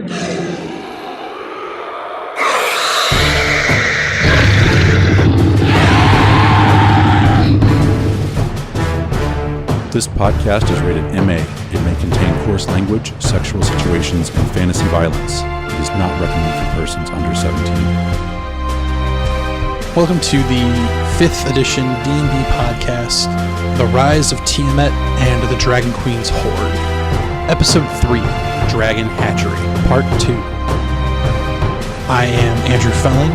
This podcast is rated MA. It may contain coarse language, sexual situations, and fantasy violence. It is not recommended for persons under 17. Welcome to the 5th edition D&D podcast, The Rise of Tiamat and the Dragon Queen's Horde. Episode 3, Dragon Hatchery, Part 2. I am Andrew Felling,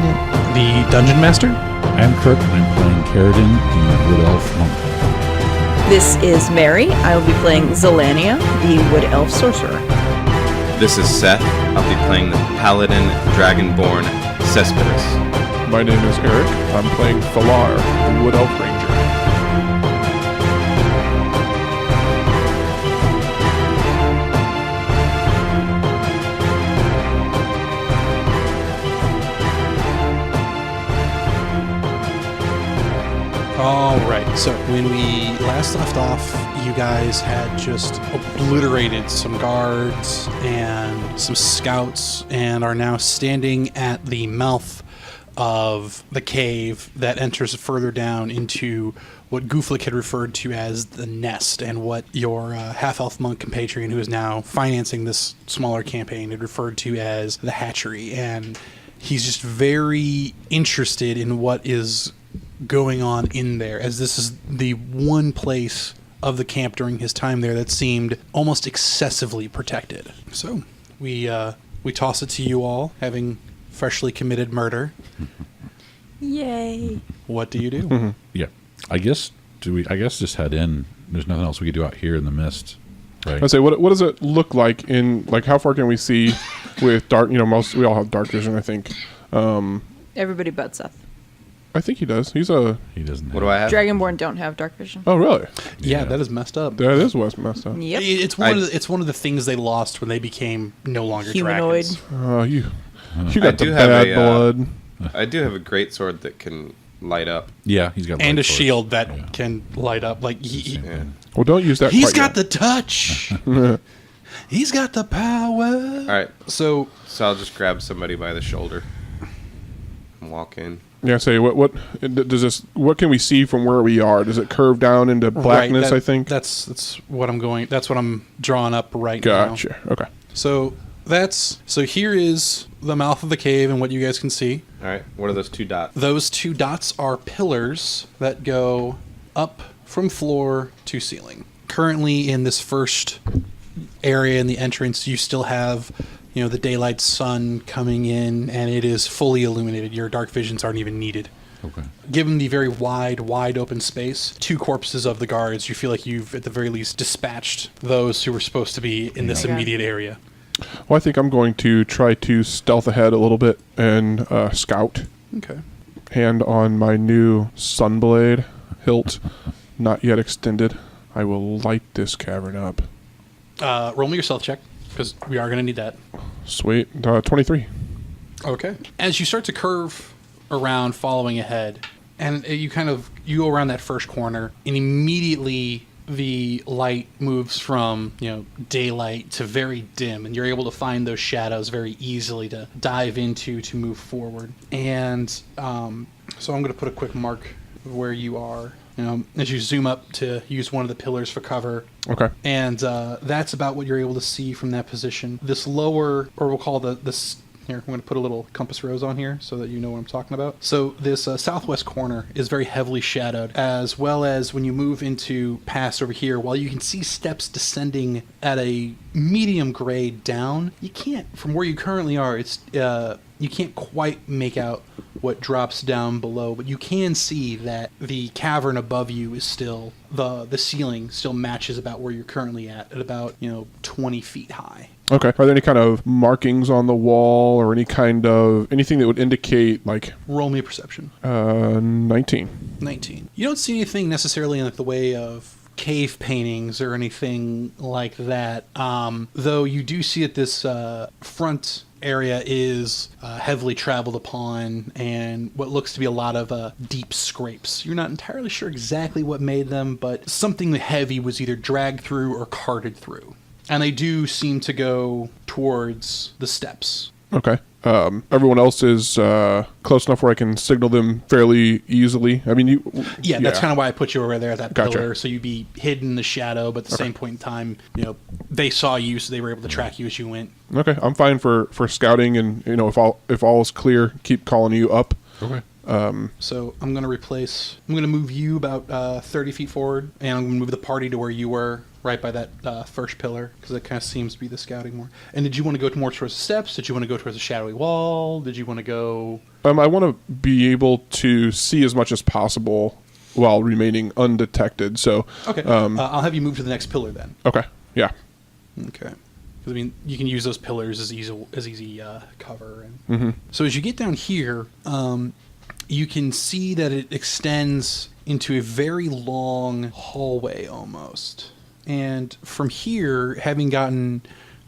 the Dungeon Master. I am Kirk, and I'm playing Caradin, the Wood Elf Monk. This is Mary. I will be playing Zelania, the Wood Elf Sorcerer. This is Seth. I'll be playing the Paladin Dragonborn Cespedes. My name is Eric. I'm playing Falar, the Wood Elf Ranger. All right, so when we last left off, you guys had just obliterated some guards and some scouts and are now standing at the mouth of the cave that enters further down into what Gooflick had referred to as the nest, and what your half-elf monk compatriot, who is now financing this smaller campaign, had referred to as the hatchery. And he's just very interested in what is going on in there, as this is the one place of the camp during his time there that seemed almost excessively protected. So we toss it to you all, having freshly committed murder. Yay. What do you do? Mm-hmm. Yeah. I guess just head in. There's nothing else we could do out here in the mist. Right? I say, what does it look like in, like, how far can we see with dark, we all have dark vision, I think. Everybody but Seth. I think he does. He doesn't. What do I have? Dragonborn don't have dark vision. Oh, really? Yeah, that is messed up. That is what's messed up. Yep. It's one of the things they lost when they became no longer Humanoid. dragons. You I got the do have bad a, blood. I do have a great sword that can light up. Yeah, he's got And a light shield source. that can light up. Like Yeah. Well, don't use that. he's quite got yet. the touch. He's got the power. All right. So So I'll just grab somebody by the shoulder and walk in. Yeah, say, what does this? What can we see from where we are? Does it curve down into blackness? right, I think. that's what I'm going. That's what I'm drawing up right now. Gotcha. Okay. So here is the mouth of the cave and what you guys can see. All right. What are those two dots? Those two dots are pillars that go up from floor to ceiling. Currently, in this first area in the entrance, you still have, the daylight sun coming in, and it is fully illuminated. Your dark visions aren't even needed. Okay. Given the very wide open space, two corpses of the guards, you feel like you've, at the very least, dispatched those who were supposed to be in this Okay. immediate area. Well, I think I'm going to try to stealth ahead a little bit and scout. Okay. Hand on my new sunblade hilt, not yet extended. I will light this cavern up. Roll me your stealth check, because we are going to need that. Sweet. 23. Okay. As you start to curve around, following ahead, and you go around that first corner, and immediately the light moves from, daylight to very dim, and you're able to find those shadows very easily to dive into to move forward. And so I'm going to put a quick mark of where you are. As you zoom up to use one of the pillars for cover. Okay. And that's about what you're able to see from that position. This lower, or we'll call this, here, I'm going to put a little compass rose on here so that you know what I'm talking about. So this southwest corner is very heavily shadowed, as well as when you move into past over here, while you can see steps descending at a medium grade down, you can't, from where you currently are, you can't quite make out what drops down below, but you can see that the cavern above you is still, the ceiling still matches about where you're currently at about 20 feet high. Okay. Are there any kind of markings on the wall or anything that would indicate, like... Roll me a perception. 19. 19. You don't see anything necessarily in the way of cave paintings or anything like that, though you do see that this front area is heavily traveled upon, and what looks to be a lot of deep scrapes. You're not entirely sure exactly what made them, but something heavy was either dragged through or carted through. And they do seem to go towards the steps. Okay. Everyone else is close enough where I can signal them fairly easily. I mean, Yeah, that's kind of why I put you over there at that Gotcha. pillar, so you'd be hidden in the shadow, but at the same point in time, they saw you, so they were able to track you as you went. Okay, I'm fine for scouting, and if all is clear, keep calling you up. Okay. So I'm going to move you about 30 feet forward, and I'm going to move the party to where you were, right by that first pillar, because it kind of seems to be the scouting more. And did you want to go more towards the steps? Did you want to go towards the shadowy wall? Did you want to go... I want to be able to see as much as possible while remaining undetected, so... Okay, I'll have you move to the next pillar then. Okay, yeah. Okay. Because, I mean, you can use those pillars as easy cover. And So as you get down here, you can see that it extends into a very long hallway almost. And from here, having gotten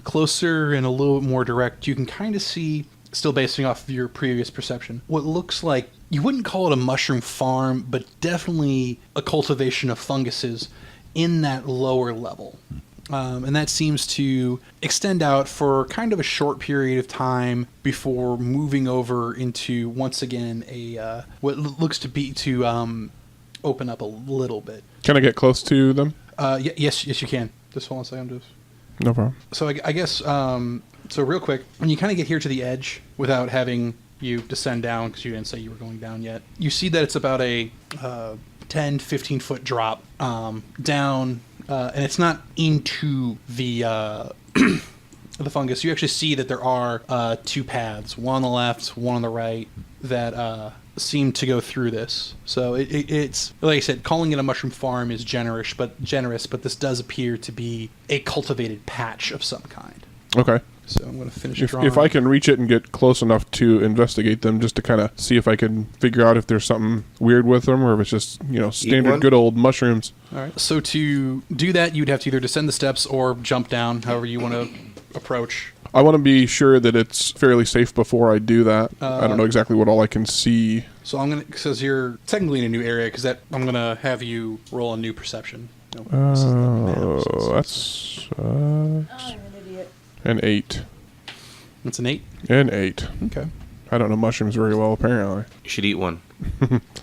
closer and a little bit more direct, you can kind of see, still basing off of your previous perception, what looks like, you wouldn't call it a mushroom farm, but definitely a cultivation of funguses in that lower level. And that seems to extend out for kind of a short period of time before moving over into, once again, a what looks to be to open up a little bit. Can I get close to them? Yes, you can. Just hold on a second. Just... No problem. So I guess, so real quick, when you kind of get here to the edge without having you descend down, because you didn't say you were going down yet, you see that it's about a 10, 15-foot drop down, and it's not into the the fungus. You actually see that there are two paths, one on the left, one on the right, that seem to go through this. So it's, like I said, calling it a mushroom farm is generous, but this does appear to be a cultivated patch of some kind. Okay. So I'm going to finish drawing. If I can reach it and get close enough to investigate them, just to kind of see if I can figure out if there's something weird with them, or if it's just, standard good old mushrooms. All right. So to do that, you'd have to either descend the steps or jump down, however you want to approach. I want to be sure that it's fairly safe before I do that. I don't know exactly what all I can see. So I'm going to, because you're technically in a new area, because I'm going to have you roll a new perception. This is the map, that's I'm an idiot. an 8. It's an 8? An 8. Okay. I don't know mushrooms very well, apparently. You should eat one.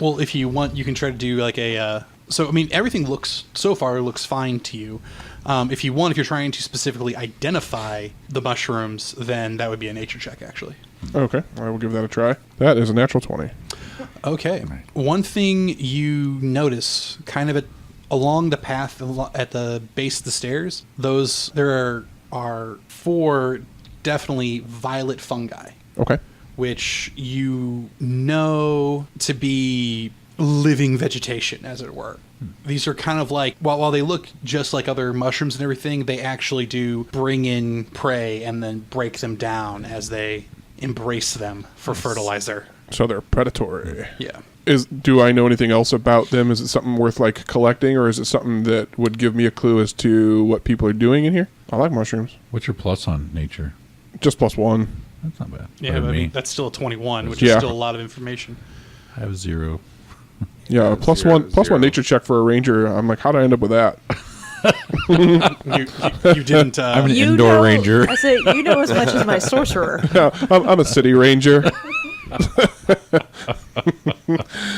Well, if you want, you can try to do like a... so, I mean, everything so far looks fine to you. If you're trying to specifically identify the mushrooms, then that would be a nature check, actually. Okay, I will give that a try. That is a natural 20. Okay. One thing you notice, kind of along the path at the base of the stairs, there are 4 definitely violet fungi. Okay. Which you know to be living vegetation, as it were. These are kind of like, while they look just like other mushrooms and everything, they actually do bring in prey and then break them down as they embrace them for fertilizer. So they're predatory. Yeah. Do I know anything else about them? Is it something worth like collecting, or is it something that would give me a clue as to what people are doing in here? I like mushrooms. What's your plus on nature? Just +1. That's not bad. Yeah, Better but than me. that's still a 21, which is Yeah. still a lot of information. I have 0. Yeah, plus one nature check for a ranger. I'm like, how did I end up with that? You didn't... I'm an You indoor know- ranger. I say, you know as much as my sorcerer. Yeah, I'm a city ranger.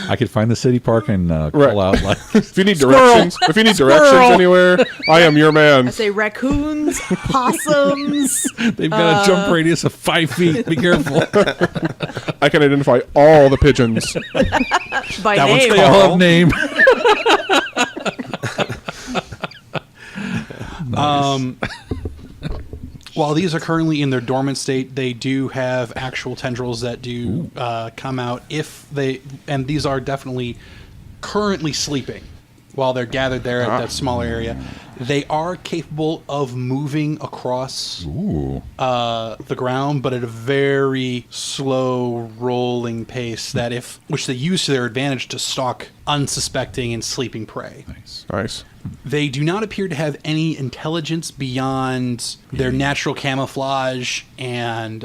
I could find the city park and call Right. out like If you need directions, anywhere, I am your man. I say raccoons, possums. they've got a jump radius of 5 feet. Be careful. I can identify all the pigeons. By That one's name. They all have name. While these are currently in their dormant state, they do have actual tendrils that do come out and these are definitely currently sleeping while they're gathered there at that smaller area. They are capable of moving across Ooh. the ground, but at a very slow rolling pace which they use to their advantage to stalk unsuspecting and sleeping prey. Nice. They do not appear to have any intelligence beyond their natural camouflage and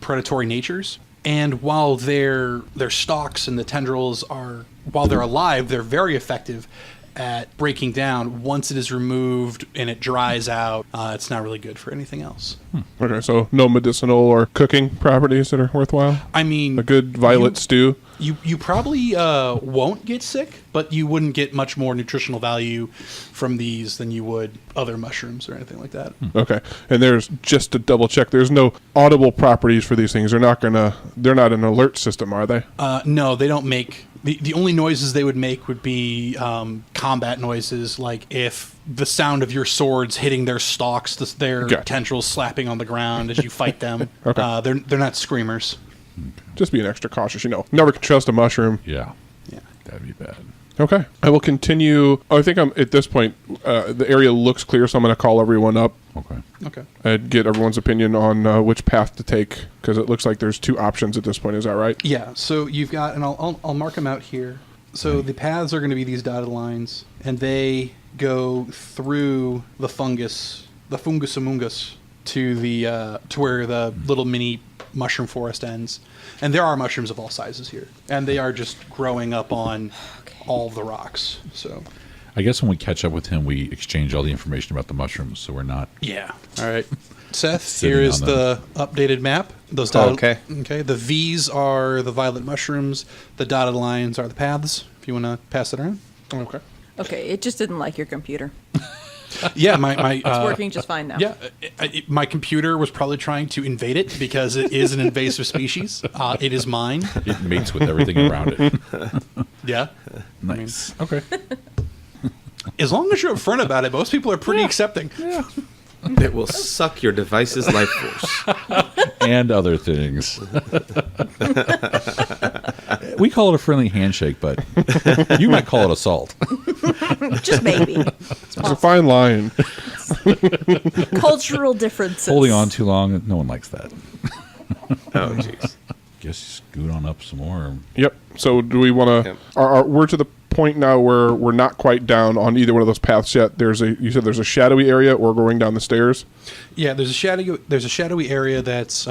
predatory natures. And while their stalks and the tendrils while they're alive, they're very effective at breaking down. Once it is removed and it dries out, it's not really good for anything else. Okay, so no medicinal or cooking properties that are worthwhile? I mean, A good violet stew? You probably won't get sick, but you wouldn't get much more nutritional value from these than you would other mushrooms or anything like that. Okay, and there's, just to double check, there's no audible properties for these things. They're not an alert system, are they? No, they don't make... The only noises they would make would be combat noises, like if the sound of your swords hitting their stalks, their tendrils slapping on the ground as you fight them. Okay. They're not screamers. Just being extra cautious, Never can trust a mushroom. Yeah. Yeah. That'd be bad. Okay. I will continue. I think I'm at this point, the area looks clear, so I'm going to call everyone up. Okay. And get everyone's opinion on which path to take, because it looks like there's 2 options at this point. Is that right? Yeah, so you've got, and I'll mark them out here. So the paths are going to be these dotted lines, and they go through the fungus amungus to to where the little mini mushroom forest ends. And there are mushrooms of all sizes here, and they are just growing up on all of the rocks. So I guess when we catch up with him, we exchange all the information about the mushrooms, so we're not... yeah. All right. Seth, Sitting here is on the updated map. Those dotted, okay. Okay. The V's are the violet mushrooms. The dotted lines are the paths. If you want to pass it around. Okay. Okay, it just didn't like your computer. Yeah, my It's working just fine now. yeah, my computer was probably trying to invade it because it is an invasive species. It is mine. It mates with everything around it. Yeah. Nice. Okay. As long as you're upfront about it, most people are pretty accepting. Yeah. It will suck your device's life force. And other things. We call it a friendly handshake, but you might call it assault. Just maybe. It's a fine line. Cultural differences. Holding on too long, no one likes that. Oh, jeez. Guess scoot on up some more. Yep. So do we want to... Yep. We're to the point now where we're not quite down on either one of those paths yet. You said there's a shadowy area, or going down the stairs? Yeah, there's a shadowy area that's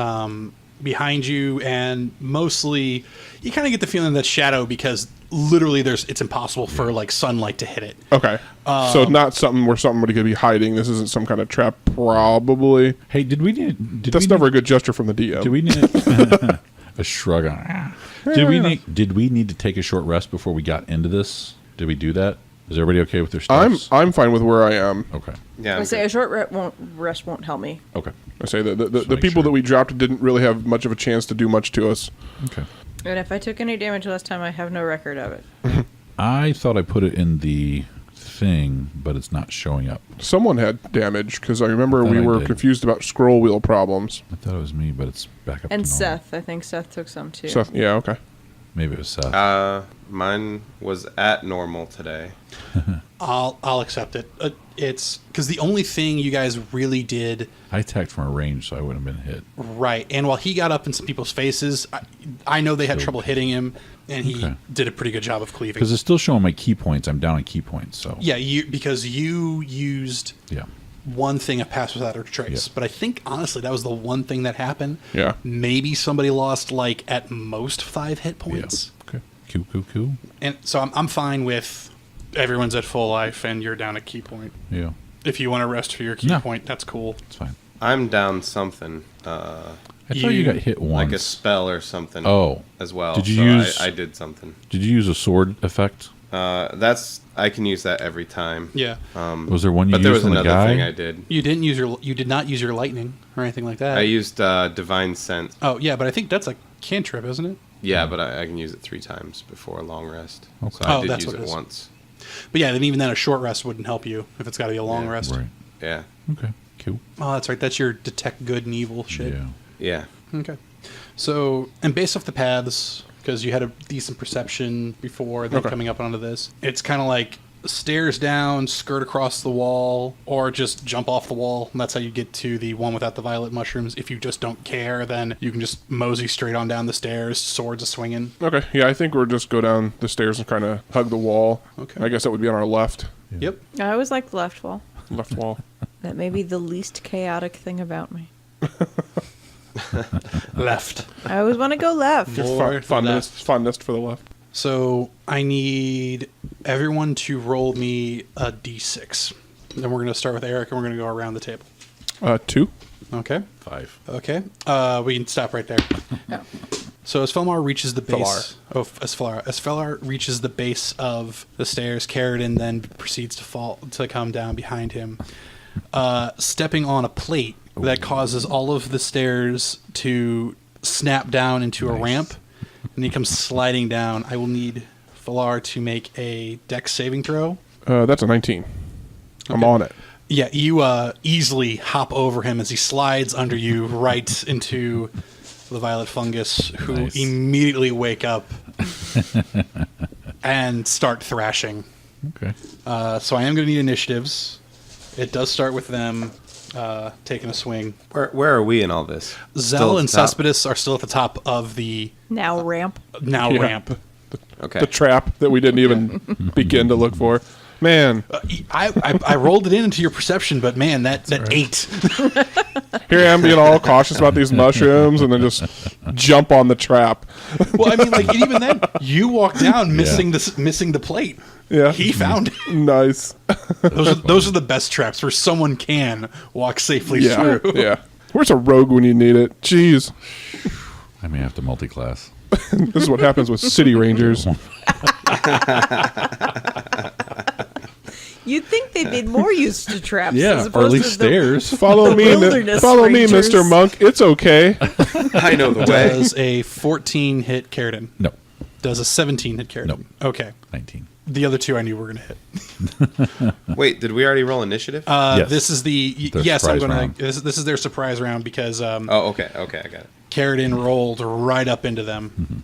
behind you, and mostly you kind of get the feeling that's shadow because literally it's impossible for like sunlight to hit it. Okay. So not something where somebody could be hiding. This isn't some kind of trap, probably. Hey, That's never a good gesture from the DM. Did we need a shrug on? Did we need to take a short rest before we got into this? Did we do that? Is everybody okay with their steps? I'm fine with where I am. Okay. Yeah. I say a short rest won't help me. Okay. I say that the people that we dropped didn't really have much of a chance to do much to us. Okay. And if I took any damage last time, I have no record of it. I thought I put it in the thing, but it's not showing up. Someone had damage, because I remember I we were did. confused about scroll wheel problems. I thought it was me, but it's back up And to normal. Seth. I think Seth took some too. So, yeah, okay. Maybe it was Seth. Mine was at normal today. I'll accept it. It's because the only thing you guys really did I attacked from a range, so I wouldn't have been hit. right, and while he got up in some people's faces, I know they had trouble hitting him, and he did a pretty good job of cleaving. Because it's still showing my key points. I'm down on key points, so... Yeah, because you used Yeah. one thing of pass without a trace, Yeah. but I think honestly that was the one thing that happened. Yeah. Maybe somebody lost like at most 5 hit points. Yeah. Okay. Cool. And so I'm fine with everyone's at full life and you're down at key point. Yeah. If you want to rest for your key No. point, that's cool. It's fine. I'm down something. I thought you got hit once. Like a spell or something. Oh. As well. Did you so use... I did something. Did you use a sword effect? I can use that every time. Yeah. Was there one you But there used was on the another guy? thing I did. You did not use your lightning or anything like that. I used Divine Sense. Oh, yeah, but I think that's a cantrip, isn't it? Yeah, but I can use it 3 times before a long rest. Okay. So I Oh, did that's use what it it is. once. But yeah, then even then a short rest wouldn't help you if it's got to be a long Yeah. rest. Right. Yeah. Okay. Cool. Oh, that's right. That's your detect good and evil shit. Yeah. Yeah. Okay. So, and based off the paths, because you had a decent perception before then coming up onto this, it's kind of like stairs down, skirt across the wall, or just jump off the wall. And that's how you get to the one without the violet mushrooms. If you just don't care, then you can just mosey straight on down the stairs, swords a-swinging. Okay, yeah, I think we'll just go down the stairs and kind of hug the wall. Okay. I guess that would be on our left Yep. I always like the left wall. wall. That may be the least chaotic thing about me. Left. I always want to go left. More Fondest for the left. So I need everyone to roll me a d6. Then we're going to start with Eric, and we're going to go around the table. 2. Okay. 5. Okay. We can stop right there. So as Felmar reaches the base, as Felmar reaches the base of the stairs, Carradine then proceeds to come down behind him, stepping on a plate that causes all of the stairs to snap down into a ramp, and he comes sliding down. I will need Felmar to make a dex saving throw. That's a 19. I'm on it. Yeah, you easily hop over him as he slides under you right into the violet fungus, who immediately wake up and start thrashing. Okay. So I am going to need initiatives. It does start with them taking a swing. Where are we in all this? Zell and Cespedes are still at the top of the ramp. ramp. Okay. The trap that we didn't even begin to look for. Man. I rolled it into your perception, but man, that 8. Here I am being all cautious about these mushrooms and then just jump on the trap. Well, I mean, like even then, you walk down missing the plate. Yeah. He found it. Nice. Those are the best traps where someone can walk safely through. Yeah. Where's a rogue when you need it? Jeez. I may have to multi-class. This is what happens with city rangers. You'd think they'd be more used to traps. Yeah, as or at opposed least to the stairs. Follow me, wilderness rangers. Mr. Monk. It's okay. I know the way. Does a 14 hit Carradine? No. Does a 17 hit Carradine? Nope. Okay. 19. The other two I knew were going to hit. Wait, did we already roll initiative? Yes. This is the Their yes. I'm surprise going round. to. This is their surprise round because oh, okay, I got it. Carradine rolled right up into them.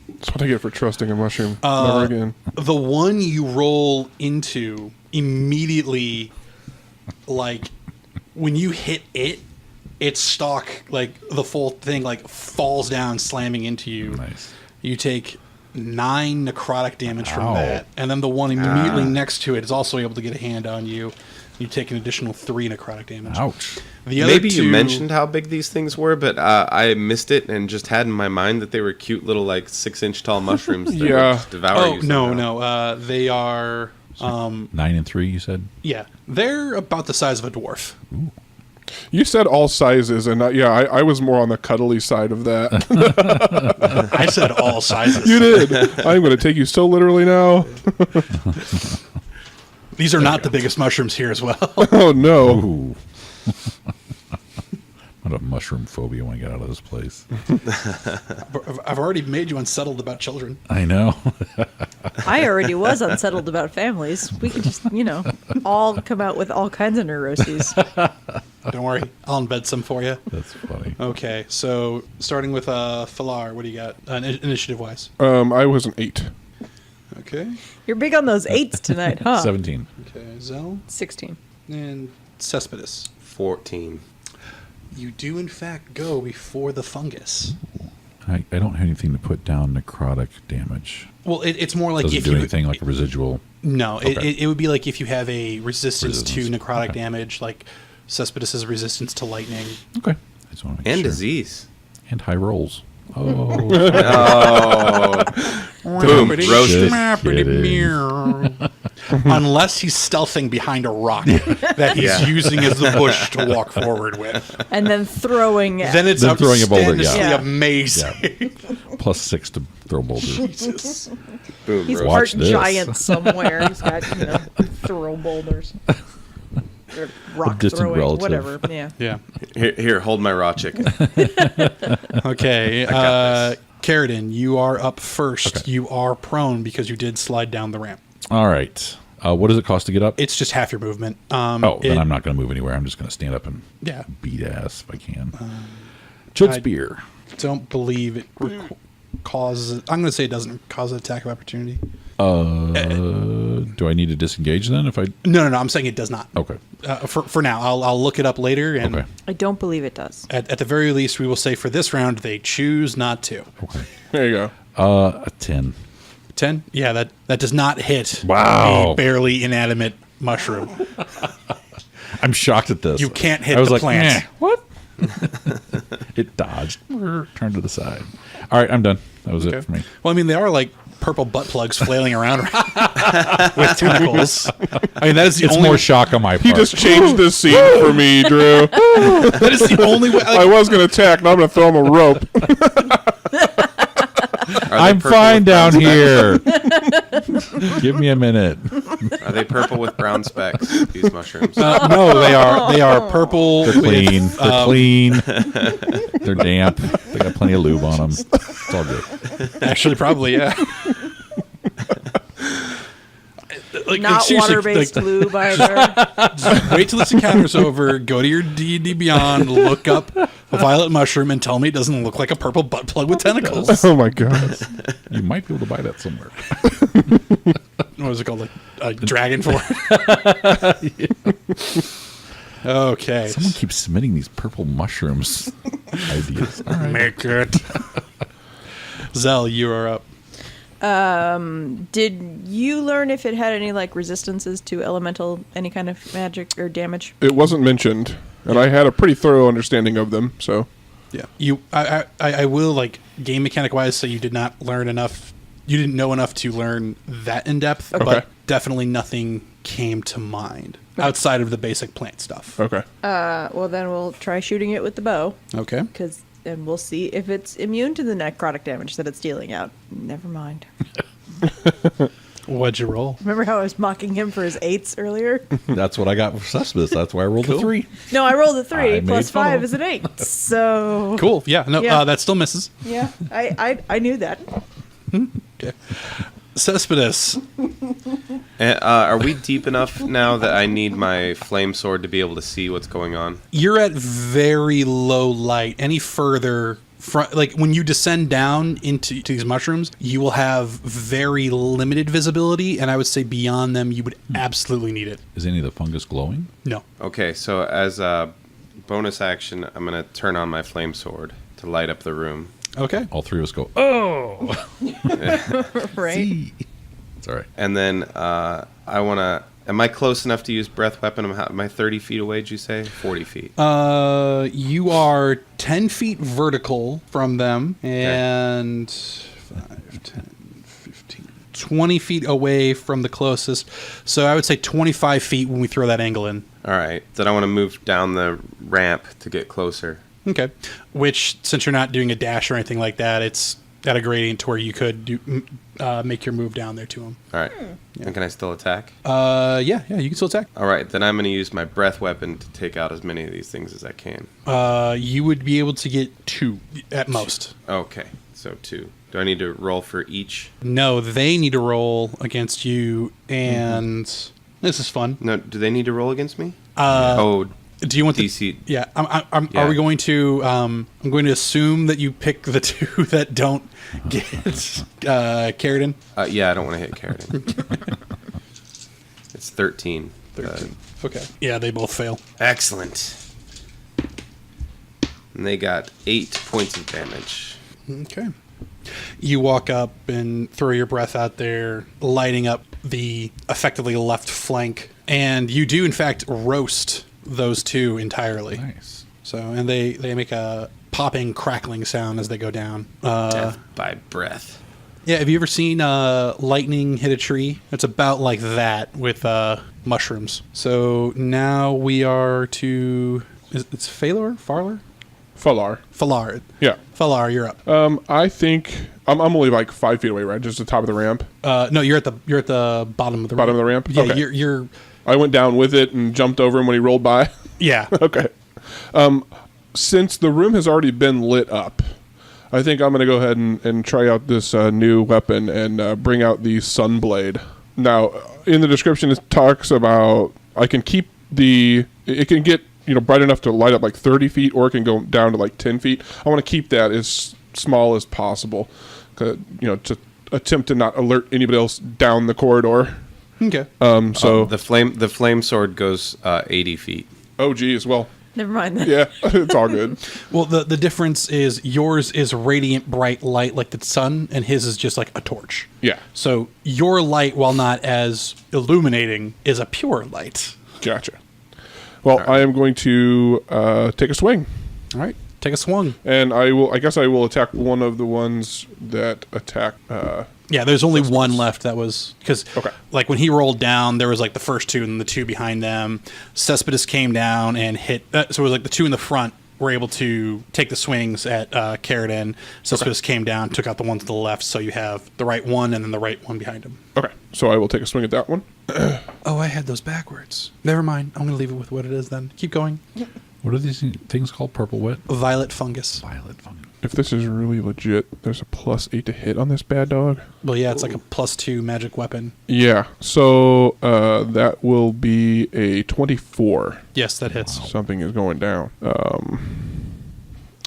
That's what I get for trusting a mushroom. Never again. The one you roll into immediately, like when you hit it, its stalk, like the full thing, like falls down, slamming into you. Nice. You take 9 necrotic damage from Ow. that, and then the one immediately next to it is also able to get a hand on you. You take an additional 3 necrotic damage. Ouch. The other Maybe two, you mentioned how big these things were, but I missed it and just had in my mind that they were cute little, like, 6-inch tall mushrooms that Yeah. would just devour Oh you. no, somehow. no. They are. 9 and 3, you said? Yeah, they're about the size of a dwarf. You said all sizes, and I was more on the cuddly side of that. I said all sizes. You did. I'm going to take you so literally now. These are not the biggest mushrooms here as well. Oh, no. Ooh. What a mushroom phobia when I get out of this place. I've already made you unsettled about children. I know. I already was unsettled about families. We could just, all come out with all kinds of neuroses. Don't worry, I'll embed some for you. That's funny. Okay, so starting with Falar, what do you got initiative-wise? I was an 8. Okay. You're big on those 8s tonight, huh? 17. Okay, Zell 16. and Cespedes. 14. You do, in fact, go before the fungus. I don't have anything to put down necrotic damage. Well, it's more like Does it if do you anything like a residual? No, Okay. it would be like if you have a resistance to Resistance. necrotic Okay. damage, like Cespedes' resistance to lightning. Okay. I just want to make And sure. disease. And high rolls. Oh. Boom. Roasted. Unless he's stealthing behind a rock that he's Yeah. using as the bush to walk forward with. And then throwing Then it's Then throwing a boulder, outstandingly yeah. amazing. Plus 6 to throw boulders. Jesus. Boom. He's Roasted. Watch part this. giant somewhere. He's got, throw boulders. Or rock distant throwing, relative. whatever. Yeah. Yeah. Here, hold my raw chicken. Okay. got Carradine, you are up first. Okay. You are prone because you did slide down the ramp. All right. What does it cost to get up? It's just half your movement. Then I'm not going to move anywhere. I'm just going to stand up and Yeah. beat ass if I can. Chilled I- spear. Don't believe it causes. I'm going to say it doesn't cause an attack of opportunity. Do I need to disengage then? If I No. I'm saying it does not. okay, For now, I'll look it up later, and okay, I don't believe it does. at the very least, we will say for this round they choose not to. okay. There you go. A 10. 10? Yeah, that does not hit Wow. a barely inanimate mushroom. I'm shocked at this. You can't hit I was the like, plant. "Meh, what? It dodged. Turned to the side. All right, I'm done. That was it for me. Well, I mean, they are like purple butt plugs flailing around with tentacles. I mean, that is the It's only more shock on my part. He just changed the scene for me, Drew. That is the only way. I was going to attack, now I'm going to throw him a rope. I'm purple fine with down brown here. Give me a minute. Are they purple with brown specks? These mushrooms. No, they are purple. They're clean. with, They're clean. They're damp. They got plenty of lube on them. It's all good. Actually, probably, yeah. Like, Not seriously, water-based like, lube either. wait till this encounter's over. Go to your D&D Beyond, look up a violet mushroom, and tell me it doesn't look like a purple butt plug with tentacles. Oh my god. You might be able to buy that somewhere. What was it called? Like a dragon for Okay. Someone keeps submitting these purple mushrooms ideas. All right. Make it. Zell, you are up. Did you learn if it had any like resistances to elemental, any kind of magic or damage? It wasn't mentioned, and I had a pretty thorough understanding of them, so. Yeah. I will, like, game mechanic wise, so you did not learn enough. You didn't know enough to learn that in depth, Okay. but definitely nothing came to mind outside of the basic plant stuff. Okay. Well, then we'll try shooting it with the bow, Okay. and we'll see if it's immune to the necrotic damage that it's dealing out. Never mind. What'd you roll? Remember how I was mocking him for his 8s earlier? That's what I got for Cespedes. That's why I rolled a 3. No, I rolled a 3 I plus made fun 5 of is an 8. So Cool. Yeah. No, Yeah. that still misses. yeah, I knew that. Okay. Cespedes. Are we deep enough now that I need my flame sword to be able to see what's going on? You're at very low light. Any further, like when you descend down into these mushrooms, you will have very limited visibility, and I would say beyond them, you would absolutely need it. Is any of the fungus glowing? No. Okay, so as a bonus action, I'm going to turn on my flame sword to light up the room. Okay. All three of us go, oh! Right? It's all right. And then I want to... Am I close enough to use breath weapon? Am I 30 feet away, did you say? 40 feet. You are 10 feet vertical from them, and 5, 10, 15, 20 feet away from the closest. So I would say 25 feet when we throw that angle in. All right. Then I want to move down the ramp to get closer. Okay. Which, since you're not doing a dash or anything like that, it's at a gradient to where you could make your move down there to him. All right. And can I still attack? Yeah, you can still attack. All right. Then I'm going to use my breath weapon to take out as many of these things as I can. You would be able to get 2 at most. Okay. So 2. Do I need to roll for each? No, they need to roll against you, and this is fun. No. Do they need to roll against me? Do you want the DC? Yeah, Yeah. Are we going to? I'm going to assume that you pick the 2 that don't get carried in. Yeah, I don't want to hit Carradine. It's 13. 13. Okay. Yeah, they both fail. Excellent. And they got 8 points of damage. Okay. You walk up and throw your breath out there, lighting up the effectively left flank, and you do in fact roast those 2 entirely. Nice. So, and they make a popping, crackling sound as they go down. Death by breath. Yeah, have you ever seen lightning hit a tree? It's about like that with mushrooms. So now we are to... It's Phalor? Farlar? Falar. Falar. Yeah. Falar, you're up. I think I'm only like 5 feet away, right? Just the top of the ramp. No, you're at the bottom of the ramp. Bottom of the ramp? Yeah, Okay. you're I went down with it and jumped over him when he rolled by. yeah. Okay. Since the room has already been lit up, I think I'm going to go ahead and try out this new weapon and bring out the Sunblade. Now, in the description, it talks about I can keep it can get bright enough to light up like 30 feet, or it can go down to like 10 feet. I want to keep that as small as possible, to attempt to not alert anybody else down the corridor. Okay. So The flame sword goes 80 feet. oh geez, well, Never mind that. yeah, it's all good. Well, the difference is yours is radiant bright light like the sun, and his is just like a torch. Yeah, So your light, while not as illuminating, is a pure light. gotcha. Well, I am going to take a swing. All right. take a swung. And I guess I will attack one of the ones that attack. Yeah, there's only one left that was... Because, Okay. like, when he rolled down, there was, like, the first two and the two behind them. Cespedes came down and hit... so it was, like, the two in the front were able to take the swings at Carradine. Cespedes came down, took out the one to the left, so you have the right one and then the right one behind him. Okay, so I will take a swing at that one. Oh, I had those backwards. Never mind. I'm going to leave it with what it is then. Keep going. What are these things called? Purple what? Violet fungus. Violet fungus. If this is really legit, there's a +8 to hit on this bad dog. Well, yeah, it's like a +2 magic weapon. Yeah, so that will be a 24. Yes, that hits. Something is going down.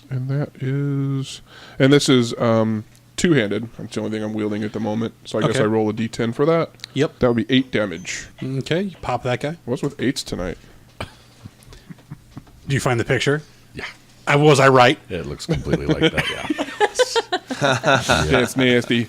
And that is... And this is two-handed. That's the only thing I'm wielding at the moment. So I guess Okay. I roll a d10 for that. Yep. That would be 8 damage. Okay, you pop that guy. What's with 8s tonight? Do you find the picture? Yeah. Was I right? It looks completely like that, yeah. That's nasty.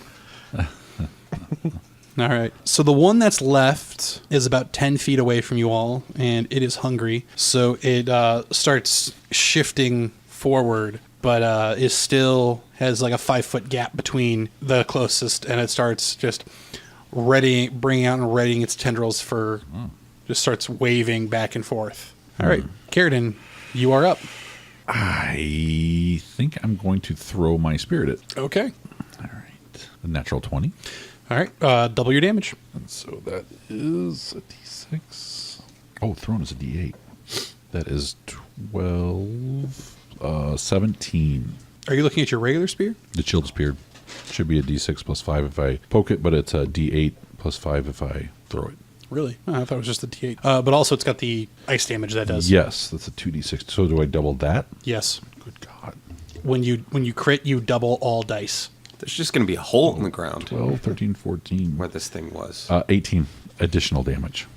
All right. So the one that's left is about 10 feet away from you all, and it is hungry. So it starts shifting forward, but it still has like a 5-foot gap between the closest, and it starts just bringing out and readying its tendrils for, just starts waving back and forth. All right. Carradine, you are up. I think I'm going to throw my spirit at. Okay. All right. A natural 20. All right. Double your damage. And so that is a d6. Oh, thrown is a d8. That is 12, 17. Are you looking at your regular spear? The chilled spear should be a d6 plus 5 if I poke it, but it's a d8 plus 5 if I throw it. Really? Oh, I thought it was just the D8. But also it's got the ice damage that does. Yes, that's a 2d6. So do I double that? Yes. Good God. When you crit, you double all dice. There's just going to be a hole in the ground 12, 13, 14. where this thing was. 18 additional damage.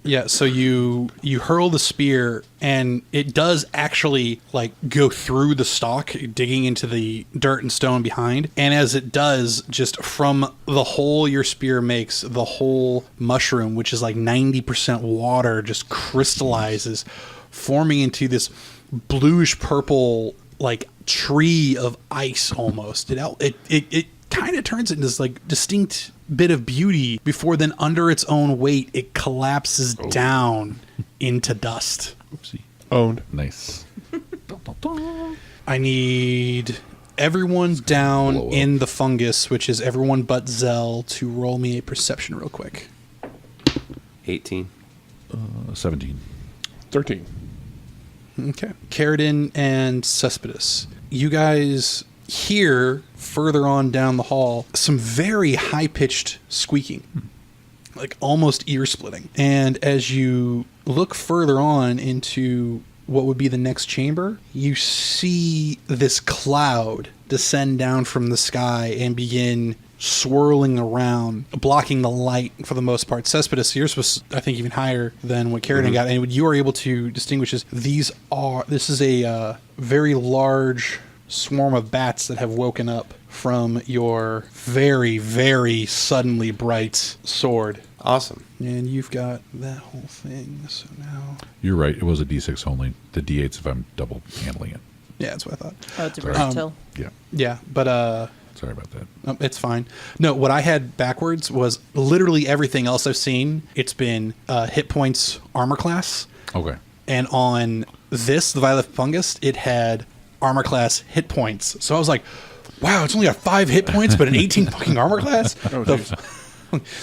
Yeah, so you hurl the spear, and it does actually like go through the stalk, digging into the dirt and stone behind. And as it does, just from the hole your spear makes, the whole mushroom, which is like 90% water, just crystallizes, forming into this bluish purple like tree of ice almost. It kind of turns into this like distinct bit of beauty before then under its own weight it collapses down into dust. Oopsie. Owned. Nice. I need everyone down Blow up. in the fungus, which is everyone but Zell, to roll me a perception real quick. 18. 17. 13. Okay. Carradine and Cespedes. You guys hear further on down the hall some very high-pitched squeaking, like almost ear-splitting. And as you look further on into what would be the next chamber, you see this cloud descend down from the sky and begin swirling around, blocking the light for the most part. Cespedes, yours was, I think, even higher than what Carradine got, and what you are able to distinguish is this is a very large swarm of bats that have woken up from your very, very suddenly bright sword. Awesome. And you've got that whole thing, so now... You're right. It was a d6 only. The d8s if I'm double handling it. Yeah, that's what I thought. Oh, it's a versatile. Yeah. Yeah, but Sorry about that. it's fine. No, what I had backwards was literally everything else I've seen. It's been hit points, armor class, Okay. and on this, the Violet Fungus, it had armor class hit points. So I was like, wow, it's only got 5 hit points, but an 18 fucking armor class? Oh,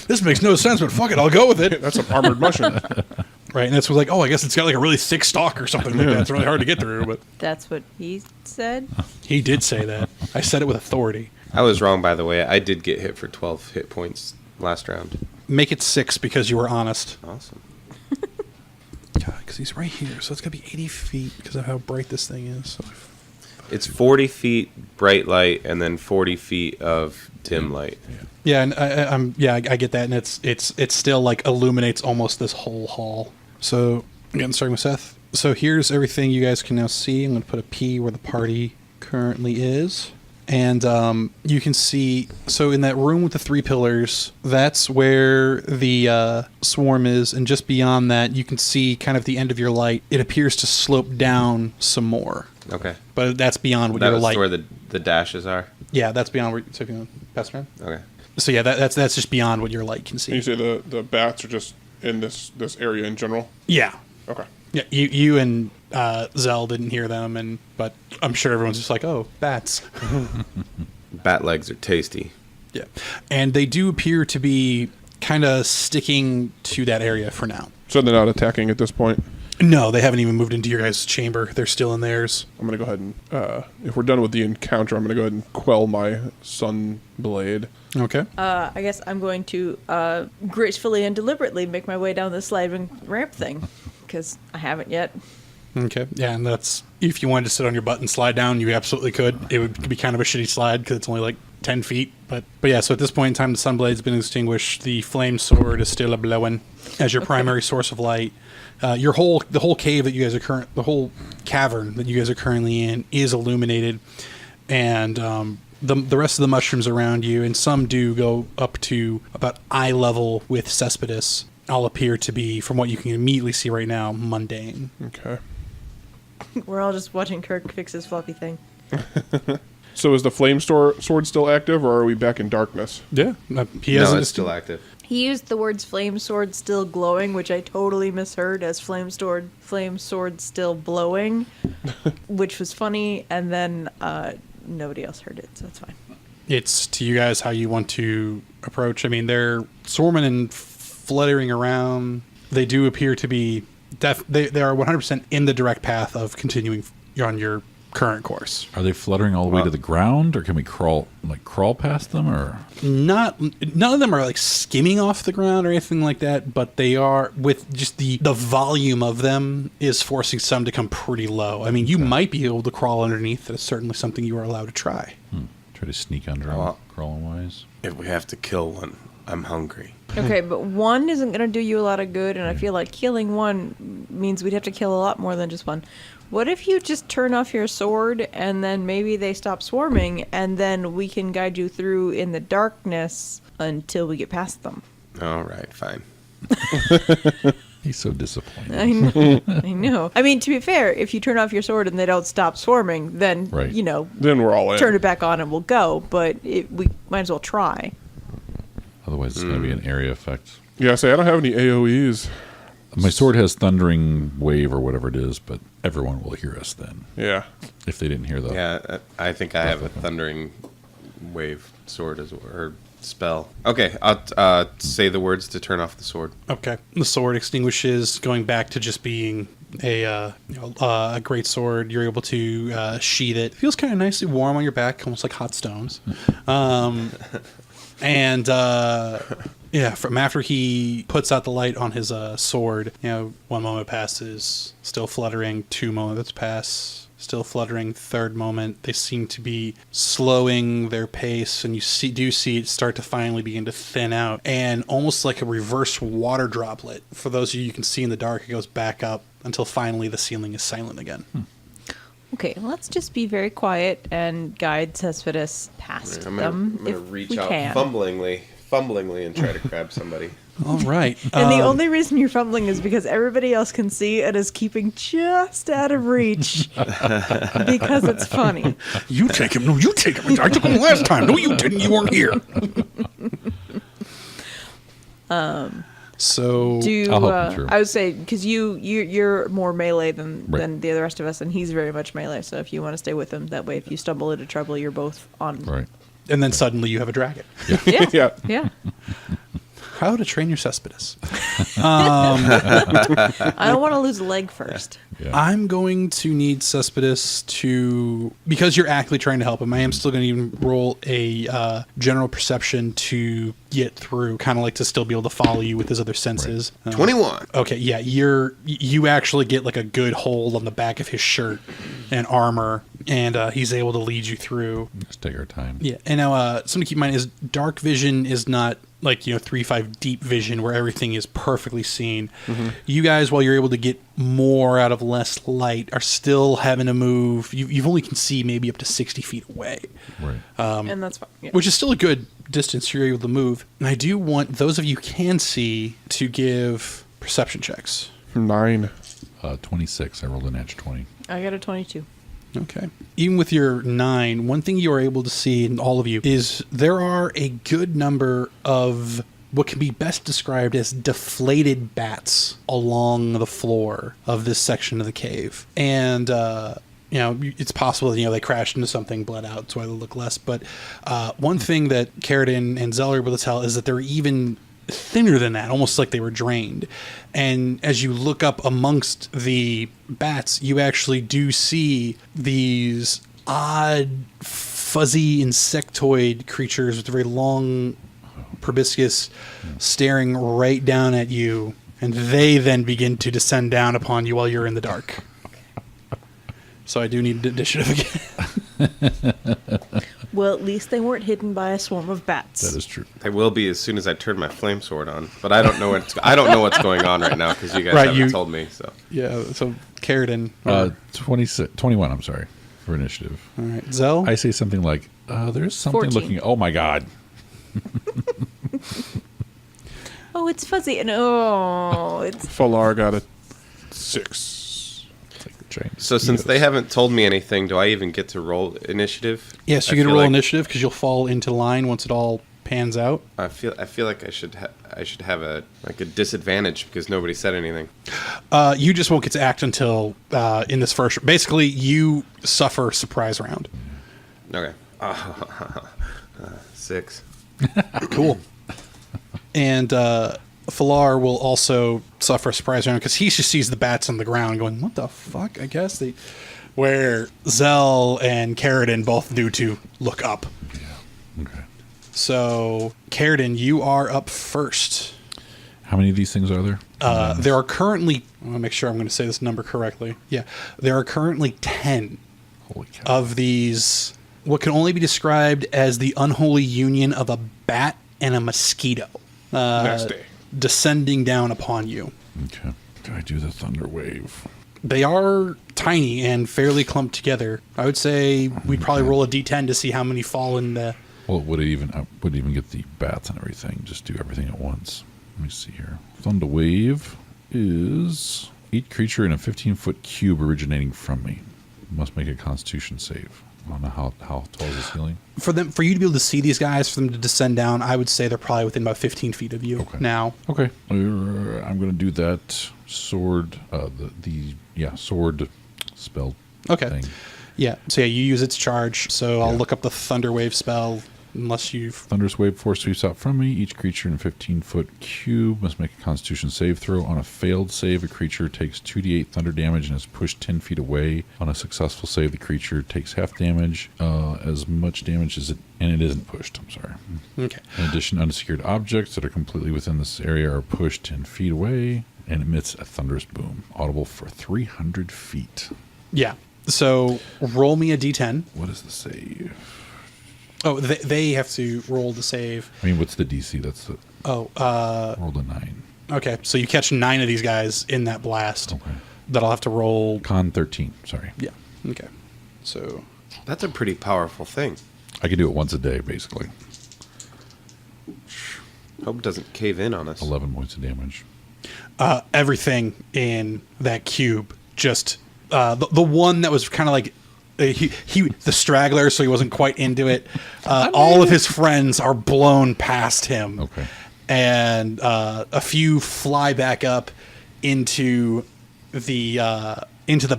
This makes no sense, but fuck it, I'll go with it. That's an armored mushroom. Right, and that's like, oh, I guess it's got like a really thick stalk or something like that. It's really hard to get through, but That's what he said. he did say that. I said it with authority. I was wrong, by the way. I did get hit for 12 hit points last round. Make it 6 because you were honest. Awesome. God, because he's right here, so it's got to be 80 feet because of how bright this thing is. So It's 40 feet bright light and then 40 feet of dim light. yeah, and I get that, and it's still like illuminates almost this whole hall. So again, starting with Seth. So here's everything you guys can now see. I'm going to put a P where the party currently is. And you can see, so in that room with the 3 pillars, that's where the swarm is. And just beyond that, you can see kind of the end of your light. It appears to slope down some more. Okay. But that's beyond what That your was light. where the dashes are. Yeah, that's beyond where. So if you pass around. Okay. So yeah, that's just beyond what your light can see. You say the bats are just in this area in general? Yeah. Okay. Yeah, you and Zell didn't hear them, but I'm sure everyone's just like, oh, bats. Bat legs are tasty. Yeah, and they do appear to be kind of sticking to that area for now. So they're not attacking at this point? No, they haven't even moved into your guys' chamber. They're still in theirs. I'm going to go ahead and, if we're done with the encounter, I'm going to go ahead and quell my sun blade. Okay. I guess I'm going to gracefully and deliberately make my way down the sliding ramp thing, because I haven't yet. Okay. Yeah, and that's if you wanted to sit on your butt and slide down, you absolutely could. It would be kind of a shitty slide because it's only like 10 feet. But yeah, so at this point in time, the sunblade's been extinguished. The flame sword is still a-blowing as your primary source of light. The whole cave that you guys are the whole cavern that you guys are currently in is illuminated, and the rest of the mushrooms around you, and some do go up to about eye level with Cespedes, all appear to be, from what you can immediately see right now, mundane. Okay. We're all just watching Kirk fix his floppy thing. So is the flame sword still active, or are we back in darkness? Yeah, he No, hasn't. it's still active. He used the words flame sword still glowing, which I totally misheard as flame sword still blowing, which was funny, and then nobody else heard it, so it's fine. It's to you guys how you want to approach. I mean, they're swarming and fluttering around. They do appear to be they are 100% in the direct path of continuing on your current course. Are they fluttering all the way to the ground, or can we crawl past them, or? None of them are like skimming off the ground or anything like that, but they are, with just the volume of them is forcing some to come pretty low. I mean, you might be able to crawl underneath. That is certainly something you are allowed to try. Try to sneak under them, crawling wise. If we have to kill one, I'm hungry. Okay, but one isn't going to do you a lot of good, and I feel like killing one means we'd have to kill a lot more than just one. What if you just turn off your sword, and then maybe they stop swarming, and then we can guide you through in the darkness until we get past them? All right, fine. He's so disappointed. I know. I know. I mean, to be fair, if you turn off your sword and they don't stop swarming, then, Right. Then we're all in. turn it back on and we'll go, but we might as well try. Otherwise, it's going to be an area effect. Yeah, I don't have any AoEs. My sword has thundering wave or whatever it is, but everyone will hear us then. Yeah. If they didn't hear that. Yeah, I think I have a thundering wave sword or spell. Okay, I'll say the words to turn off the sword. Okay. The sword extinguishes, going back to just being a great sword. You're able to sheath it. Feels kind of nicely warm on your back, almost like hot stones. And from after he puts out the light on his sword, 1 moment passes, still fluttering. 2 moments pass, still fluttering. 3rd moment, they seem to be slowing their pace, and you do see it start to finally begin to thin out, and almost like a reverse water droplet. For those of you can see in the dark, it goes back up until finally the ceiling is silent again. Okay, let's just be very quiet and guide Cespedes past I'm them gonna if reach we out can. fumblingly and try to grab somebody. All right. And the only reason you're fumbling is because everybody else can see and is keeping just out of reach because it's funny. You take him. No, you take him. I took him last time. No, you didn't. You weren't here. So I'll help you through. I would say because you're more melee than the rest of us, and he's very much melee. So if you want to stay with him, that way, if you stumble into trouble, you're both on. Right. and then suddenly you have a dragon. Yeah. Yeah. Yeah. How to train your Cespedes. I don't want to lose a leg first. Yeah. I'm going to need Cespedes to, because you're actively trying to help him, I am still going to even roll a general perception to get through, kind of like to still be able to follow you with his other senses. 21. Okay, yeah, you actually get like a good hold on the back of his shirt and armor, and he's able to lead you through. Let's take our time. Yeah, and now something to keep in mind is dark vision is not like 3-5 deep vision where everything is perfectly seen. Mm-hmm. You guys, while you're able to get more out of less light, are still having to move. You've only can see maybe up to 60 feet away, Right. And that's fine. Yeah. which is still a good distance you're able to move. And I do want those of you who can see to give perception checks. 9. 26. I rolled an edge 20. I got a 22. Okay. Even with your 9, one thing you are able to see in all of you is there are a good number of what can be best described as deflated bats along the floor of this section of the cave. And, it's possible that, they crashed into something, bled out, that's why they look less. But one thing that Carradine and Zell are able to tell is that they're even thinner than that, almost like they were drained. And as you look up amongst the bats, you actually do see these odd, fuzzy insectoid creatures with very long proboscis staring right down at you, and they then begin to descend down upon you while you're in the dark. So I do need initiative again. Well, at least they weren't hidden by a swarm of bats. That is true. They will be as soon as I turn my flame sword on, but I don't know what's going on right now because you guys haven't told me. So Yeah, so Carradine. 21, I'm sorry, for initiative. All right, Zell? I say something like, there's something 14. looking... Oh, my God. Oh, it's fuzzy. No, it's Falar got a 6. It's like the giant since they mosquitoes. haven't told me anything, do I even get to roll initiative? Yes, you I get to feel roll like- initiative because you'll fall into line once it all pans out. I feel like I should have a disadvantage because nobody said anything. You just won't get to act until in this first. Basically, you suffer surprise round. Okay. 6. Cool. And Falar will also suffer a surprise round because he just sees the bats on the ground going, what the fuck, I guess? Where Zell and Carradine both do to look up. Yeah. Okay. So, Carradine, you are up first. How many of these things are there? There are currently, I want to make sure I'm going to say this number correctly. Yeah. There are currently 10 Holy cow. of these, what can only be described as the unholy union of a bat and a mosquito. Nasty. Descending down upon you. Okay. Do I do the thunder wave? They are tiny and fairly clumped together. I would say we'd probably roll a d10 to see how many fall in the... Well, would it even get the bats and everything? Just do everything at once. Let me see here. Thunder wave is each creature in a 15-foot cube originating from me must make a Constitution save. I don't know how tall is the ceiling. For you to be able to see these guys, for them to descend down, I would say they're probably within about 15 feet of you now. Okay. I'm going to do that sword. Sword spell. Okay. Thing. Yeah. So yeah, you use its charge. So I'll look up the Thunder Wave spell. Unless you've... Thunderous wave force sweeps out from me. Each creature in a 15-foot cube must make a Constitution save throw. On a failed save, a creature takes 2d8 thunder damage and is pushed 10 feet away. On a successful save, the creature takes half damage, as much damage as it... And it isn't pushed, I'm sorry. Okay. In addition, unsecured objects that are completely within this area are pushed 10 feet away and emits a thunderous boom, audible for 300 feet. Yeah. So roll me a d10. What is the save? Oh, they have to roll the save. I mean, what's the DC? That's the... rolled a 9. Okay. So you catch 9 of these guys in that blast. Okay. That I'll have to roll. Con 13, sorry. Yeah. Okay. So... That's a pretty powerful thing. I can do it once a day, basically. Hope it doesn't cave in on us. 11 points of damage. everything in that cube just... the one that was kind of like... He the straggler, so he wasn't quite into it. All of his friends are blown past him. Okay. And a few fly back up into the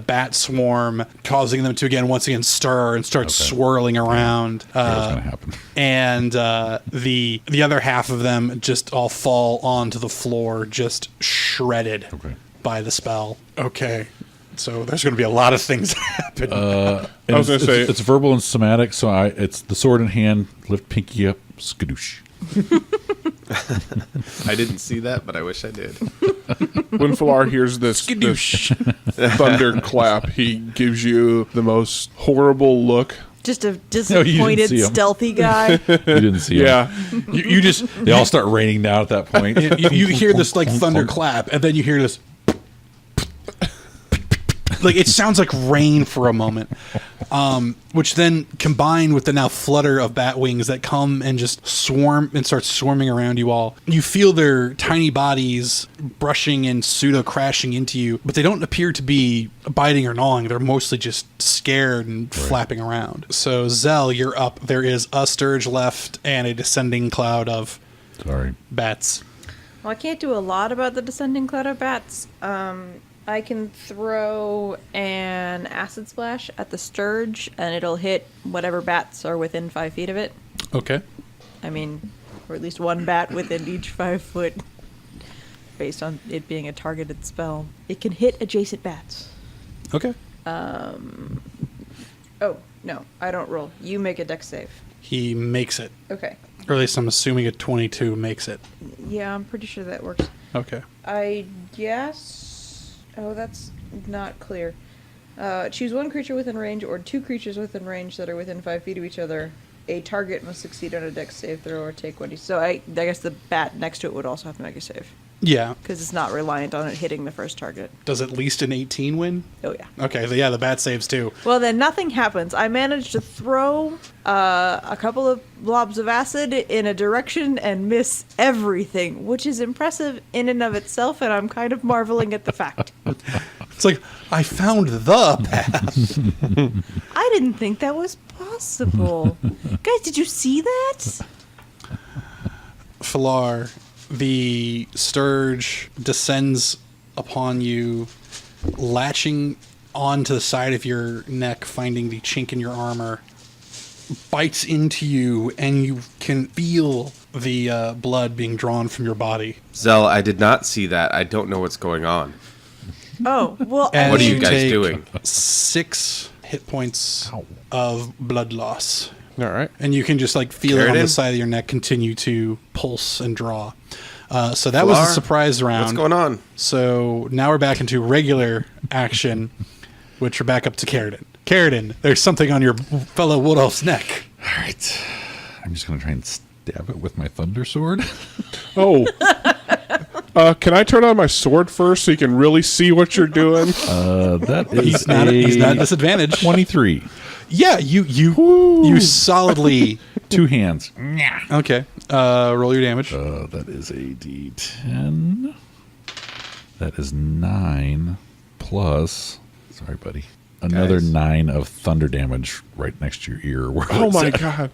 bat swarm, causing them to once again stir and start swirling around. What's going to happen? And the other half of them just all fall onto the floor, just shredded by the spell. Okay. So there's going to be a lot of things that happen. I was going to say... It's verbal and somatic, so it's the sword in hand, lift pinky up, skadoosh. I didn't see that, but I wish I did. When Falar hears this thunderclap, he gives you the most horrible look. Just a you didn't disappointed, see him. stealthy guy. You didn't see him. Yeah. you just... They all start raining down at that point. You hear this like thunderclap, and then you hear this... like it sounds like rain for a moment, which then combined with the now flutter of bat wings that come and just swarm and start swarming around you all. You feel their tiny bodies brushing and pseudo crashing into you, but they don't appear to be biting or gnawing. They're mostly just scared and flapping around. So Zell, you're up. There is a Sturge left and a descending cloud of bats. Well, I can't do a lot about the descending cloud of bats. I can throw an acid splash at the Sturge, and it'll hit whatever bats are within 5 feet of it. Okay. I mean, or at least one bat within each 5 foot, based on it being a targeted spell. It can hit adjacent bats. Okay. Oh, no, I don't roll. You make a dex save. He makes it. Okay. Or at least I'm assuming a 22 makes it. Yeah, I'm pretty sure that works. Okay. I guess... Oh, that's not clear. Choose one creature within range or two creatures within range that are within 5 feet of each other. A target must succeed on a dex save throw or take 1d. So I guess the bat next to it would also have to make a save. Yeah. Because it's not reliant on it hitting the first target. Does at least an 18 win? Oh, yeah. Okay, so yeah, the bat saves too. Well, then nothing happens. I managed to throw a couple of blobs of acid in a direction and miss everything, which is impressive in and of itself, and I'm kind of marveling at the fact. It's like, I found the path. I didn't think that was possible. Guys, did you see that? Falar, the Sturge descends upon you, latching onto the side of your neck, finding the chink in your armor, bites into you, and you can feel the blood being drawn from your body. Zell, I did not see that. I don't know what's going on. Oh, well, And What are you you guys take doing? 6 hit points of blood loss. All right. And you can just like feel it on Carradine? the side of your neck continue to pulse and draw. So that was the Falar, surprise round. What's going on? So now we're back into regular action, which we're back up to Carradine. Carradine, there's something on your fellow Wood Elf's neck. All right. I'm just going to try and stab it with my thunder sword. Oh. Can I turn on my sword first so you can really see what you're doing? That is He's not at disadvantage. 23. Yeah, you solidly. 2 hands. Okay, roll your damage. That is a D10. That is 9 plus. Sorry, buddy. Another Guys. 9 of thunder damage right next to your ear. Where Oh it's my at. god.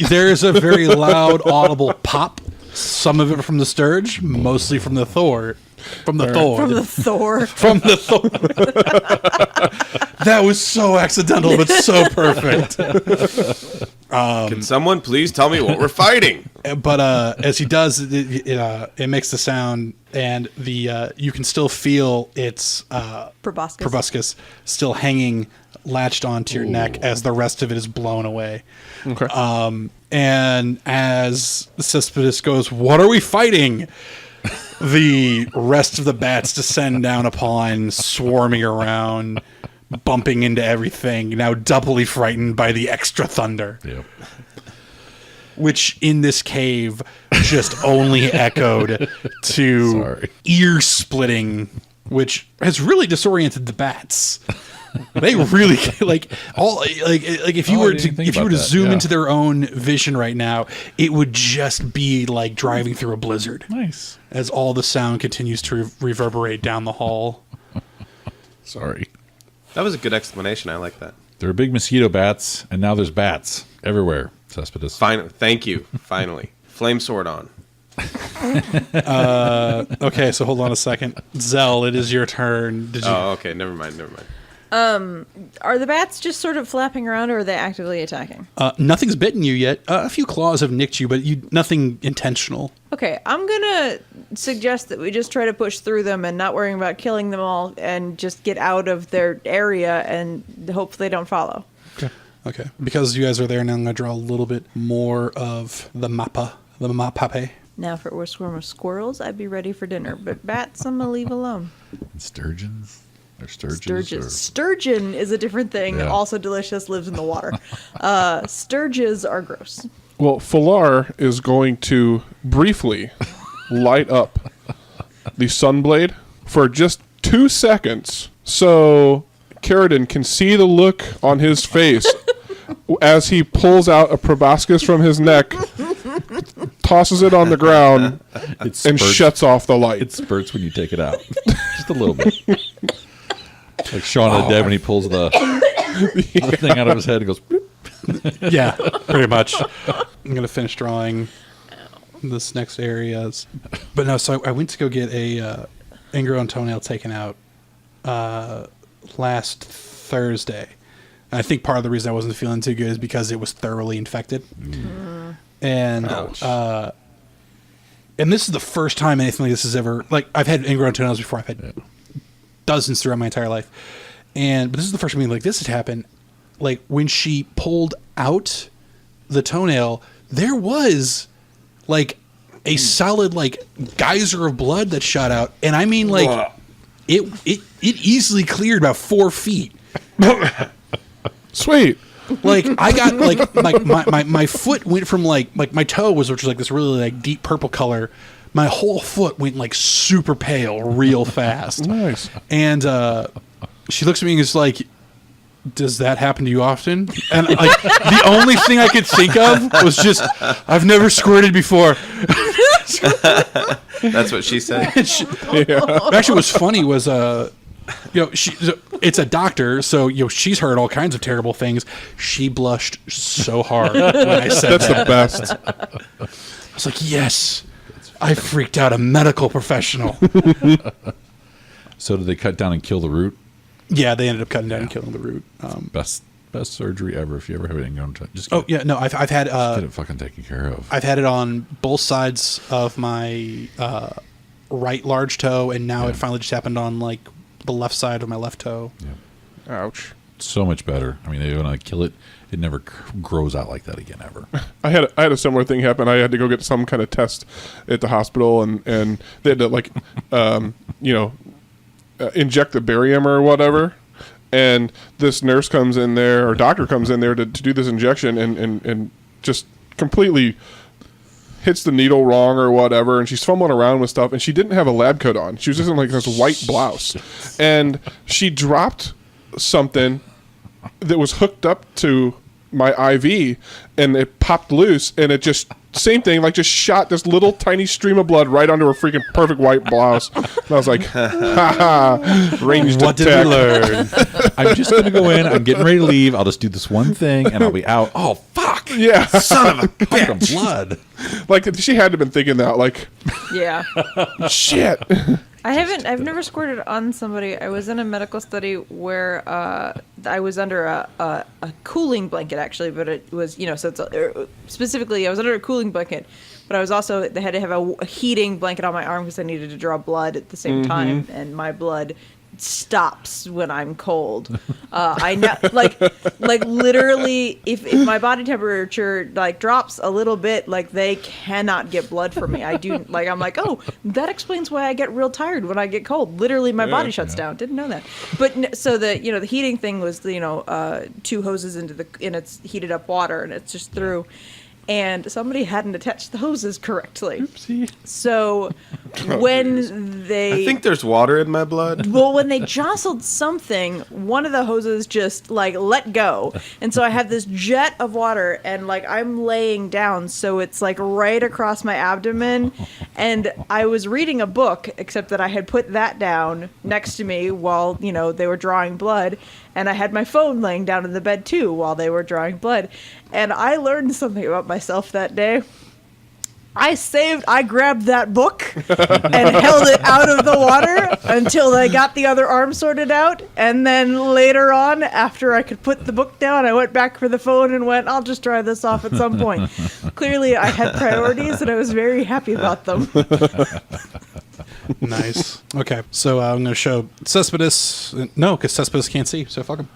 There is a very loud, audible pop. Some of it from the Sturge, mostly from the Thor. From the Thor. From the Thor. From the Thor. That was so accidental, but so perfect. Can someone please tell me what we're fighting? But as he does, it makes the sound, and the you can still feel its proboscis still hanging, latched onto your neck as the rest of it is blown away. Okay. And as Cespedes goes, "What are we fighting?" The rest of the bats descend down upon, swarming around, bumping into everything, now doubly frightened by the extra thunder. Yep. Which in this cave just only echoed to Sorry. ear splitting, which has really disoriented the bats. They really like if you Oh, I were didn't to think if you were about to that, zoom yeah. into their own vision right now, it would just be like driving through a blizzard Nice. as all the sound continues to reverberate down the hall. Sorry. That was a good explanation. I like that. There are big mosquito bats, and now there's bats everywhere. Cespedes. Fine. Thank you. Finally. Flame sword on. Okay, so hold on a second. Zell, it is your turn. Did you? Oh, okay. Never mind. Are the bats just sort of flapping around, or are they actively attacking? Nothing's bitten you yet. A few claws have nicked you, but nothing intentional. Okay, I'm gonna suggest that we just try to push through them and not worrying about killing them all, and just get out of their area and hope they don't follow. Okay. Because you guys are there now, I'm going to draw a little bit more of the mappa, the mapape. Now, if it were a swarm of squirrels, I'd be ready for dinner. But bats, I'm gonna leave alone. And sturgeons. They're sturgeons. Sturgeon. or- Sturgeon is a different thing. Yeah. Also delicious, lives in the water. Sturges are gross. Well, Falar is going to briefly light up the Sunblade for just 2 seconds. So Carradine can see the look on his face as he pulls out a proboscis from his neck, tosses it on the ground, and shuts off the light. It spurts when you take it out. Just a little bit. Like Shaun of the Dead when he pulls the thing out of his head and goes, bloop. Yeah, pretty much. I'm going to finish drawing this next area. But no, so I went to go get a ingrown toenail taken out last Thursday. And I think part of the reason I wasn't feeling too good is because it was thoroughly infected. And this is the first time anything like this has ever, like, I've had ingrown toenails before. I've had dozens throughout my entire life. But this is the first time like this had happened. Like, when she pulled out the toenail, there was like a solid like geyser of blood that shot out, and I mean like it easily cleared about 4 feet. Sweet. Like, I got like my foot went from like my toe which was like this really like deep purple color. My whole foot went like super pale real fast. Nice. And she looks at me and is like, does that happen to you often? And like the only thing I could think of was just, I've never squirted before. That's what she said. Actually, what's funny was, it's a doctor, so she's heard all kinds of terrible things. She blushed so hard when I said That's that. the best. I was like, yes, I freaked out a medical professional. So did they cut down and kill the root? Yeah, they ended up cutting down and killing the root. Best surgery ever if you ever have it ingrown. Just Oh yeah, no, I've had get it fucking taken care of. I've had it on both sides of my right large toe, and now it finally just happened on like the left side of my left toe. Yeah. Ouch. So much better. I mean, they're gonna kill it. It never grows out like that again ever. I had a similar thing happen. I had to go get some kind of test at the hospital, and they had to like, inject the barium or whatever. And this nurse comes in there, or doctor comes in there to do this injection, and just completely hits the needle wrong or whatever. And she's fumbling around with stuff, and she didn't have a lab coat on. She was just in like this white blouse, and she dropped something that was hooked up to my IV, and it popped loose, and it just same thing, like just shot this little tiny stream of blood right onto her freaking perfect white blouse. And I was like, ha ha, ranged What did attack. we learn? I'm just gonna go in. I'm getting ready to leave. I'll just do this one thing, and I'll be out. Oh fuck! Yeah, Son of a bitch. Blood. like she had to have been thinking that, like, Yeah. shit. I've never squirted on somebody. I was in a medical study where I was under a cooling blanket, actually, but it was, so it's specifically, I was under a cooling blanket, but I was also, they had to have a heating blanket on my arm because I needed to draw blood at the same time, and my blood stops when I'm cold. I know, like literally, if my body temperature like drops a little bit, like they cannot get blood from me. I do like, I'm like, oh, that explains why I get real tired when I get cold. Literally, my body shuts down. Didn't know that. But so the the heating thing was 2 hoses and it's heated up water and it's just through. And somebody hadn't attached the hoses correctly. Oopsie. So when they... I think there's water in my blood. Well, when they jostled something, one of the hoses just, like, let go. And so I have this jet of water, and, like, I'm laying down, so it's, like, right across my abdomen. And I was reading a book, except that I had put that down next to me while, they were drawing blood. And I had my phone laying down in the bed, too, while they were drawing blood. And I learned something about myself that day. I grabbed that book and held it out of the water until I got the other arm sorted out. And then later on, after I could put the book down, I went back for the phone and went, I'll just dry this off at some point. Clearly, I had priorities, and I was very happy about them. Nice. Okay, so I'm going to show Cespedes. No, because Cespedes can't see, so fuck him.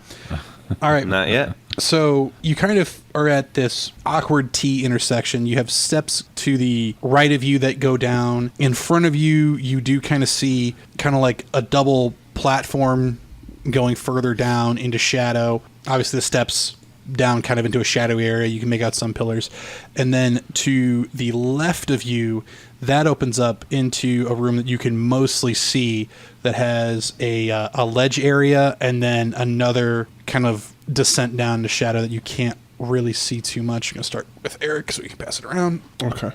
All right. Not yet. So you kind of are at this awkward T intersection. You have steps to the right of you that go down. In front of you, you do kind of see kind of like a double platform going further down into shadow. Obviously, the steps down kind of into a shadowy area. You can make out some pillars. And then to the left of you, that opens up into a room that you can mostly see that has a ledge area and then another kind of descent down to shadow that you can't really see too much. I'm going to start with Eric so we can pass it around. Okay.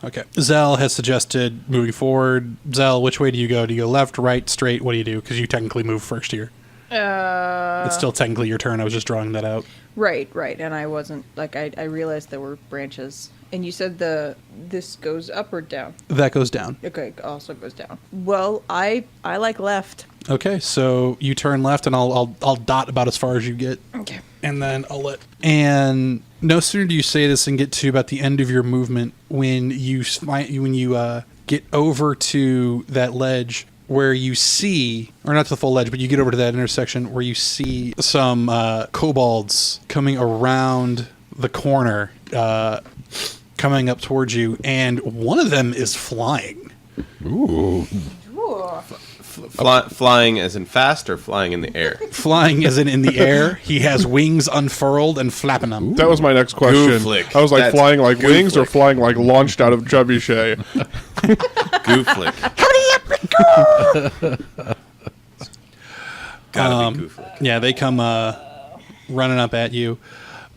Okay. Zell has suggested moving forward. Zell, which way do you go? Do you go left, right, straight? What do you do? Because you technically move first here. It's still technically your turn. I was just drawing that out. Right. And I wasn't, like, I realized there were branches. And you said this goes up or down? That goes down. Okay, also goes down. Well, I like left. Okay, so you turn left, and I'll dot about as far as you get. Okay. And then I'll let. And no sooner do you say this and get to about the end of your movement when you get over to that ledge where you see, or not to the full ledge, but you get over to that intersection where you see some kobolds coming around the corner, coming up towards you, and one of them is flying. Ooh. Flying as in fast or flying in the air? Flying as in the air. He has wings unfurled and flapping them. That was my next question. Goo flick. I was like, That's flying like goo wings or flick. flying like launched out of trebuchet? Goo flick. Gotta be goo flick. Yeah, they come running up at you.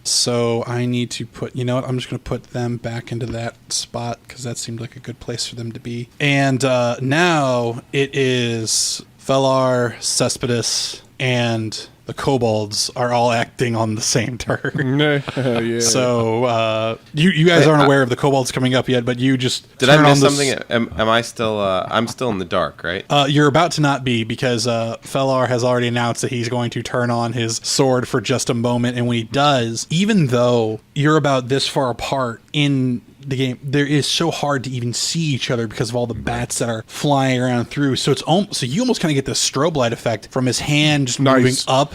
So I need to put, you know what, I'm just going to put them back into that spot because that seemed like a good place for them to be. And now it is Felar, Cespedes, and the kobolds are all acting on the same turn. Yeah. So you guys aren't aware of the kobolds coming up yet, but you just Did I turn miss on this- something? Am I still? I'm still in the dark, right? You're about to not be because Felar has already announced that he's going to turn on his sword for just a moment. And when he does, even though you're about this far apart in the game, there is so hard to even see each other because of all the bats that are flying around through. So it's so you almost kind of get the strobe light effect from his hand just moving Nice. up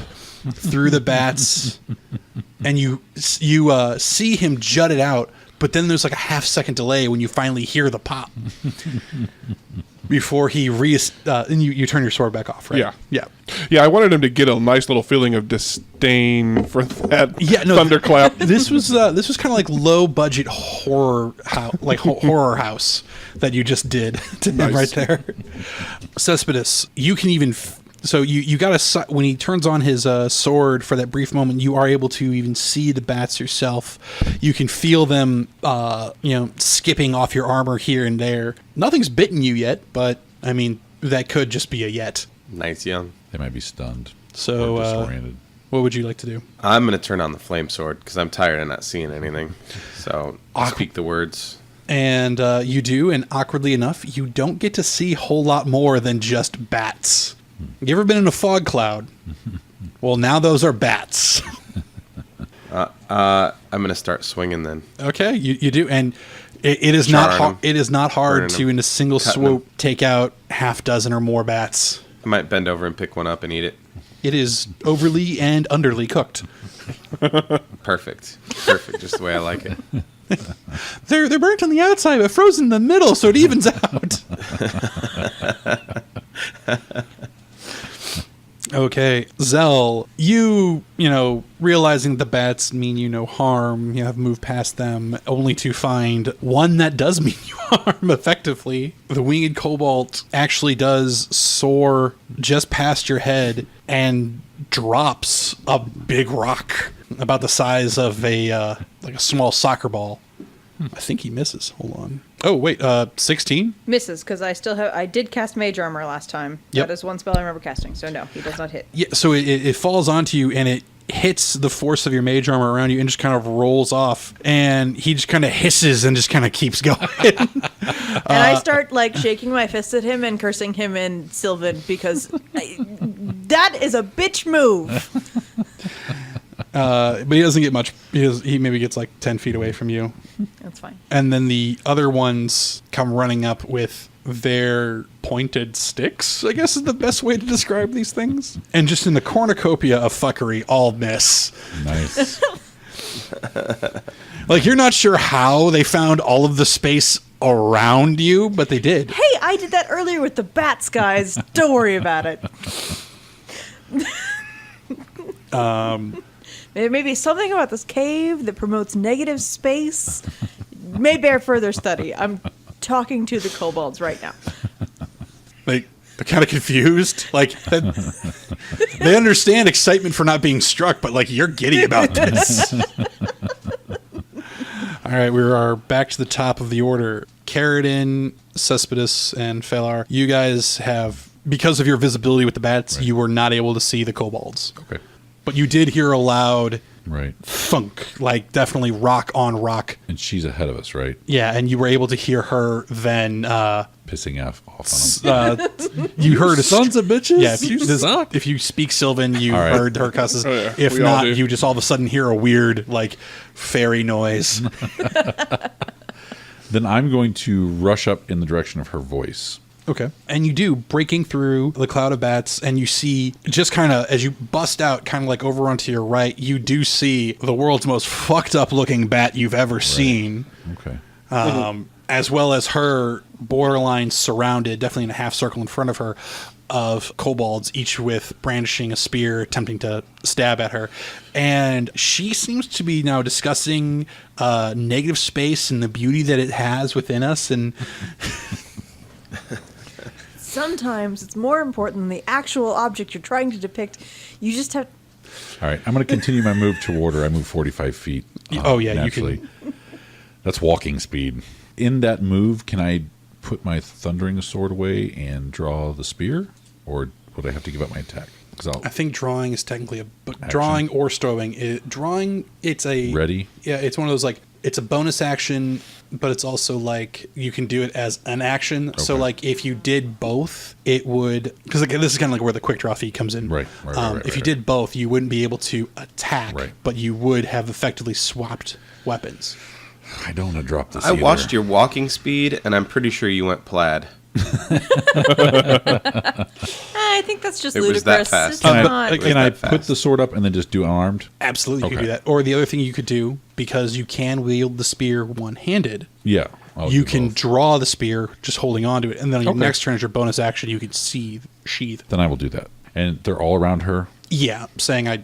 through the bats, and you see him jut it out. But then there's like a half-second delay when you finally hear the pop before he and you turn your sword back off, right? Yeah, I wanted him to get a nice little feeling of disdain for that thunderclap. This was kind of like low-budget horror horror house that you just did to him right there. Cespedes, you can even. So you got to, when he turns on his sword for that brief moment, you are able to even see the bats yourself. You can feel them, skipping off your armor here and there. Nothing's bitten you yet, but I mean that could just be a yet. Nice young. They might be stunned. So or disoriented. what would you like to do? I'm gonna turn on the flame sword because I'm tired of not seeing anything. So speak the words. And you do, and awkwardly enough, you don't get to see a whole lot more than just bats. You ever been in a fog cloud? Well, now those are bats. I'm gonna start swinging then. Okay, you do, and it is Charring not hard. them. It is not hard Burning to, them. in a single Cutting swoop, take out half dozen or more bats. I might bend over and pick one up and eat it. It is overly and underly cooked. Perfect, just the way I like it. They're burnt on the outside, but frozen in the middle, so it evens out. Okay, Zell, you realizing the bats mean you no harm, you have moved past them, only to find one that does mean you harm, effectively. The winged cobalt actually does soar just past your head and drops a big rock about the size of a small soccer ball. I think he misses. Hold on. Oh, wait, 16? Misses, because I did cast Mage Armor last time. Yep. That is one spell I remember casting, so no, he does not hit. Yeah, so it falls onto you and it hits the force of your mage armor around you and just kind of rolls off. And he just kind of hisses and just kind of keeps going. And I start, shaking my fist at him and cursing him in Sylvan, because that is a bitch move. But he doesn't get much. He maybe gets 10 feet away from you. That's fine. And then the other ones come running up with their pointed sticks, I guess is the best way to describe these things. And just in the cornucopia of fuckery, all miss. Nice. You're not sure how they found all of the space around you, but they did. Hey, I did that earlier with the bats, guys. Don't worry about it. Maybe something about this cave that promotes negative space may bear further study. I'm talking to the kobolds right now. Like, they're kind of confused. Like, they understand excitement for not being struck, but, like, you're giddy about this. All right, we are back to the top of the order. Carradine, Cespedes, and Phalar, you guys have, because of your visibility with the bats, you were not able to see the kobolds. Okay. But you did hear a loud Right. thunk, like definitely rock on rock. And she's ahead of us, right? Yeah, and you were able to hear her then. Pissing off on them. You heard Sons of bitches. Yeah, You suck. if you speak Sylvan, you All right. heard her cusses. Oh, yeah. If We all not, do. you just all of a sudden hear a weird, like, fairy noise. Then I'm going to rush up in the direction of her voice. Okay. And you do, breaking through the cloud of bats, and you see, just kind of, as you bust out, kind of like over onto your right, you do see the world's most fucked up looking bat you've ever seen. Okay. As well as her borderline surrounded, definitely in a half circle in front of her, of kobolds, each with brandishing a spear, attempting to stab at her. And she seems to be now discussing negative space and the beauty that it has within us. And Sometimes it's more important than the actual object you're trying to depict. You just have... All right. I'm going to continue my move toward her. I move 45 feet. Oh, yeah, you naturally. can. That's walking speed. In that move, can I put my thundering sword away and draw the spear? Or would I have to give up my attack? Because I think drawing is technically drawing or stowing. Drawing, it's a... Ready? Yeah, it's one of those, like, it's a bonus action, but it's also like you can do it as an action. So Okay. like if you did both, it would, because like, this is kind of like where the quick draw feat comes in. Right, if you did both, you wouldn't be able to attack, Right. but you would have effectively swapped weapons. I don't want to drop this I either. watched your walking speed, and I'm pretty sure you went plaid. I think that's just It was ludicrous. that fast. It's Can not... I, can I that put fast. the sword up and then just do unarmed? Absolutely, you could Okay. do that. Or the other thing you could do, because you can wield the spear one-handed, Yeah. I'll you do can both. draw the spear just holding on to it, and then on your Okay. next turn as your bonus action, you can sheath. Then I will do that. And they're all around her? Yeah, saying I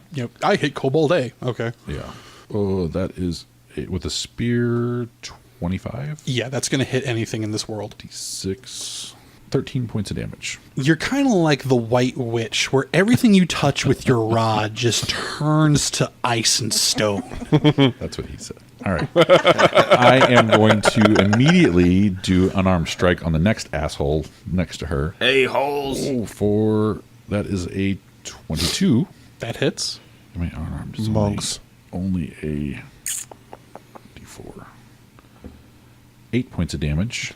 hit Kobold A. Okay. Yeah. Oh, that is... With a spear, 25? Yeah, that's going to hit anything in this world. 6... 13 points of damage. You're kind of like the White Witch, where everything you touch with your rod just turns to ice and stone. That's what he said. All right. I am going to immediately do unarmed strike on the next asshole next to her. Hey, holes! Oh, that is a 22. That hits. Am I unarmed? It's Monks. Only a d4. 8 points of damage.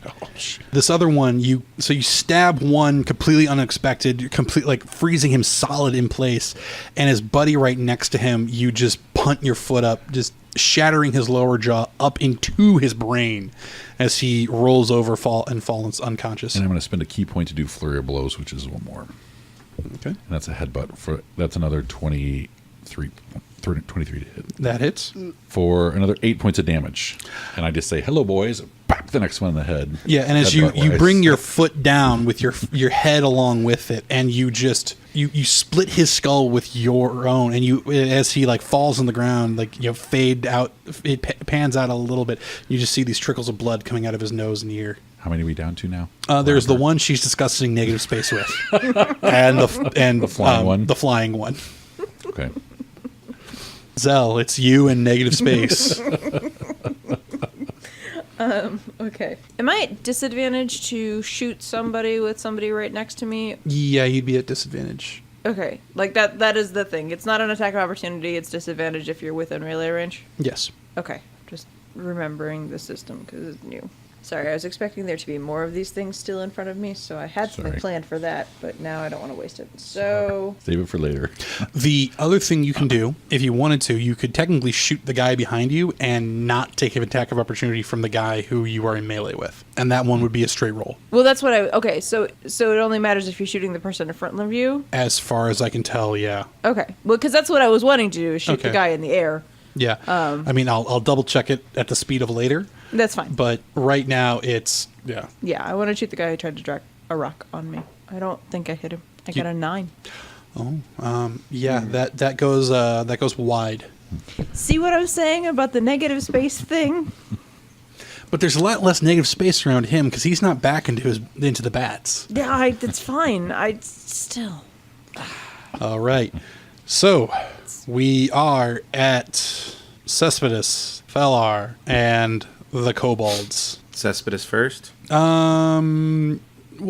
This other one, you stab one completely unexpected, like freezing him solid in place, and his buddy right next to him, you just punt your foot up, just shattering his lower jaw up into his brain as he rolls over, falls unconscious. And I'm going to spend a key point to do flurry of blows, which is one more. Okay, And that's a headbutt. That's another 23 to hit. that hits. For another 8 points of damage. And I just say, hello, boys. Bap the next one in the head. Yeah, and as you Headbutt-wise. bring your foot down with your head along with it, and you just you split his skull with your own, and you as he like falls on the ground, like fade out, it pans out a little bit. You just see these trickles of blood coming out of his nose and ear. How many are we down to now? There's the one she's discussing negative space with, and the flying one? the flying one. Okay. Zell, it's you and negative space. Okay. Am I at disadvantage to shoot somebody with somebody right next to me? Yeah, you'd be at disadvantage. Okay. Like that is the thing. It's not an attack of opportunity. It's disadvantage if you're within melee range. Yes. Okay. Just remembering the system because it's new. Sorry, I was expecting there to be more of these things still in front of me, so I had something Sorry. planned for that, but now I don't want to waste it. So, Save it for later. The other thing you can do, if you wanted to, you could technically shoot the guy behind you and not take an attack of opportunity from the guy who you are in melee with. And that one would be a straight roll. well, that's what okay, so it only matters if you're shooting the person in front of you? As far as I can tell, yeah. Okay. Well, because that's what I was wanting to do, is shoot the Okay. guy in the air. Yeah. I mean, I'll double check it at the speed of later, That's fine. but right now it's, yeah. Yeah, I want to shoot the guy who tried to drag a rock on me. I don't think I hit him. I got a 9. Yeah, that goes wide. See what I'm saying about the negative space thing? But there's a lot less negative space around him because he's not back into the bats. Yeah, that's fine. I still. All right. So we are at Cespedes, Felar, and the kobolds. Cespedes first. We'll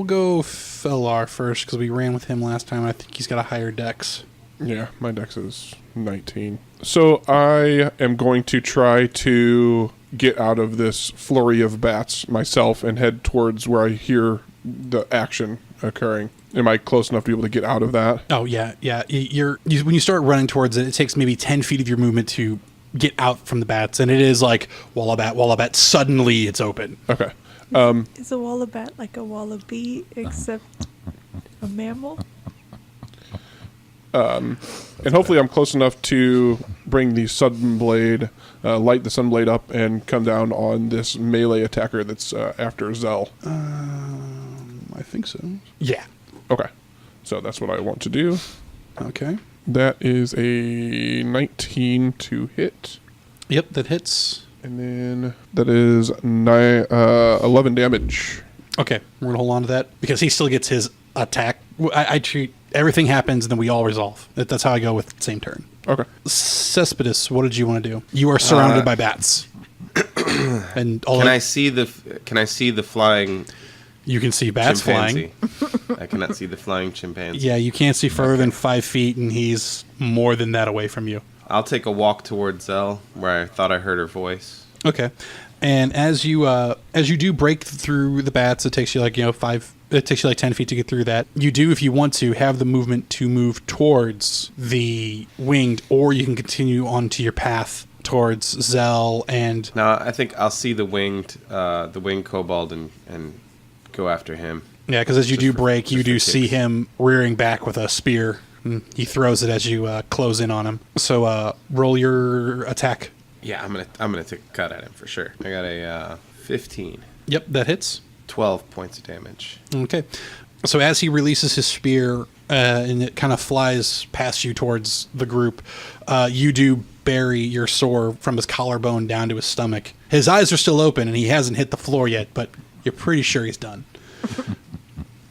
go Felar first because we ran with him last time. I think he's got a higher dex. Yeah, my dex is 19. So I am going to try to get out of this flurry of bats myself and head towards where I hear the action occurring. Am I close enough to be able to get out of that? Oh, yeah. When you start running towards it, it takes maybe 10 feet of your movement to get out from the bats, and it is like wallabat, suddenly it's open. Okay. Is a wallabat like a wallaby, except a mammal? And hopefully I'm close enough to bring the Sunblade, light the Sunblade up, and come down on this melee attacker that's after Zell. I think so. Yeah. Okay. So that's what I want to do. Okay. That is a 19 to hit. Yep, that hits. And then that is 11 damage. Okay, we're going to hold on to that because he still gets his attack. I treat everything happens and then we all resolve. That's how I go with same turn. Okay. Cespedes, what did you want to do? You are surrounded by bats. And all Can I see the flying you can see bats chimpanzee? flying. I cannot see the flying chimpanzee. Yeah, you can't see further than 5 feet, and he's more than that away from you. I'll take a walk towards Zell, where I thought I heard her voice. Okay, and as you do break through the bats, it takes you like 10 feet to get through that. You do, if you want to, have the movement to move towards the winged, or you can continue onto your path towards Zell and. Now I think I'll see the winged kobold and go after him. Yeah, because as you do break, you do for see kicks. him rearing back with a spear. And he throws it as you close in on him. So roll your attack. Yeah, I'm gonna take a cut at him for sure. I got a 15. Yep, that hits. 12 points of damage. Okay. So as he releases his spear and it kind of flies past you towards the group, you do bury your sword from his collarbone down to his stomach. His eyes are still open and he hasn't hit the floor yet, but you're pretty sure he's done.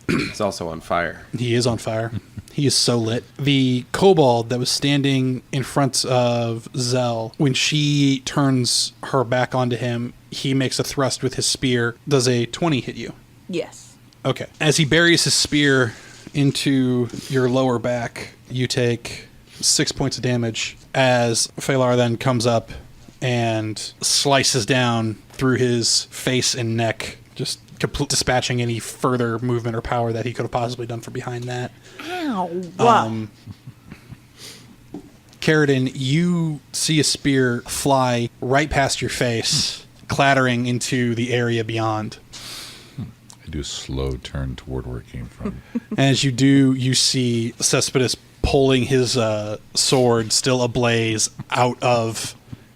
He's also on fire. He is on fire. He is so lit. The kobold that was standing in front of Zell, when she turns her back onto him, he makes a thrust with his spear. Does a 20 hit you? Yes. Okay. As he buries his spear into your lower back, you take 6 points of damage as Phalar then comes up and slices down through his face and neck, just dispatching any further movement or power that he could have possibly done from behind that. Ow. Carradine, you see a spear fly right past your face, clattering into the area beyond. I do a slow turn toward where it came from. And as you do, you see Cespedes pulling his sword, still ablaze, out of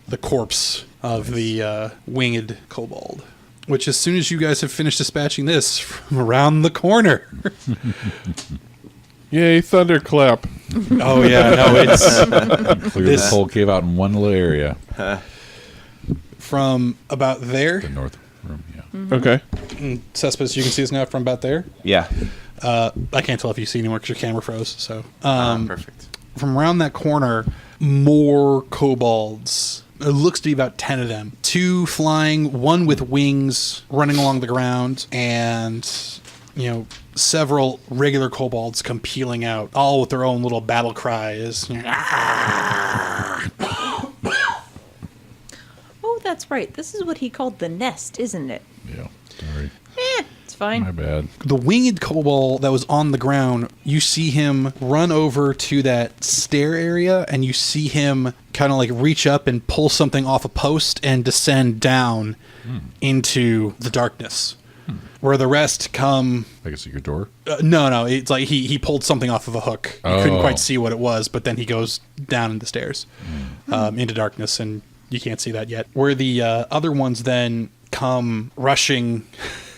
the corpse of the winged kobold. Which, as soon as you guys have finished dispatching this, from around the corner. Yay, thunderclap. Oh, yeah, no, it's Clear this whole cave out in one little area. from about there. The north room, yeah. Mm-hmm. Okay. Cespedes, you can see us now from about there. Yeah. I can't tell if you see anymore because your camera froze. So, Perfect. from around that corner, more kobolds. It looks to be about 10 of them. 2 flying, 1 with wings running along the ground, and, several regular kobolds come peeling out, all with their own little battle cries. Oh, that's right. This is what he called the nest, isn't it? Yeah, sorry. It's fine. My bad. The winged kobold that was on the ground, you see him run over to that stair area, and you see him kind of like reach up and pull something off a post and descend down into the darkness. Where the rest come... Like a secret door? No, it's like he pulled something off of a hook. You couldn't Oh. quite see what it was, but then he goes down the stairs into darkness, and you can't see that yet. Where the other ones then come rushing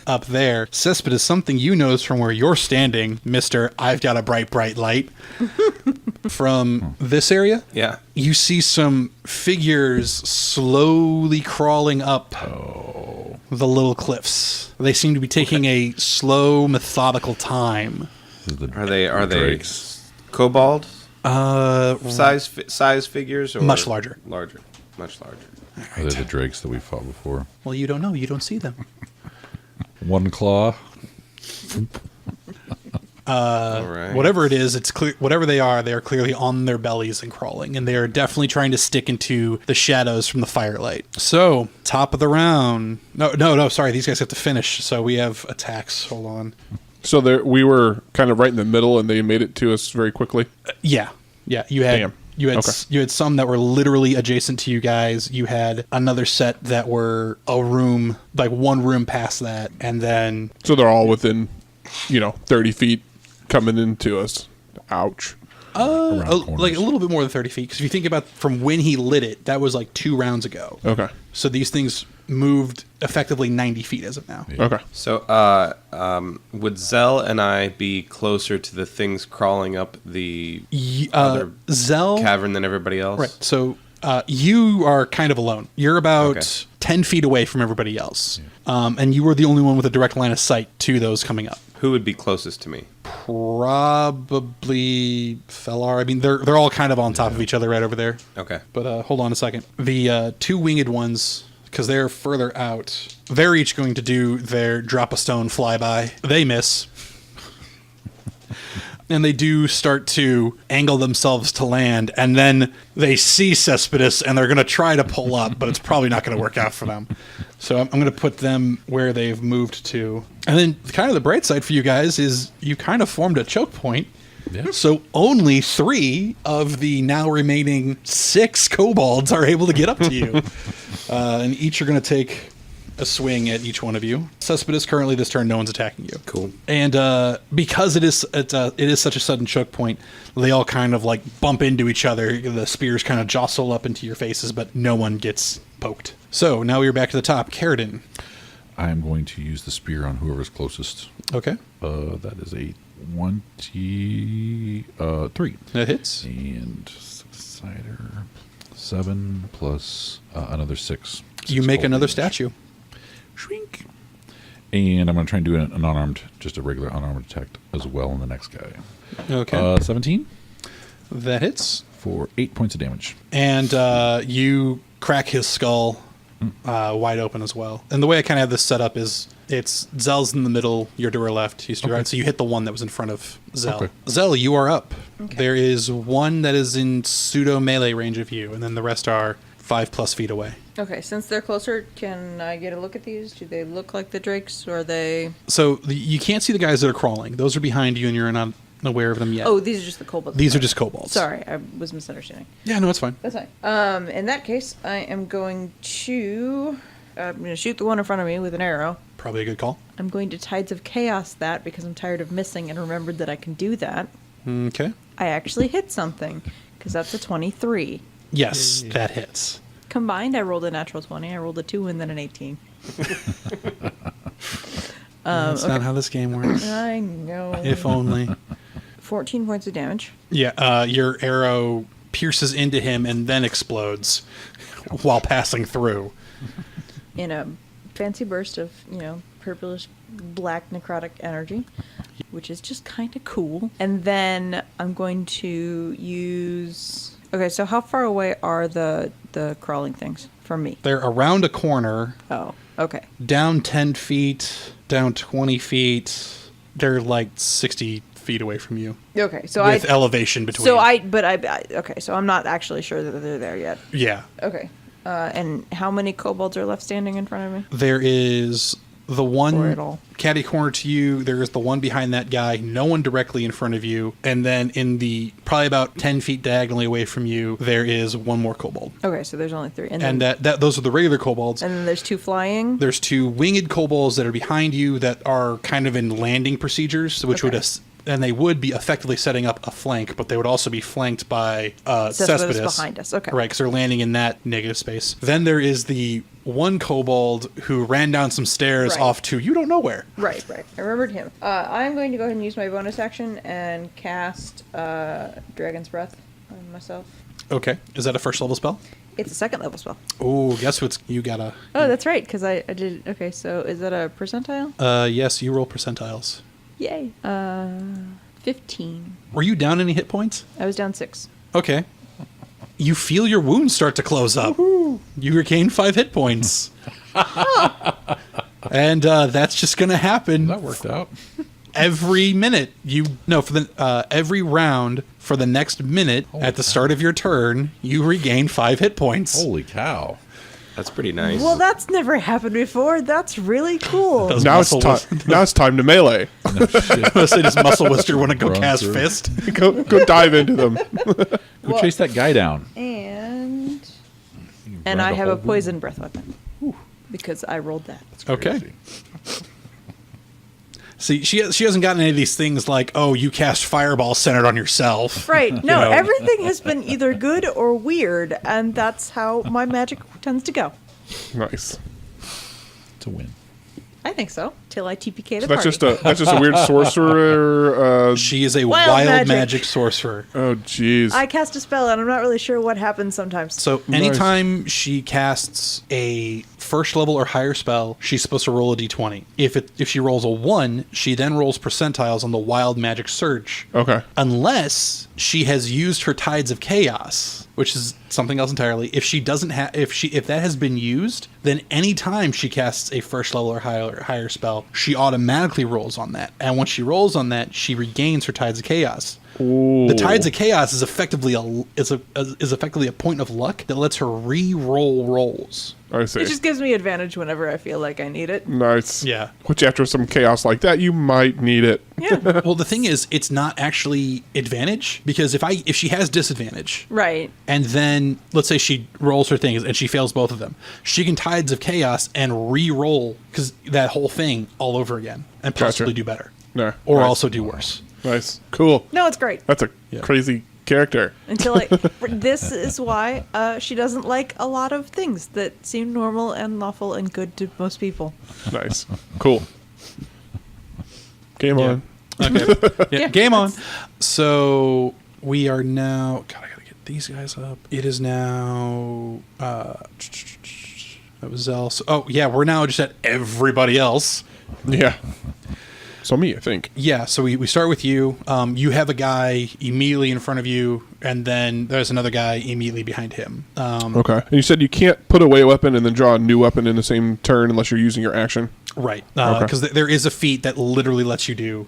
up there. Cesspit, something you notice from where you're standing, Mr. I've got a bright, bright light. From this area, Yeah. you see some figures slowly crawling up the little cliffs. They seem to be taking a slow, methodical time. Are they Drakes. kobold size figures or Much larger. Much larger. Are they the drakes that we fought before? Well, you don't know. You don't see them. One claw. All right. Whatever it is, it's clear. Whatever they are clearly on their bellies and crawling, and they are definitely trying to stick into the shadows from the firelight. So, top of the round. No. Sorry, these guys have to finish. So we have attacks. Hold on. So there, we were kind of right in the middle, and they made it to us very quickly. Yeah. You had. Damn. You had some that were literally adjacent to you guys. You had another set that were a room, like one room past that, and then So they're all within, 30 feet coming into us. Ouch. Around like corners. a little bit more than 30 feet. Because if you think about from when he lit it, that was like 2 rounds ago. Okay. So these things moved effectively 90 feet as of now. Yeah. Okay. So, would Zell and I be closer to the things crawling up the other Zell, cavern than everybody else? right? So you are kind of alone. You're about Okay. 10 feet away from everybody else, and you were the only one with a direct line of sight to those coming up. Who would be closest to me? Probably Fellar. I mean, they're all kind of on top of each other right over there. Okay. But hold on a second. The 2 winged ones, because they're further out, they're each going to do their drop a stone flyby. They miss. And they do start to angle themselves to land, and then they see Cesspit, and they're going to try to pull up, but it's probably not going to work out for them. So I'm going to put them where they've moved to. And then kind of the bright side for you guys is you kind of formed a choke point. Yeah. So only 3 of the now remaining 6 kobolds are able to get up to you. And each are going to take a swing at each one of you. Cesspit, currently this turn, no one's attacking you. Cool. And because it is such a sudden choke point, they all kind of like bump into each other. The spears kind of jostle up into your faces, but no one gets poked. So now we're back to the top. Carradine. I am going to use the spear on whoever's closest. Okay. That is a 23. That hits. And cider 7 plus another 6. You make cold another damage. statue. Shrink. And I'm going to try and do an unarmed, just a regular unarmed attack as well on the next guy. Okay. 17 That hits. for 8 points of damage. And you crack his skull wide open as well. And the way I kind of have this set up is it's Zell's in the middle, you're to her left, he's to your right. So you hit the one that was in front of Zell. Okay. Zell, you are up. Okay. There is one that is in pseudo melee range of you, and then the rest are 5+ feet away. Okay, since they're closer, can I get a look at these? Do they look like the drakes, or are they... So you can't see the guys that are crawling. Those are behind you, and you're not aware of them yet. Oh, these are just the kobolds. These are just kobolds. Sorry, I was misunderstanding. Yeah, no, it's fine. That's fine. In that case, I am going to... I'm going to shoot the one in front of me with an arrow. Probably a good call. I'm going to Tides of Chaos that because I'm tired of missing and remembered that I can do that. Okay. I actually hit something because that's a 23. Yes, that hits. Combined, I rolled a natural 20. I rolled a 2 and then an 18. That's not how this game works. I know. If only. 14 points of damage. Yeah, your arrow pierces into him and then explodes while passing through. In a fancy burst of, purplish black necrotic energy, which is just kind of cool. And then I'm going to use... Okay, so how far away are the crawling things from me? They're around a corner, Oh, okay. down 10 feet, down 20 feet. They're like 60 feet away from you. Okay, so with elevation between. So okay, so I'm not actually sure that they're there yet. Yeah. Okay. And how many kobolds are left standing in front of me? There is the one Or at all. catty corner to you. There is the one behind that guy. No one directly in front of you. And then in the probably about 10 feet diagonally away from you, there is one more kobold. Okay, so there's only 3. And And then, that those are the regular kobolds. and then there's 2 flying. There's 2 winged kobolds that are behind you that are kind of in landing procedures, which would Okay. be effectively setting up a flank, but they would also be flanked by Cespedes Cespedes behind us. Okay. right? Because they're landing in that negative space. Then there is the one kobold who ran down some stairs Right. off to you don't know where. Right. I remembered him. I'm going to go ahead and use my bonus action and cast Dragon's Breath on myself. Okay, is that a first level spell? It's a second level spell. Oh, guess what's you gotta? Oh, that's right, because I did. Okay, so is that a percentile? Yes, you roll percentiles. Yay. 15. Were you down any hit points? I was down 6. Okay. You feel your wounds start to close up. You regain 5 hit points. And that's just going to happen That worked out. every minute. Every round for the next minute at the start of your turn, you regain 5 hit points. Holy cow. That's pretty nice. Well, that's never happened before. That's really cool. Those Now it's muscle time. Now it's time to melee. Say does Muscle Wister want to go Run cast through. Fist? Go dive into them. Go chase that guy down. And Grind I have a hole. poison breath weapon. Because I rolled that. That's Okay. crazy. See, she hasn't gotten any of these things like, oh, you cast Fireball centered on yourself. Right. No, know. everything has been either good or weird, and that's how my magic tends to go. Nice. It's a win. I think so. Till I TPK the So that's party. just a weird sorcerer. She is a Wild wild magic. magic sorcerer. Oh jeez. I cast a spell, and I'm not really sure what happens sometimes. So Nice. anytime she casts a first level or higher spell, she's supposed to roll a d20. If she rolls a 1, she then rolls percentiles on the wild magic search. Okay. Unless she has used her Tides of Chaos, which is something else entirely. If she doesn't have, if that has been used, then any time she casts a first level or higher spell, she automatically rolls on that. And once she rolls on that, she regains her Tides of Chaos. Ooh. The Tides of Chaos is effectively a point of luck that lets her re-roll rolls. I see. It just gives me advantage whenever I feel like I need it. Nice. Yeah. Which after some chaos like that, you might need it. Yeah. Well, the thing is, it's not actually advantage because if she has disadvantage, Right. and then let's say she rolls her things and she fails both of them, she can Tides of Chaos and re-roll because that whole thing all over again and possibly do better, No. or Nice. also do worse. Nice. Cool. No, it's great. That's a crazy character. Until I. This is why she doesn't like a lot of things that seem normal and lawful and good to most people. Nice. Cool. Game on. Okay. Yeah, Game on. So we are now. God, I gotta get these guys up. It is now. That was else. Oh yeah, we're now just at everybody else. Yeah. So me, I think. Yeah, so we start with you. You have a guy immediately in front of you, and then there's another guy immediately behind him. Okay. And you said you can't put away a weapon and then draw a new weapon in the same turn unless you're using your action. Right, Okay. because there is a feat that literally lets you do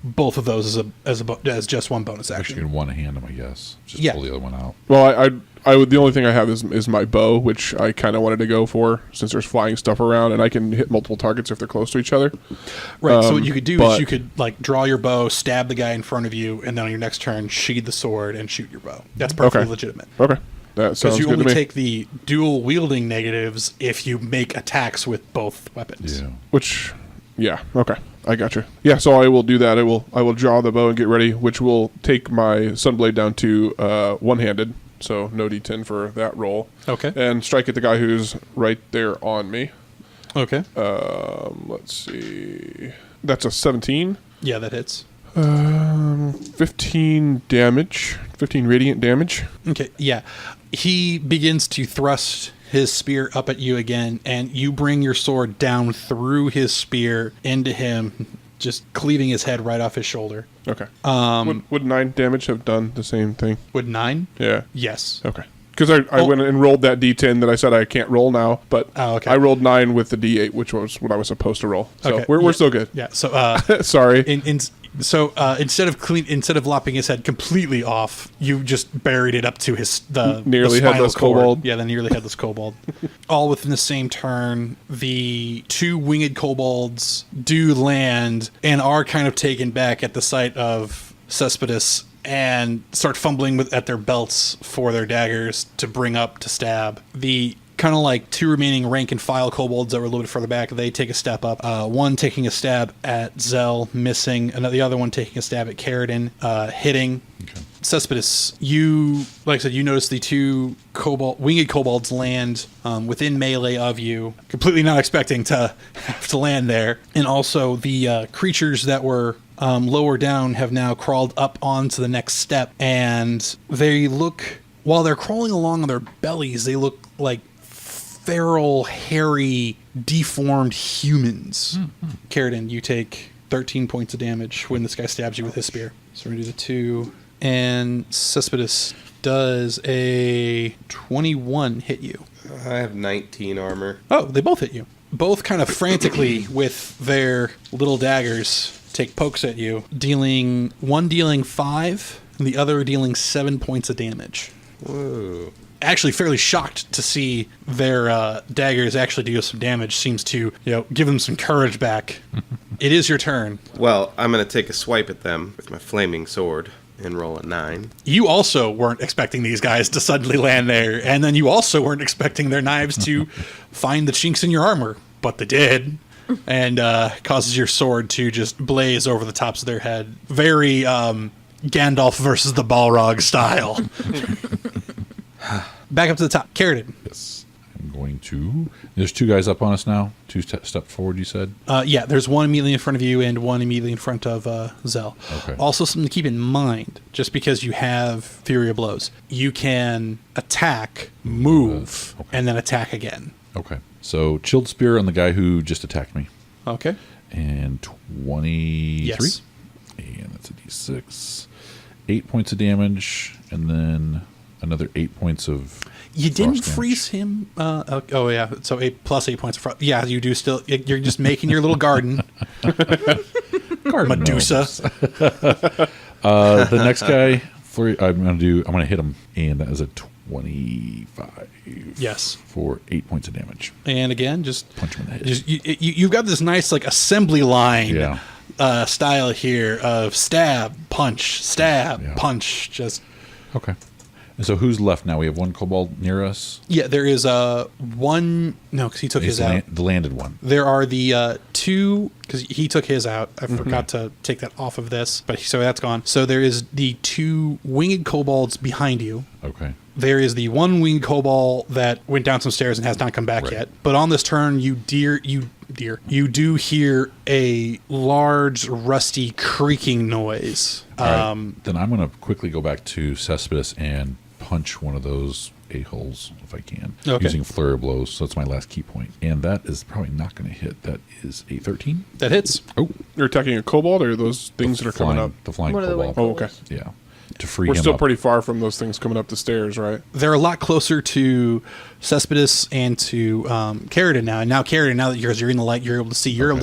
both of those as just one bonus Actually, action. can one-hand them, I guess. Just Yeah. pull the other one out. Well, I would. The only thing I have is my bow, which I kind of wanted to go for since there's flying stuff around and I can hit multiple targets if they're close to each other. Right. So what you could do is but- you could like draw your bow, stab the guy in front of you, and then on your next turn, sheathe the sword and shoot your bow. That's perfectly Okay. legitimate. Okay. That sounds Because you good only to me. take the dual wielding negatives if you make attacks with both weapons. Yeah. Which, yeah, okay, I got you. Yeah, so I will do that. I will draw the bow and get ready, which will take my sunblade down to one-handed, so no D10 for that roll. Okay. And strike at the guy who's right there on me. Okay. Let's see, that's a 17. Yeah, that hits. 15 damage, 15 radiant damage. Okay, yeah. He begins to thrust his spear up at you again, and you bring your sword down through his spear into him, just cleaving his head right off his shoulder. Okay. Would 9 damage have done the same thing? Would 9? Yeah. Yes. Okay. Because I went and rolled that D10 that I said I can't roll now, but Oh, okay. I rolled 9 with the D8, which was what I was supposed to roll. So Okay. we're Yeah. still good. Yeah. So Sorry. instead of lopping his head completely off, you just buried it up to the Nearly spinal headless cord. kobold. Yeah, the nearly headless kobold. All within the same turn, the 2 winged kobolds do land and are kind of taken back at the sight of Cespedes and start fumbling at their belts for their daggers to bring up to stab. The kind of like two remaining rank and file kobolds that were a little bit further back. They take a step up. One taking a stab at Zell, missing. And the other one taking a stab at Carradine, hitting. Okay. Cespedes, you, like I said, you notice the two winged kobolds land within melee of you, completely not expecting to have to land there. And also the creatures that were lower down have now crawled up onto the next step, and they look, while they're crawling along on their bellies, they look like feral, hairy, deformed humans. Carradine, you take 13 points of damage when this guy stabs you with his spear. So we're going to do the 2. And Cespedes, does a 21 hit you? I have 19 armor. Oh, they both hit you. Both kind of frantically with their little daggers take pokes at you, one dealing 5 and the other dealing 7 points of damage. Whoa. Actually fairly shocked to see their daggers actually do some damage. Seems to, give them some courage back. It is your turn. Well, I'm going to take a swipe at them with my flaming sword and roll a 9. You also weren't expecting these guys to suddenly land there, and then you also weren't expecting their knives to find the chinks in your armor, but they did, and causes your sword to just blaze over the tops of their head. Very Gandalf versus the Balrog style. Back up to the top. Carradine. Yes. I'm going to... There's 2 guys up on us now. 2 step forward, you said? Yeah, there's one immediately in front of you and one immediately in front of Zell. Okay. Also, something to keep in mind, just because you have Fury of Blows, you can attack, move, Okay. and then attack again. Okay. So, Chilled Spear on the guy who just attacked me. Okay. And 23? Yes. And that's a d6. 8 points of damage, and then another 8 points of... You didn't frost damage. freeze him. Oh yeah, so 8 plus 8 points of frost. Yeah, you do still. You're just making your little garden, Medusa. The next guy, I'm gonna hit him, and that is a 25. Yes. For 8 points of damage. And again, just Punch him in the head. Just, you've got this nice like assembly line Yeah. style here of stab, punch, stab, Yeah. punch. Just Okay. And so who's left now? We have one kobold near us. yeah. There is one. No, because he took his out. The landed one. There are the 2, because he took his out. I forgot to take that off of this, but so that's gone. So there is the 2 winged kobolds behind you. Okay. There is the 1 winged kobold that went down some stairs and has not come back Right. yet. But on this turn, you do hear a large, rusty creaking noise. All right. Then I'm going to quickly go back to Cespedes and punch one of those a-holes if I can, Okay. using Flurry of Blows. So that's my last key point. And that is probably not going to hit. That is a 13. That hits. Oh, You're attacking a kobold, or those things that are coming up? The flying One of the kobold. wing Oh, okay. Yeah. To free We're him still up. pretty far from those things coming up the stairs, right? They're a lot closer to Cespedes and to Carradine now. And now Carradine, now that you're in the light, you're able to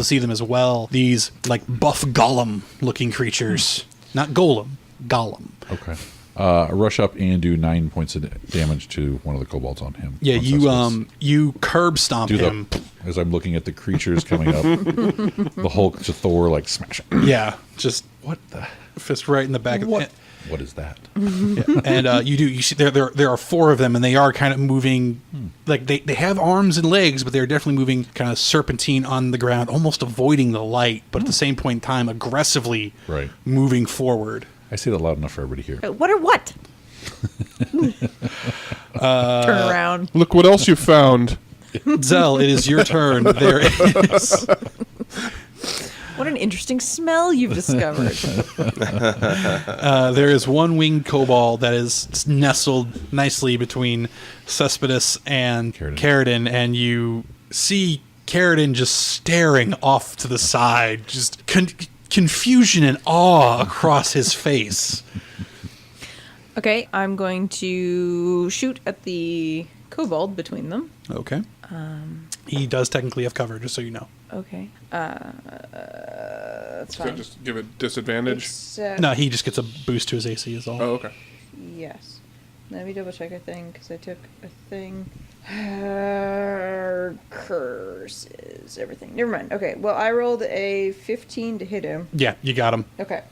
see them as well. These like buff golem-looking creatures, not golem, golem. Okay. I rush up and do 9 points of damage to one of the kobolds on him. Yeah, on Cespedes. you curb stomp Do him. as I'm looking at the creatures coming up. The Hulk to Thor, like smash. Yeah, just What the? fist right in the back of What? What is that? And you see there are 4 of them, and they are kind of moving like they have arms and legs, but they're definitely moving kind of serpentine on the ground, almost avoiding the light, but at the same point in time aggressively Right. moving forward. I say that loud enough for everybody here. What or what? Turn around. Look what else you found. Zell, it is your turn. There is What an interesting smell you've discovered. there is 1 winged kobold that is nestled nicely between Cespedes and Carradine, and you see Carradine just staring off to the side, just confusion and awe across his face. Okay, I'm going to shoot at the kobold between them. Okay. He does technically have cover, just so you know. Okay. That's So fine. just give it disadvantage. It's, No, he just gets a boost to his AC is all. Oh, okay. Yes. Let me double check a thing, because I took a thing. Curses, everything. Never mind. Okay, well, I rolled a 15 to hit him. Yeah, you got him. Okay.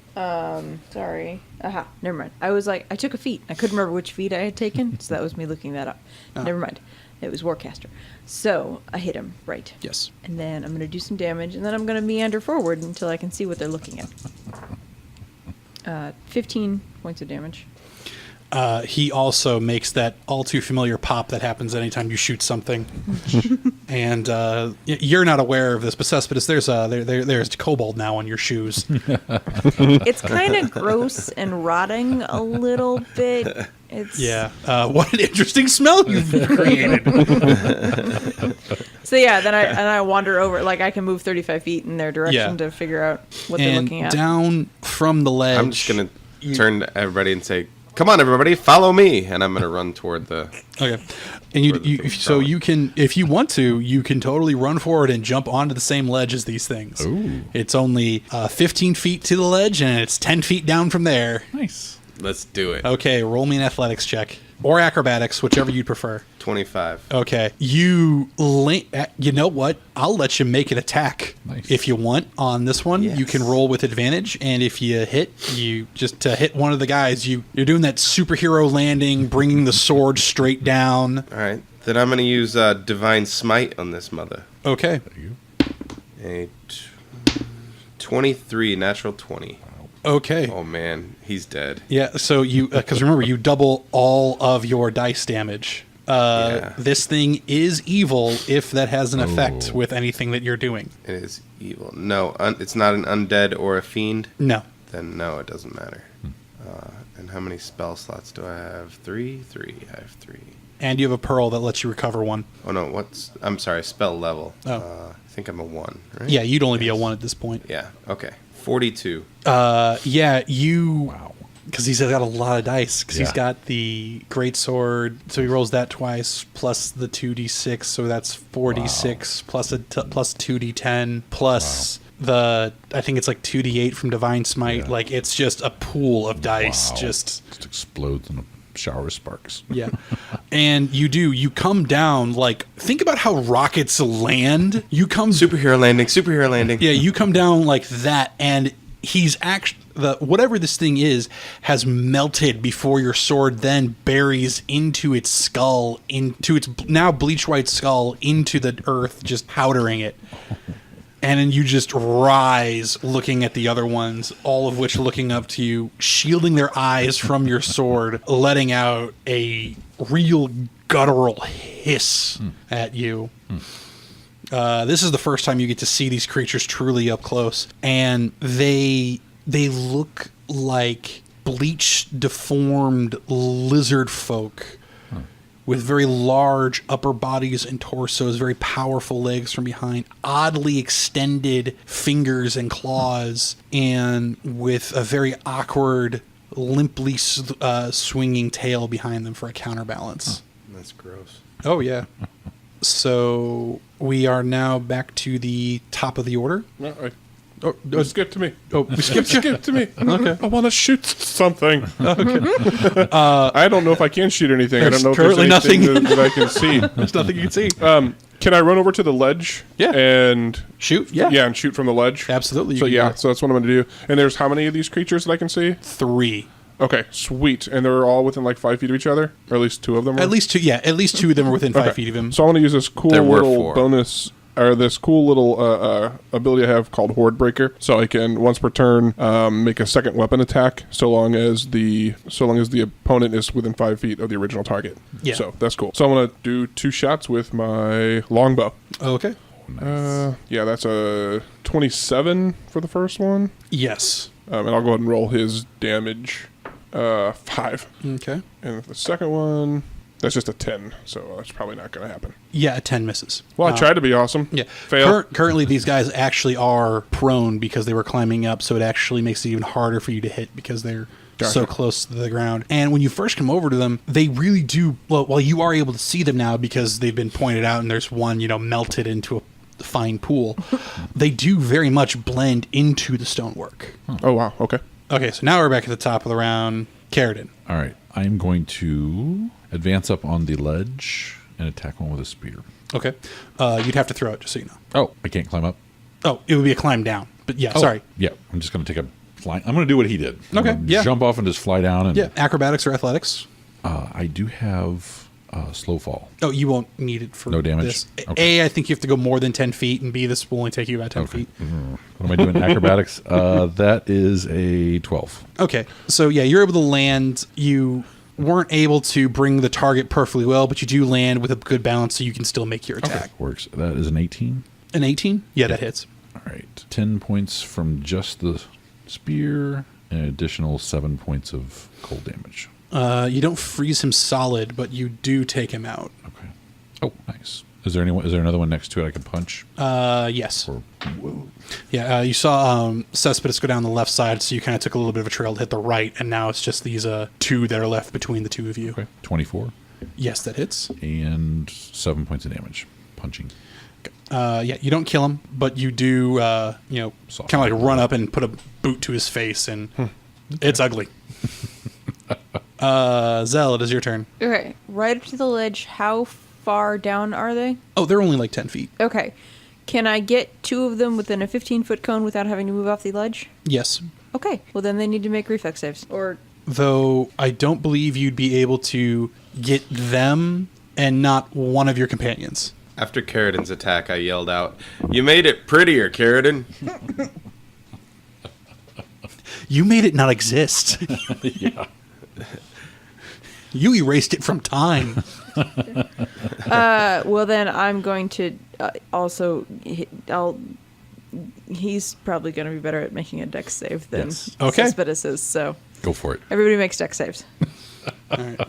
Sorry. Aha, never mind. I was like, I took a feat. I couldn't remember which feat I had taken, so that was me looking that up. Never mind. It was Warcaster. So I hit him, right. Yes. And then I'm going to do some damage, and then I'm going to meander forward until I can see what they're looking at. 15 points of damage. He also makes that all too familiar pop that happens anytime you shoot something. And you're not aware of this, but Cespedes, there's kobold now on your shoes. It's kind of gross and rotting a little bit. It's What an interesting smell you've created. So yeah, then I wander over, like I can move 35 feet in their direction to figure out what they're looking at. Down from the ledge. I'm just gonna turn to everybody and say, "Come on, everybody, follow me!" And I'm gonna run toward the. Okay, and you can, if you want to, you can totally run forward and jump onto the same ledge as these things. Ooh. It's only 15 feet to the ledge, and it's 10 feet down from there. Nice. Let's do it. Okay, roll me an athletics check or acrobatics, whichever you'd prefer. 25. Okay, you know what? I'll let you make an attack if you want on this one. Yes. You can roll with advantage, and if you hit, you just to hit one of the guys. You're doing that superhero landing, bringing the sword straight down. All right, then I'm gonna use Divine Smite on this mother. Okay. A 23, natural 20. Okay. Oh man, he's dead. Yeah. So you, because remember, you double all of your dice damage. This thing is evil if that has an effect with anything that you're doing. It is evil. No, it's not an undead or a fiend. No. Then no, it doesn't matter. And how many spell slots do I have? 3? 3. I have 3. And you have a pearl that lets you recover one. Oh no, I'm sorry, spell level. Oh. I think I'm a 1, right? Yeah, you'd only be a 1 at this point. Yeah, okay. 42. Yeah, you... Wow. Because he's got a lot of dice. Because he's Yeah. got the great sword, so he rolls that twice, plus the 2d6, so that's 4d6, plus 2d10, plus the, I think it's like 2d8 from Divine Smite. Yeah. Like, it's just a pool of dice. Wow. Just explodes in a shower of sparks. Yeah. And you come down, like, think about how rockets land. You come... Superhero landing. Yeah, you come down like that, and he's actually... whatever this thing is has melted before your sword then buries into its skull, into its now bleach white skull, into the earth, just powdering it. And then you just rise looking at the other ones, all of which looking up to you, shielding their eyes from your sword, letting out a real guttural hiss at you. This is the first time you get to see these creatures truly up close. And they look like bleached, deformed lizard folk with very large upper bodies and torsos, very powerful legs from behind, oddly extended fingers and claws, and with a very awkward, limply swinging tail behind them for a counterbalance. That's gross. Oh, yeah. So we are now back to the top of the order. Skip to me. Oh, skip to me. Okay. I want to shoot something. Okay. I don't know if I can shoot anything. I don't know if there's currently anything nothing. that I can see. There's nothing you can see. Can I run over to the ledge? Yeah. And Shoot? Yeah. Yeah, and shoot from the ledge. Absolutely. you So can do yeah, that. so that's what I'm going to do. And there's how many of these creatures that I can see? 3. Okay, sweet. And they're all within like 5 feet of each other, or at least 2 of them. At least 2. Yeah, at least 2 of them are within 5 Okay. feet of him. So I want to use this cool There were little 4. bonus, or this cool little ability I have called Horde Breaker. So I can once per turn make a second weapon attack, so long as the opponent is within 5 feet of the original target. Yeah. So that's cool. So I'm gonna do 2 shots with my longbow. Okay. Yeah, that's a 27 for the first one, Yes. and I'll go ahead and roll his damage. 5. Okay. And the second one, that's just a 10, so that's probably not going to happen. Yeah, a 10 misses. Well, I tried to be awesome. Yeah. Fail. Currently, these guys actually are prone because they were climbing up, so it actually makes it even harder for you to hit because they're so close to the ground. And when you first come over to them, they really do... Well, you are able to see them now because they've been pointed out, and there's one, melted into a fine pool. They do very much blend into the stonework. Oh, wow. Okay. Okay, so now we're back at the top of the round. Carradine. All right. I'm going to advance up on the ledge and attack one with a spear. Okay. You'd have to throw it, just so you know. Oh, I can't climb up? Oh, it would be a climb down. But yeah, Oh, sorry. Yeah, I'm just going to take a fly. I'm going to do what he did. I'm Okay, gonna yeah. Jump off and just fly down. And Yeah, acrobatics or athletics? I do have slow fall. Oh, you won't need it for No damage? this. Okay. A, I think you have to go more than 10 feet, and B, this will only take you about 10 feet. What am I doing? Acrobatics? That is a 12. Okay, so yeah, you're able to land. You weren't able to bring the target perfectly well, but you do land with a good balance, so you can still make your attack. Works. That is an 18. An 18? Yeah, that hits. All right. 10 points from just the spear, and an additional 7 points of cold damage. You don't freeze him solid, but you do take him out. Okay. Oh, nice. Is there another one next to it I can punch? Yes. Yeah, you saw Cespedes go down the left side, so you kind of took a little bit of a trail to hit the right, and now it's just these two that are left between the two of you. Okay. 24. Yes, that hits. And 7 points of damage. Punching. Yeah, you don't kill him, but you do, Soft. kind of like run up and put a boot to his face, and it's ugly. Zell, it is your turn. Okay, right up to the ledge. How far down are they? Oh, they're only like 10 feet. Okay. Can I get two of them within a 15-foot cone without having to move off the ledge? Yes. Okay. Well, then they need to make reflex saves. Or Though I don't believe you'd be able to get them and not one of your companions. After Carradin's attack, I yelled out, "You made it prettier, Carradin." You made it not exist. Yeah. You erased it from time. well, then I'm going to also. He's probably going to be better at making a dex save than Yes. Okay. Cespedes is. So Go for it. everybody makes dex saves. All right.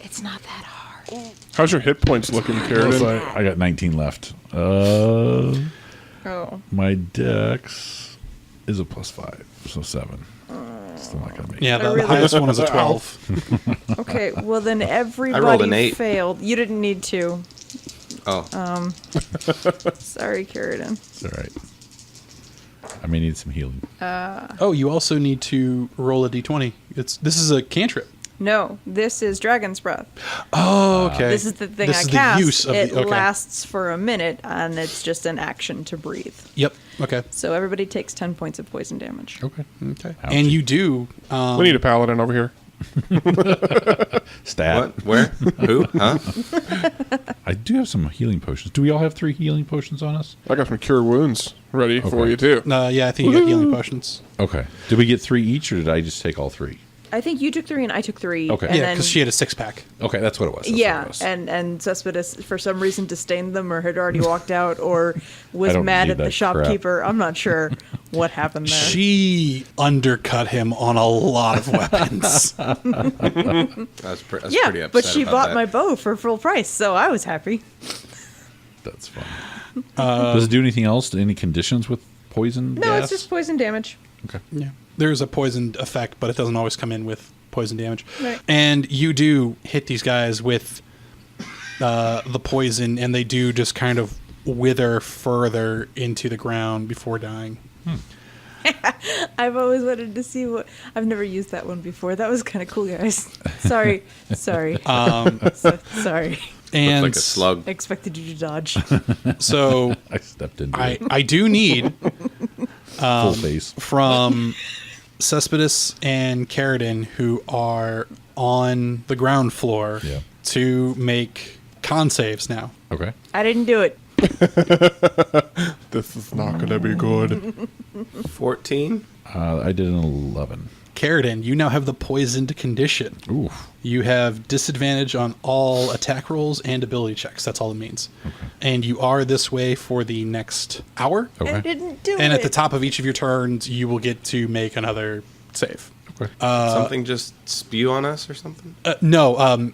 It's not that hard. How's your hit points looking, Carradin? I got 19 left. Oh. My dex is a +5, so 7. Still not gonna make Yeah, it. the really- highest one is a 12. Okay. Well, then everybody an 8. failed. You didn't need to. Oh, Sorry, Carradin. It's all right. I may need some healing. Oh, you also need to roll a d20. This is a cantrip. No, this is Dragon's Breath. Oh, okay. This is the thing This I is cast. The use of it the, okay. lasts for a minute, and it's just an action to breathe. Yep. Okay. So everybody takes 10 points of poison damage. Okay. Okay. Ouchie. And you do. We need a paladin over here. Stat. what? Where? Who? Huh? I do have some healing potions. Do we all have 3 healing potions on us? I got some cure wounds ready for Okay. you too. Yeah, I think you got healing potions. Okay. Did we get 3 each, or did I just take all 3? I think you took 3 and I took 3. Okay. And Yeah, then, because she had a 6-pack. Okay, that's what it was. That's yeah, what it was. and Cespedes for some reason disdained them or had already walked out or was I don't mad need at the that shopkeeper. I'm not sure what happened there. She undercut him on a lot of weapons. I was pretty yeah, upset but she about bought that. my bow for full price, so I was happy. That's fun. Does it do anything else? Any conditions with poison No, gas? it's just poison damage. Okay. Yeah. There's a poisoned effect, but it doesn't always come in with poison damage. Right. And you do hit these guys with the poison, and they do just kind of wither further into the ground before dying. I've always wanted to see what. I've never used that one before. That was kind of cool, guys. Sorry. Sorry. Sorry. And Looked like a slug. I expected you to dodge. so I stepped into it. I do need Full face. from Cespedes and Carradin, who are on the ground floor, Yeah. to make con saves now. Okay. I didn't do it. This is not gonna be good. 14? I did an 11. Carradin, you now have the poisoned condition. Ooh. You have disadvantage on all attack rolls and ability checks. That's all it means. And you are this way for the next hour. Okay. I didn't do it. And at the top of each of your turns, you will get to make another save. Okay. Something just spew on us or something? No,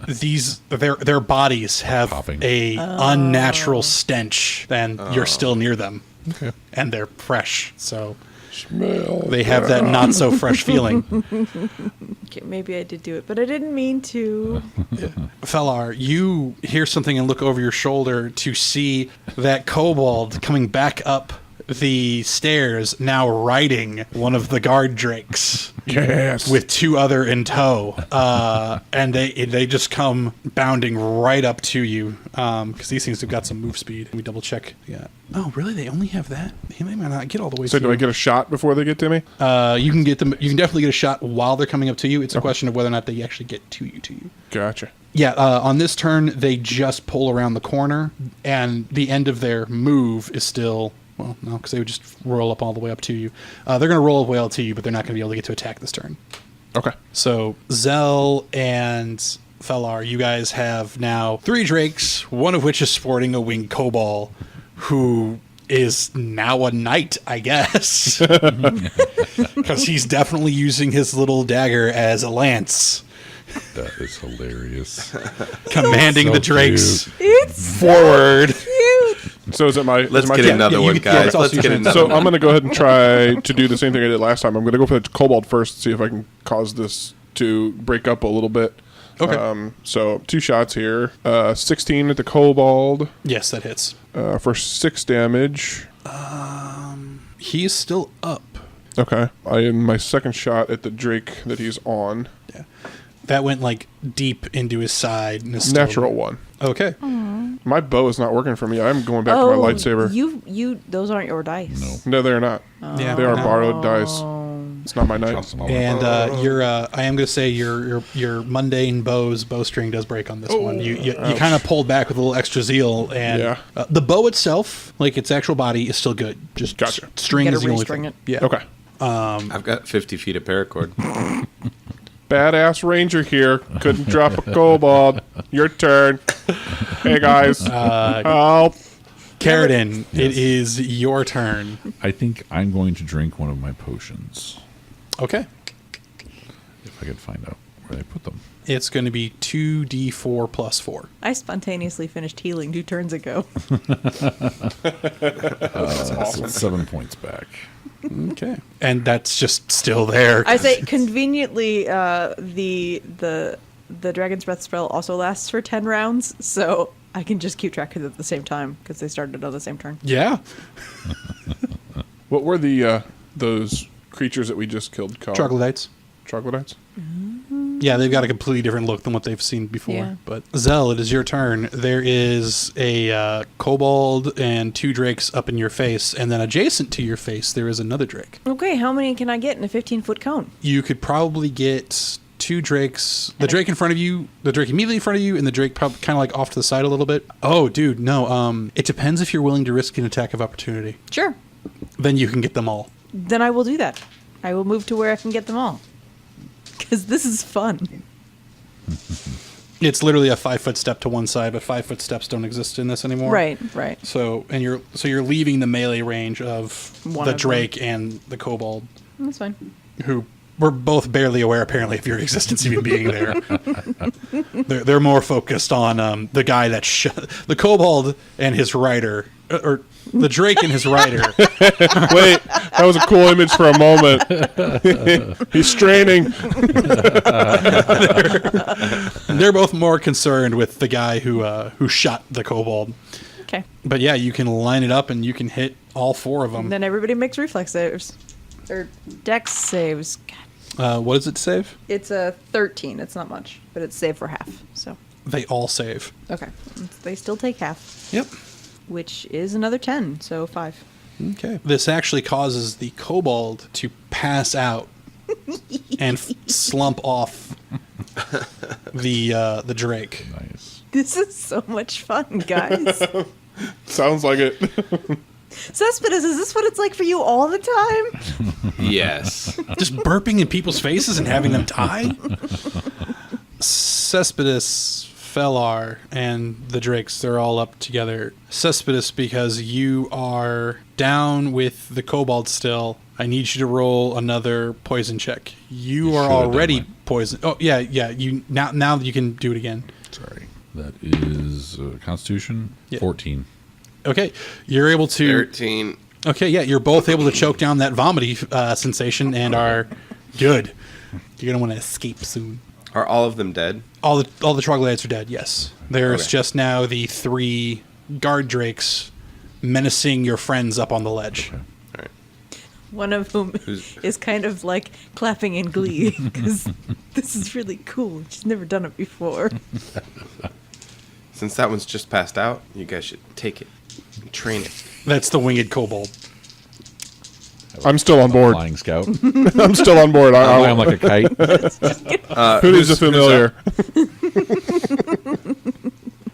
these their bodies have Popping. a unnatural stench, and you're still near them, Okay. and they're fresh. So Smell. they have that not so fresh feeling. Okay, maybe I did do it, but I didn't mean to. Fellar, you hear something and look over your shoulder to see that kobold coming back up the stairs, now riding one of the guard drakes Yes. with 2 other in tow, and they just come bounding right up to you because these things have got some move speed. We double check. Yeah. Oh, really? They only have that? They might not get all the way. So to do you. I get a shot before they get to me? You can get them. You can definitely get a shot while they're coming up to you. It's a question of whether or not they actually get to you. Gotcha. Yeah. On this turn, they just pull around the corner, and the end of their move is still. Well, no, because they would just roll up all the way up to you. They're going to roll all the way up to you, but they're not going to be able to get to attack this turn. Okay. So Zell and Fellar, you guys have now 3 drakes, one of which is sporting a winged kobold, who is now a knight, I guess. Because he's definitely using his little dagger as a lance, That is hilarious. commanding So the drakes It's forward. cute. So is it my? Let's is it my get turn? another Yeah, you one, get- yeah, guys. it's also Let's your get turn. another So one. I'm going to go ahead and try to do the same thing I did last time. I'm going to go for the kobold first, see if I can cause this to break up a little bit. Okay. So 2 shots here. 16 at the kobold Yes, that hits. for 6 damage. He is still up. Okay. I am my second shot at the drake that he's on. Yeah. That went like deep into his side. And is still- Natural 1. Okay. My bow is not working for me. I'm going back to my lightsaber. You those aren't your dice. No. No, they're not. Yeah. They are borrowed dice. It's not my knight. And your, I am going to say your mundane bowstring does break on this one. You kind of pulled back with a little extra zeal, and Yeah. The bow itself, like its actual body, is still good. Just Gotcha. string You is gotta the only restring thing. it. Yeah. Okay. I've got 50 feet of paracord. Badass ranger here. Couldn't drop a kobold. Your turn. Hey guys. Help. Carradine, it is your turn. I think I'm going to drink one of my potions. Okay. If I could find out where I put them. It's going to be 2d4 plus 4. I spontaneously finished healing 2 turns ago. So 7 points back. Okay. And that's just still there. I say conveniently, the Dragon's Breath spell also lasts for 10 rounds, so I can just keep track of it at the same time because they started on the same turn. Yeah. What were the those creatures that we just killed called? Troglodytes. Troglodytes? Yeah, they've got a completely different look than what they've seen before. Yeah. But Zell, it is your turn. There is a kobold and 2 drakes up in your face, and then adjacent to your face, there is another drake. Okay, how many can I get in a 15-foot cone? You could probably get 2 drakes. The drake in front of you, the drake immediately in front of you, and the drake kind of like off to the side a little bit. Oh, dude, no. It depends if you're willing to risk an attack of opportunity. Sure. Then you can get them all. Then I will do that. I will move to where I can get them all. Because this is fun. It's literally a 5-foot step to one side, but 5-foot steps don't exist in this anymore. Right. So you're leaving the melee range of One the of drake and the kobold, That's fine. who were both barely aware apparently of your existence even being there. They're more focused on the guy that the kobold and his rider, or the drake and his rider. Wait, that was a cool image for a moment. He's straining. They're both more concerned with the guy who shot the kobold. Okay. But yeah, you can line it up and you can hit all 4 of them. Then everybody makes reflex saves. Or dex saves. God. What does it save? It's a 13. It's not much, but it's save for half. So, They all save. okay. They still take half, Yep. which is another 10, so 5. Okay. This actually causes the kobold to pass out and slump off the drake. Nice. This is so much fun, guys. Sounds like it. Cespedes, is this what it's like for you all the time? Yes. Just burping in people's faces and having them die? Cespedes, Fellar, and the drakes, they're all up together. Cespedes, because you are down with the kobold still, I need you to roll another poison check. You are should have done already mine. poisoned. Oh, yeah. You now you can do it again. Sorry. That is Constitution Yeah. 14. Okay, you're able to... 13. Okay, yeah, you're both able to choke down that vomity sensation and are good. You're gonna want to escape soon. Are all of them dead? All the troglodytes are dead. Yes, there's Okay. just now the 3 guard drakes menacing your friends up on the ledge. All right. One of whom is kind of like clapping in glee because this is really cool. She's never done it before. Since that one's just passed out, you guys should take it and train it. That's the winged kobold. I'm still on board. Flying scout. I'm still on board. I'm like a kite. Who needs a familiar?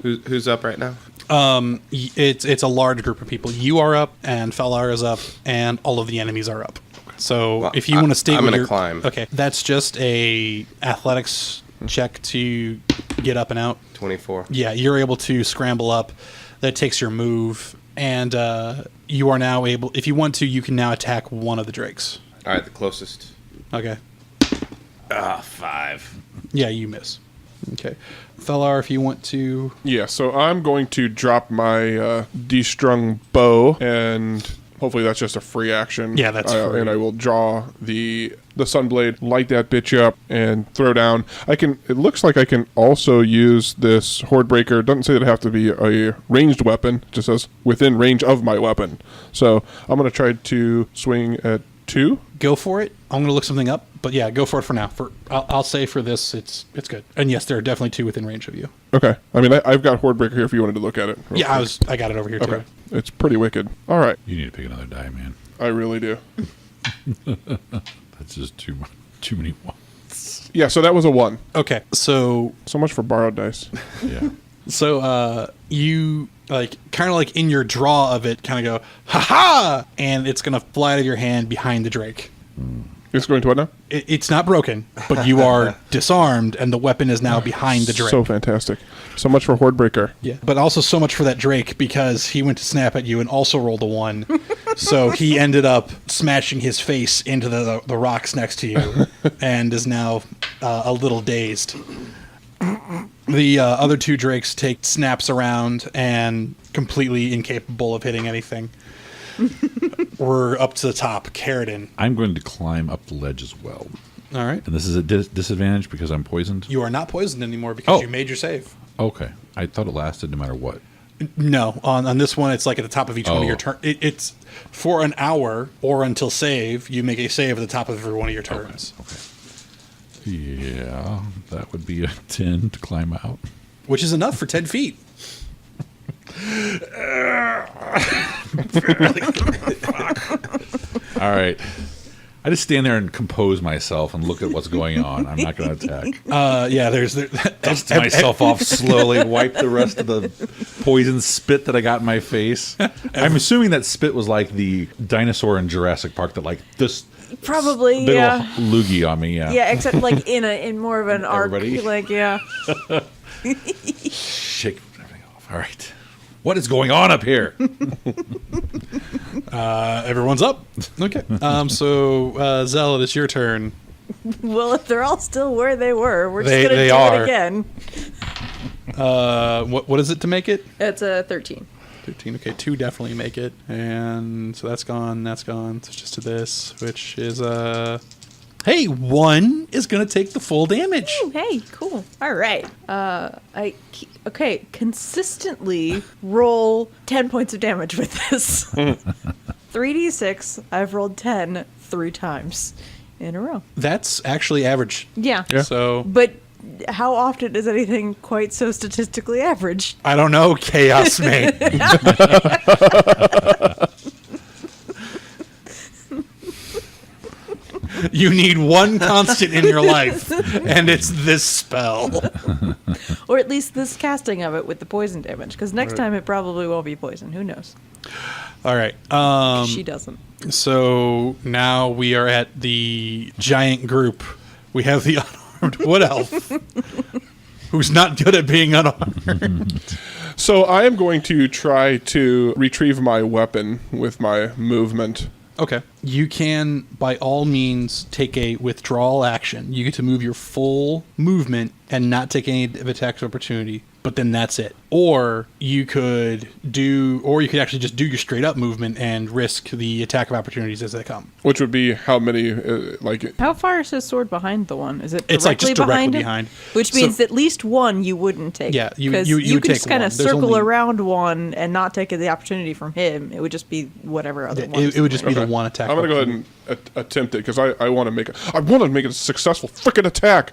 Who's up right now? It's a large group of people. You are up, and Felar is up, and all of the enemies are up. So Well, if you want to stay, I'm with gonna your, climb. Okay, that's just a athletics check to get up and out. 24. Yeah, you're able to scramble up. That takes your move, and you are now able. If you want to, you can now attack one of the drakes. All right, the closest. Okay. 5. Yeah, you miss. Okay, Felar, if you want to. Yeah, so I'm going to drop my destrung bow, and hopefully that's just a free action. Yeah, that's free. And I will draw the sunblade, light that bitch up, and throw down. It looks like I can also use this horde breaker. It doesn't say that it have to be a ranged weapon. It just says within range of my weapon. So I'm going to try to swing at 2. Go for it. I'm going to look something up, but yeah, go for it for now. I'll say for this, it's good. And yes, there are definitely 2 within range of you. Okay. I mean, I've got horde breaker here if you wanted to look at it. real Yeah, quick. I got it over here Okay. too. It's pretty wicked. All right. You need to pick another die, man. I really do. That's just too many ones. Yeah, so that was a 1. Okay, so So much for borrowed dice. Yeah. you like kind of like in your draw of it, kind of go ha ha, and it's gonna fly out of your hand behind the drake. It's going to what now? It's not broken, but you are disarmed, and the weapon is now behind the drake. So fantastic. So much for horde breaker. Yeah, but also so much for that drake because he went to snap at you and also rolled a 1. So he ended up smashing his face into the rocks next to you and is now a little dazed. The other 2 drakes take snaps around and completely incapable of hitting anything. We're up to the top. Carradine. I'm going to climb up the ledge as well. All right. And this is a disadvantage because I'm poisoned? You are not poisoned anymore because Oh. you made your save. Okay. I thought it lasted no matter what. No, on this one, it's like at the top of each one of Oh. your turn. It's for an hour or until save. You make a save at the top of every one of your turns, Okay. Yeah, that would be a 10 to climb out. which is enough for 10 feet. All right. I just stand there and compose myself and look at what's going on. I'm not going to attack. Yeah, Dust myself off slowly, wipe the rest of the poison spit that I got in my face. I'm assuming that spit was like the dinosaur in Jurassic Park that like this Probably, big yeah. ol' loogie on me. Yeah. Yeah, except like in more of an arc. Everybody. Like, yeah. Shake everything off. All right. What is going on up here? everyone's up. Okay. So Zealot, it's your turn. Well, if they're all still where they were, we're just They gonna do are. it again. What is it to make it? It's a 13. 13. Okay, 2 definitely make it, and so that's gone. That's gone. So it's just to this, which is Hey, 1 is gonna take the full damage. Ooh, hey, cool. All right. Consistently roll 10 points of damage with this. 3d6. I've rolled 10 3 times in a row. That's actually average. Yeah. So But how often is anything quite so statistically average? I don't know, Chaos Mate. You need 1 constant in your life, and it's this spell. Or at least this casting of it with the poison damage. Because next time it probably won't be poison. Who knows? All right. She doesn't. So now we are at the giant group. We have the unarmed wood elf, who's not good at being unarmed. So I am going to try to retrieve my weapon with my movement. Okay. You can, by all means, take a withdrawal action. You get to move your full movement and not take any of attacks of opportunity. but then that's it. Or you could actually just do your straight up movement and risk the attack of opportunities as they come. Which would be how many, How far is his sword behind the one? Is it It's like just directly him? behind. Which means at least one you wouldn't take. Yeah, you because would could take just kind one. of There's circle only- around one and not take the opportunity from him. It would just be whatever other one. It would just be the one attack. I'm going to go ahead and attempt it because I want to make it. I want to make it a successful freaking attack.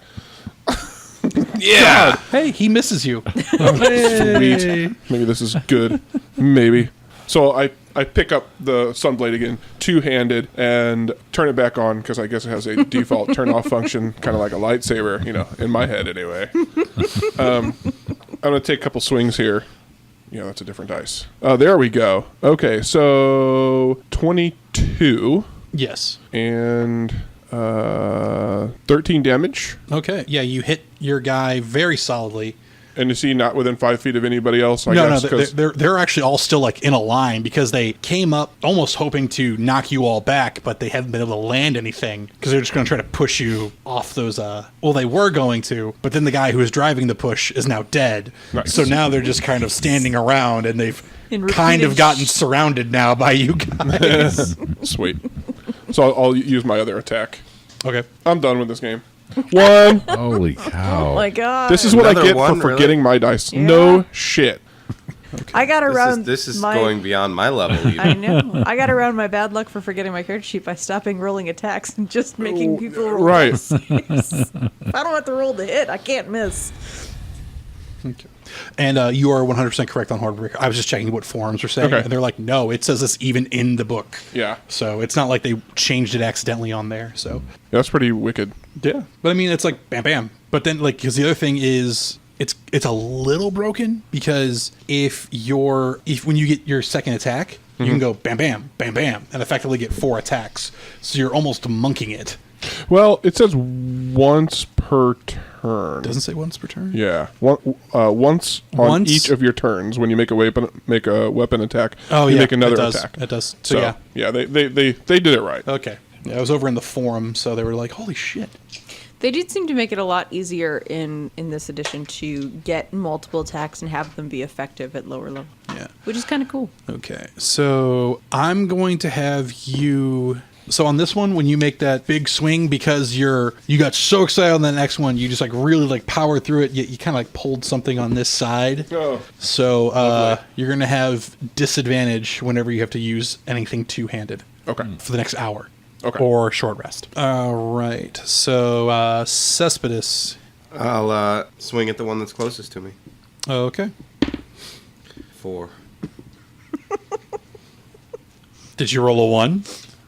Yeah. Hey, he misses you. Sweet. Maybe this is good. Maybe. So I pick up the Sunblade again, two-handed, and turn it back on because I guess it has a default turn-off function, kind of like a lightsaber, in my head anyway. I'm going to take a couple swings here. Yeah, that's a different dice. There we go. Okay, so 22. Yes. And 13 damage. Okay. Yeah, you hit your guy very solidly. And is he not within 5 feet of anybody else? I No, guess, 'cause- they're actually all still like in a line because they came up almost hoping to knock you all back, but they haven't been able to land anything because they're just going to try to push you off those. Well, they were going to, but then the guy who was driving the push is now dead. Nice. So now they're just kind of standing around, and they've In kind of repeated gotten surrounded now by you guys. Sweet. So I'll use my other attack. Okay. I'm done with this game. 1. Holy cow. Oh my god! This is what I Another get one, for really? forgetting my dice. Yeah. No shit. I got around. This is my, going beyond my level. Even. I know. I got around my bad luck for forgetting my character sheet by stopping rolling attacks and just making people roll. Right. If I don't have to roll to hit, I can't miss. Okay. And you are 100% correct on Hardbreaker. I was just checking what forums are saying, Okay. and they're like, no, it says this even in the book. Yeah. So it's not like they changed it accidentally on there. So That's pretty wicked. yeah, but I mean, it's like bam, bam. But then, like, because the other thing is, it's a little broken because if when you get your second attack, you can go bam, bam, bam, bam, and effectively get 4 attacks. So you're almost monkeying it. Well, it says once per turn. Doesn't say once per turn. Yeah. Once on Once? each of your turns when you make a weapon attack. Oh you yeah, make another it does. attack. It does. So, yeah. they did it right. Okay. Yeah, I was over in the forum, so they were like, "Holy shit!" They did seem to make it a lot easier in this edition to get multiple attacks and have them be effective at lower level. Yeah. Which is kind of cool. Okay, so I'm going to have you. So on this one, when you make that big swing, because you got so excited on the next one, you just like really like power through it. You kind of like pulled something on this side. Oh. So you're gonna have disadvantage whenever you have to use anything two-handed Okay. for the next hour. Okay. Or short rest. All right. So Cespedes. I'll swing at the one that's closest to me. Okay. 4. Did you roll a 1?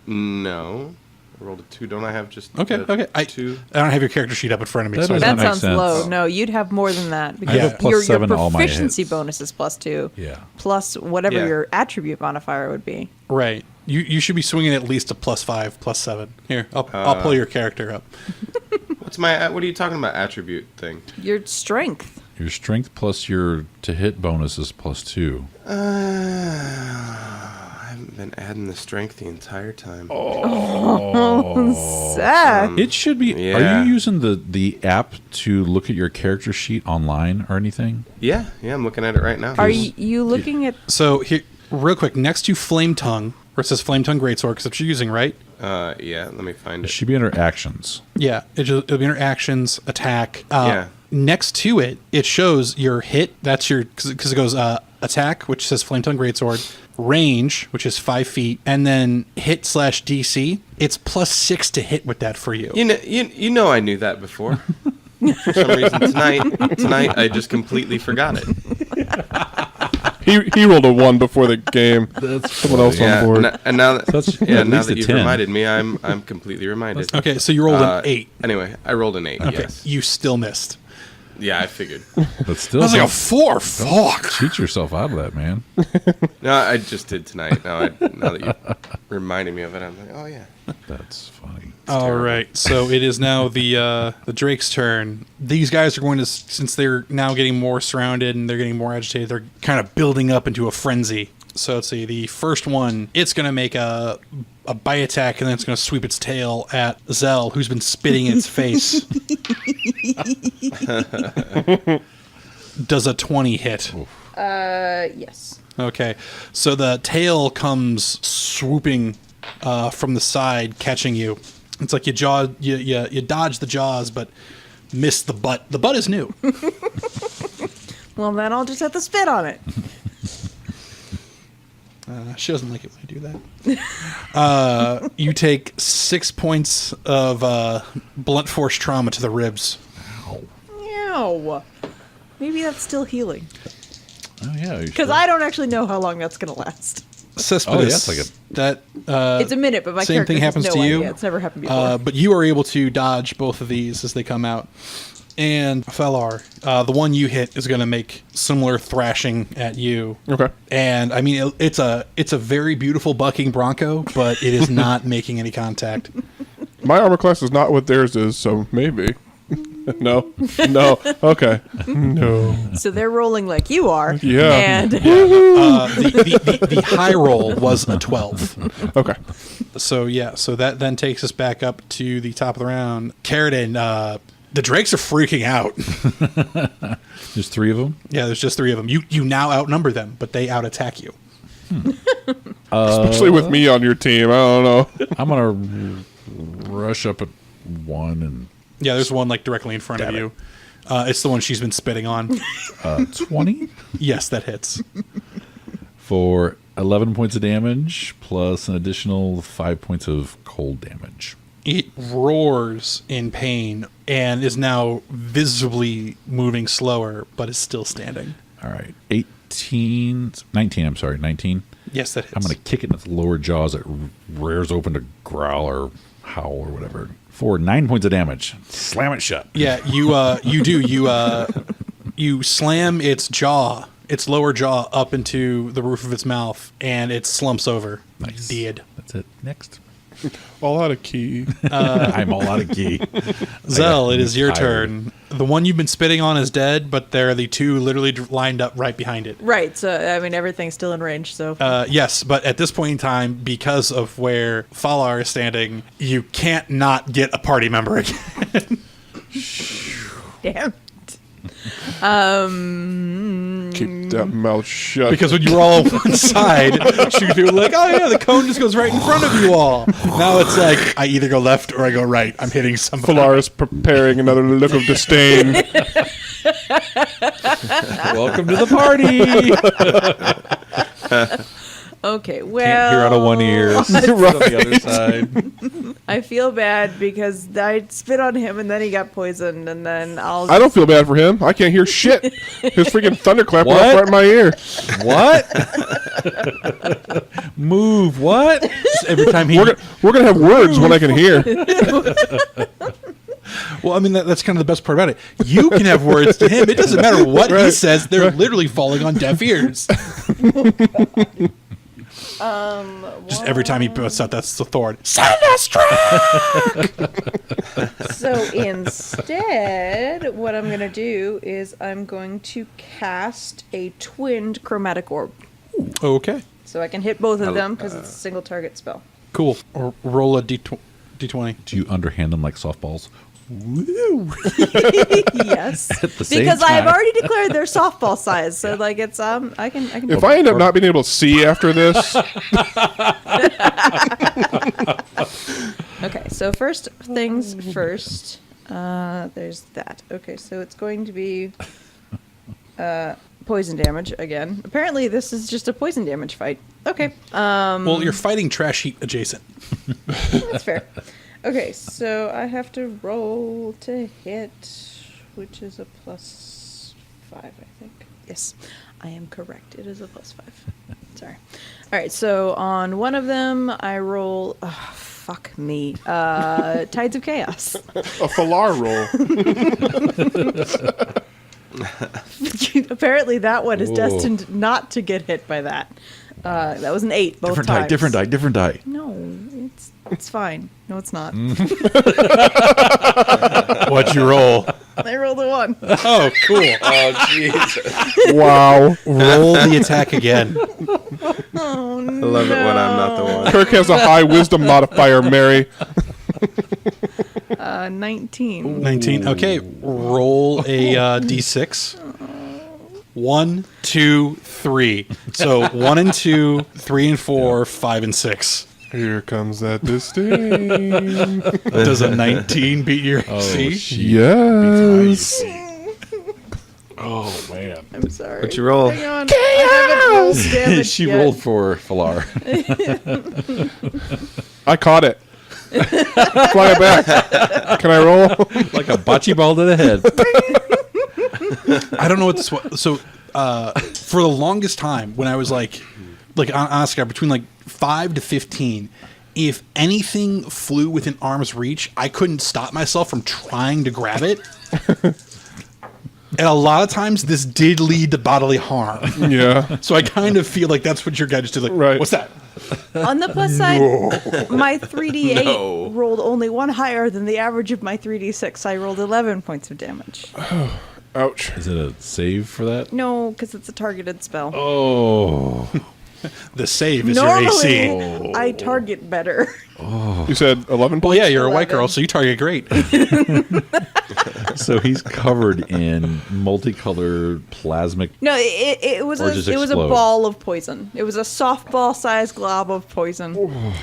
No. I rolled a 2. Don't I have just Okay. the Okay. 2? I don't have your character sheet up in front of me. That So I doesn't don't That make sounds sense. low. No, you'd have more than that because I have a plus your 7 to all my proficiency hits. bonus is +2. Yeah. Plus whatever Yeah. your attribute modifier would be. Right. You should be swinging at least a +5, +7. Here, I'll pull your character up. What are you talking about? Attribute thing. Your strength. Your strength plus your to hit bonus is +2. I haven't been adding the strength the entire time. Zach. It should be. Yeah. Are you using the app to look at your character sheet online or anything? Yeah, I'm looking at it right now. Are you looking at... So here, real quick, next to Flame Tongue, where it says Flame Tongue Greatsword, because that's what you're using, right? Yeah, let me find It it. should be under actions. Yeah, it'll be under actions, attack. Yeah. Next to it, it shows your hit. That's your because it goes attack, which says Flame Tongue Greatsword, range, which is 5 feet, and then hit/DC. It's +6 to hit with that for you. You know I knew that before. For some reason tonight I just completely forgot it. He rolled a 1 before the game. That's Someone else on board. And now that That's at now least that a you've 10. reminded me, I'm completely reminded. Okay, so you rolled an 8. Anyway, I rolled an 8. Okay, Yes. you still missed. Yeah, I figured. But still, I was like a don't 4. Fuck. cheat yourself out of that, man. No, I just did tonight. Now that you reminded me of it, I'm like, oh yeah. That's funny. All right, so it is now the Drake's turn. These guys are going to, since they're now getting more surrounded and they're getting more agitated, they're kind of building up into a frenzy. So let's see, the first one, it's going to make a bite attack, and then it's going to sweep its tail at Zell, who's been spitting its face. Does a 20 hit? Yes. Okay. So the tail comes swooping from the side, catching you. It's like you dodge the jaws, but miss the butt. The butt is new. Well, then I'll just have to spit on it. She doesn't like it when I do that. You take 6 points of blunt force trauma to the ribs. Ow. Maybe that's still healing. Oh yeah, Because I don't actually know how long that's going to last. Cespedes, it's like that It's a minute, but my same character thing happens has no to you. idea. It's never happened before. But you are able to dodge both of these as they come out. And Felar, the one you hit is going to make similar thrashing at you. Okay. And I mean, it's a very beautiful bucking bronco, but it is not making any contact. My armor class is not what theirs is, so maybe. No. Okay. No. So they're rolling like you are. Yeah. And The high roll was a 12. Okay. So that then takes us back up to the top of the round. Carradine, the drakes are freaking out. There's 3 of them. Yeah, there's just 3 of them. You now outnumber them, but they out attack you. Especially with me on your team. I don't know. I'm gonna rush up at 1 and Yeah, there's one like directly in front of you. It's the one she's been spitting on. 20 Yes, that hits. for 11 points of damage plus an additional 5 points of cold damage. It roars in pain and is now visibly moving slower, but is still standing. All right, 19. I'm sorry, 19. Yes, that hits. I'm gonna kick it in its lower jaws. It rears open to growl or howl or whatever. For 9 points of damage. Slam it shut. Yeah, you slam its lower jaw up into the roof of its mouth, and it slumps over. Nice. Dead. That's it. Next. All out of key. I'm all out of key. Zell, it is your tired. turn. The one you've been spitting on is dead, but there are the 2 literally lined up right behind it. right, so I mean everything's still in range. So Yes, but at this point in time, because of where Falar is standing, you can't not get a party member again. damn. Keep that mouth shut. Because when you were all on one side, she could be like, oh yeah, the cone just goes right in front of you all. Now it's like, I either go left or I go right. I'm hitting somebody. Falar is preparing another look of disdain. Welcome to the party. Okay, well, Can't hear out of one ear. On the other side. I feel bad because I spit on him and then he got poisoned, and then I don't feel bad for him. I can't hear shit. His freaking thunderclap went off right in my ear. What? Move. What? Every time he... We're gonna have words when I can hear. Well, I mean, that's kind of the best part about it. You can have words to him. It doesn't matter what he says. They're literally falling on deaf ears. Just every time he puts out, that's the Thorn. Sinister! So instead, what I'm going to do is I'm going to cast a twinned chromatic orb. Okay. So I can hit both of them because it's a single target spell. Cool. Or roll a D20. Do you underhand them like softballs? Woo! Yes. the same Because I've time. already declared their softball size. So like it's I can If I end up not being able to see after this, Okay, so first things first. There's that. Okay, so it's going to be poison damage again. Apparently this is just a poison damage fight. Okay. Well, you're fighting trash heap adjacent. That's fair. Okay, so I have to roll to hit, which is a +5, I think. Yes, I am correct. It is a +5. Sorry. All right, so on one of them, I roll. Oh, fuck me. Tides of Chaos. a Falar roll. Apparently, that one is Whoa. destined not to get hit by that. That was an 8 both Different times. die. Different die. Different die. No, it's fine. No, it's not. What'd you roll? I rolled a 1. Oh, cool. Oh, Jesus. Wow. Roll the attack again. Oh, I love it when I'm not the one. Kirk has a high wisdom modifier, Mary. 19. 19. Okay, roll a D6. 1, 2, 3. So 1 and 2, 3 and 4, 5 and 6. Here comes that disdain. Does a 19 beat your Oh, AC? shit. Yes. Oh, man. I'm sorry. What'd you roll? Hang on. I haven't rolled damage She yet. rolled for Falar. I caught it. Fly it back. Can I roll? Like a bocce ball to the head. I don't know what this was. So for the longest time, when I was like honestly, between like 5 to 15, if anything flew within arm's reach, I couldn't stop myself from trying to grab it. And a lot of times, this did lead to bodily harm. Yeah. So I kind of feel like that's what your guy just did. Like, Right. what's that? On the plus side, my 3d8 No. rolled only one higher than the average of my 3d6. I rolled 11 points of damage. Ouch. Is it a save for that? No, because it's a targeted spell. Oh. The save is your AC. Normally, I target better. You said 11 Well, yeah, you're a white 11. girl, so you target great. So he's covered in multicolored plasmic. No, it was Or a just it was a explode. ball of poison. It was a softball-sized glob of poison.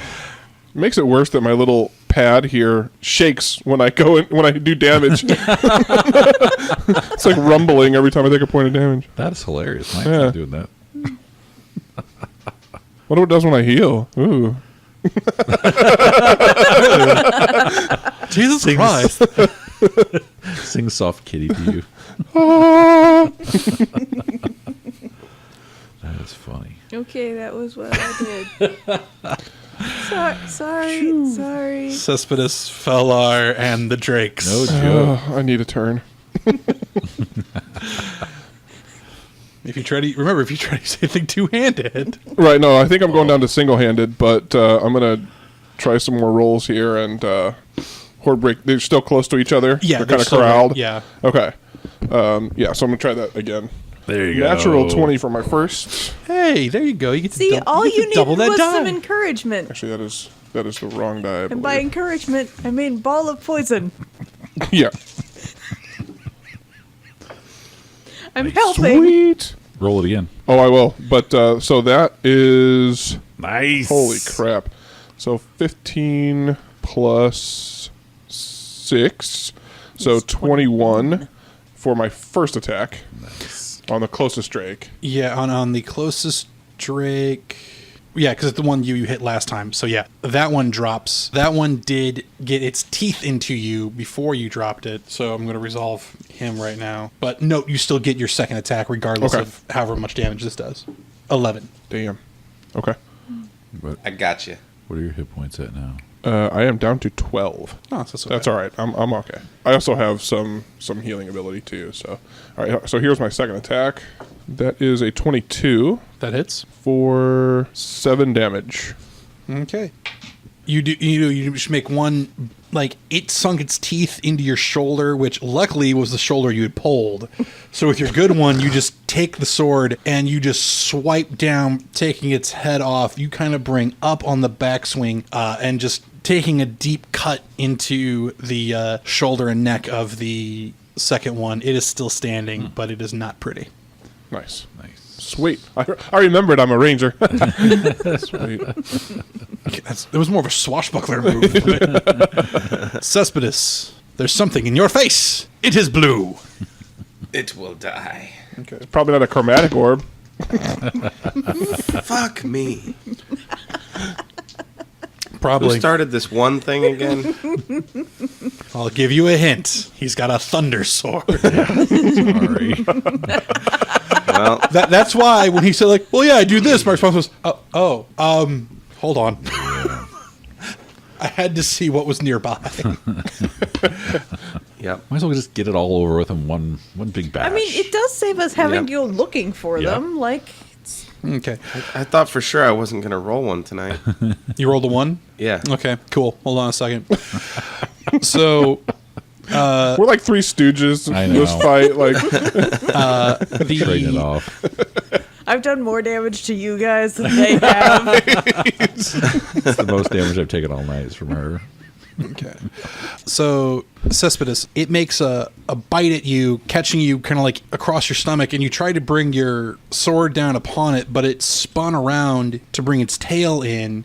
Makes it worse that my little pad here shakes when I go in, when I do damage. It's like rumbling every time I take a point of damage. That is hilarious. Mine's Yeah. not doing that. What it does when I heal? Ooh. Jesus Christ. Sing soft kitty to you. That is funny. Okay, that was what I did. Sorry. Cespedes, Fellar, and the Drakes. No joke. I need a turn. If you try to say anything two-handed. Right, no, I think I'm going down to single-handed, but I'm going to try some more rolls here and horde break. They're still close to each other? Yeah, They're they're kind of still- corralled? yeah. Okay. Yeah, so I'm going to try that again. There you go. Natural 20 for my first. Hey, there you go. You get to See, all you needed double that was die. some encouragement. Actually, that is the wrong die, I And by believe. encouragement, I mean ball of poison. Yeah. I'm helping. Sweet. Roll it again. Oh, I will. But so that is Nice. holy crap. So 15 plus 6, so 21 for my first attack on the closest Drake. Yeah, on the closest Drake. Yeah, because it's the one you hit last time. So yeah, that one drops. That one did get its teeth into you before you dropped it. So I'm going to resolve him right now. But note, you still get your second attack regardless Okay. of however much damage this does. 11. Damn. Okay. But I got you. what are your hit points at now? I am down to 12. Oh, that's okay. That's all right. I'm okay. I also have some healing ability too. So, all right. So here's my second attack. That is a 22 That hits. for 7 damage. Okay. You should make one, like, it sunk its teeth into your shoulder, which luckily was the shoulder you had pulled. So with your good one, you just take the sword and you just swipe down, taking its head off. You kind of bring up on the backswing and just taking a deep cut into the shoulder and neck of the second one. It is still standing, but it is not pretty. Nice. Nice. Sweet. I remembered I'm a ranger. Sweet. It was more of a swashbuckler move. Cespedes, there's something in your face. It is blue. It will die. Okay. It's probably not a chromatic orb. Fuck me. Who Probably. started this one thing again? I'll give you a hint. He's got a thunder sword. Sorry. Well, That's why when he said like, "Well, yeah, I do this," my response was, hold on." I had to see what was nearby. yep. Might as well just get it all over with in one big bash. I mean, it does save us having Yep. to go looking for Yep. them. Like, it's, Okay, I thought for sure I wasn't going to roll one tonight. you rolled a 1. Yeah. Okay, cool. Hold on a second. So We're like 3 stooges I in this know. fight. Like, trading it off. I've done more damage to you guys than they have. It's the most damage I've taken all night is from her. Okay. So, Cespedes, it makes a bite at you, catching you kind of like across your stomach, and you try to bring your sword down upon it, but it spun around to bring its tail in,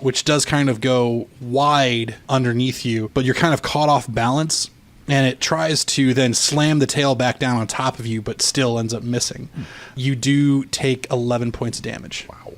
which does kind of go wide underneath you, but you're kind of caught off balance, and it tries to then slam the tail back down on top of you, but still ends up missing. You do take 11 points of damage. Wow.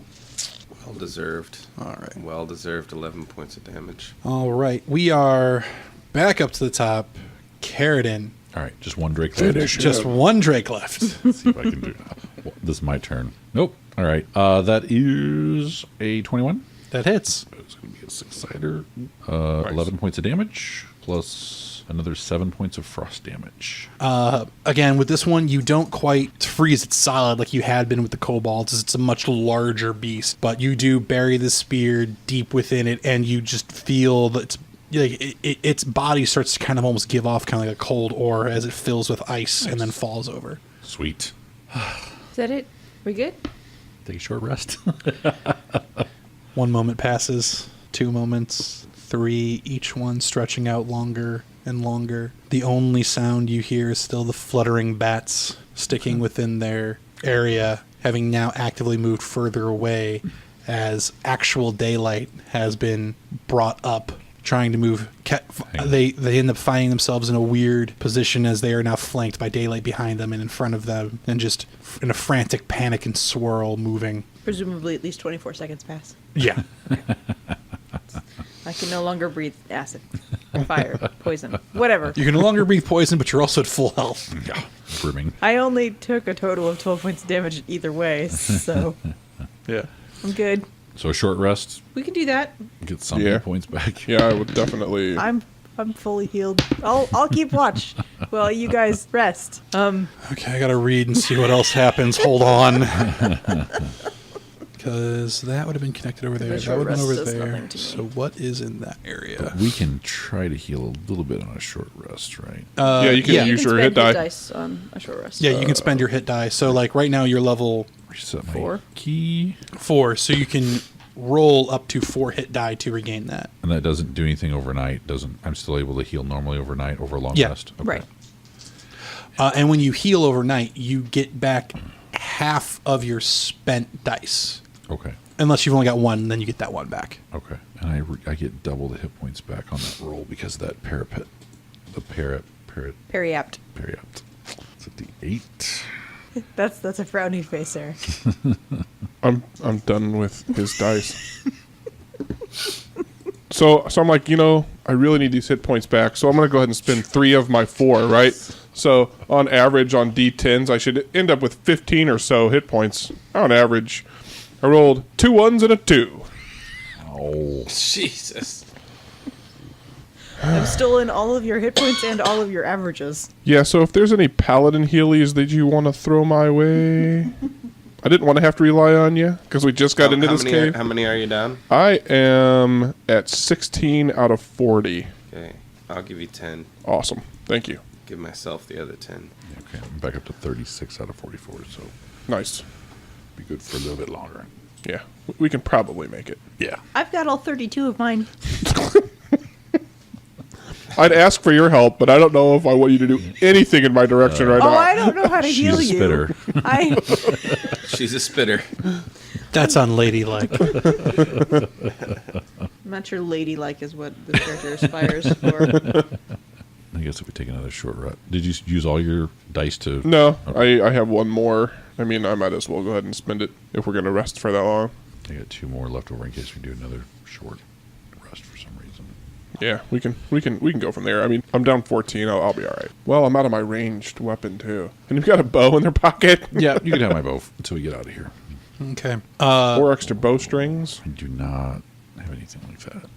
Well deserved. All right. Well deserved 11 points of damage. All right. We are back up to the top. Carradine. All right, just one Drake left. Just one Drake left. See if I can do it. This is my turn. Nope. All right. That is a 21. That hits. It's going to be a 6-sider. 11 points of damage plus another 7 points of frost damage. Again, with this one, you don't quite freeze it solid like you had been with the kobolds. It's a much larger beast, but you do bury the spear deep within it, and you just feel that its body starts to kind of almost give off kind of like a cold ore as it fills with ice and then falls over. Sweet. Is that it? We good? Take a short rest. 1 moment passes, 2 moments, 3, each one stretching out longer and longer. The only sound you hear is still the fluttering bats sticking within their area, having now actively moved further away as actual daylight has been brought up, trying to move. They end up finding themselves in a weird position as they are now flanked by daylight behind them and in front of them, and just in a frantic panic and swirl moving. Presumably at least 24 seconds pass. Yeah. I can no longer breathe acid, fire, poison, whatever. You can no longer breathe poison, but you're also at full health. Yeah, brimming. I only took a total of 12 points of damage either way, so Yeah. I'm good. So a short rest, We can do that. get some Yeah. hit points back. Yeah, I would definitely. I'm fully healed. I'll keep watch while you guys rest. Okay, I gotta read and see what else happens. Hold on. Because that would have been connected over there. The That short would have been rest over does there. nothing to me. So what is in that area? We can try to heal a little bit on a short rest, right? Yeah, you can yeah. use you can your hit spend die. dice on a short rest. Yeah, you can spend your hit die. So like right now you're level Reset my 4. key. 4, so you can roll up to 4 hit die to regain that. And that doesn't do anything overnight. I'm still able to heal normally overnight over a long Yeah. rest. Right. And when you heal overnight, you get back half of your spent dice. Okay. Unless you've only got 1, then you get that 1 back. Okay. And I get double the hit points back on that roll because of that parapet. The parrot. Periapt. It's at the 8. That's a frowny face, Eric. I'm done with his dice. So I'm like, I really need these hit points back. So I'm going to go ahead and spend 3 of my 4, right? So on average on D10s, I should end up with 15 or so hit points on average. I rolled 2 1s and a 2. Oh. Jesus. I've stolen all of your hit points and all of your averages. Yeah, so if there's any paladin healies that you want to throw my way, I didn't want to have to rely on you because we just got into this cave. How many are you down? I am at 16 out of 40. Okay, I'll give you 10. Awesome. Thank you. Give myself the other 10. Okay. I'm back up to 36 out of 44, so Nice. be good for a little bit longer. Yeah, we can probably make it. Yeah. I've got all 32 of mine. I'd ask for your help, but I don't know if I want you to do anything in my direction right Oh, now. I don't know how to She's heal a you. spitter. She's a spitter. That's unladylike. I'm not sure ladylike is what the character aspires for. I guess if we take another short rest. Did you use all your dice to... No, I have one more. I mean, I might as well go ahead and spend it if we're going to rest for that long. I got 2 more left over in case we do another short rest for some reason. Yeah, we can go from there. I mean, I'm down 14. I'll be all right. Well, I'm out of my ranged weapon too, and you've got a bow in their pocket. Yeah, you can have my bow until we get out of here. Okay. 4 extra bowstrings. I do not have anything like that.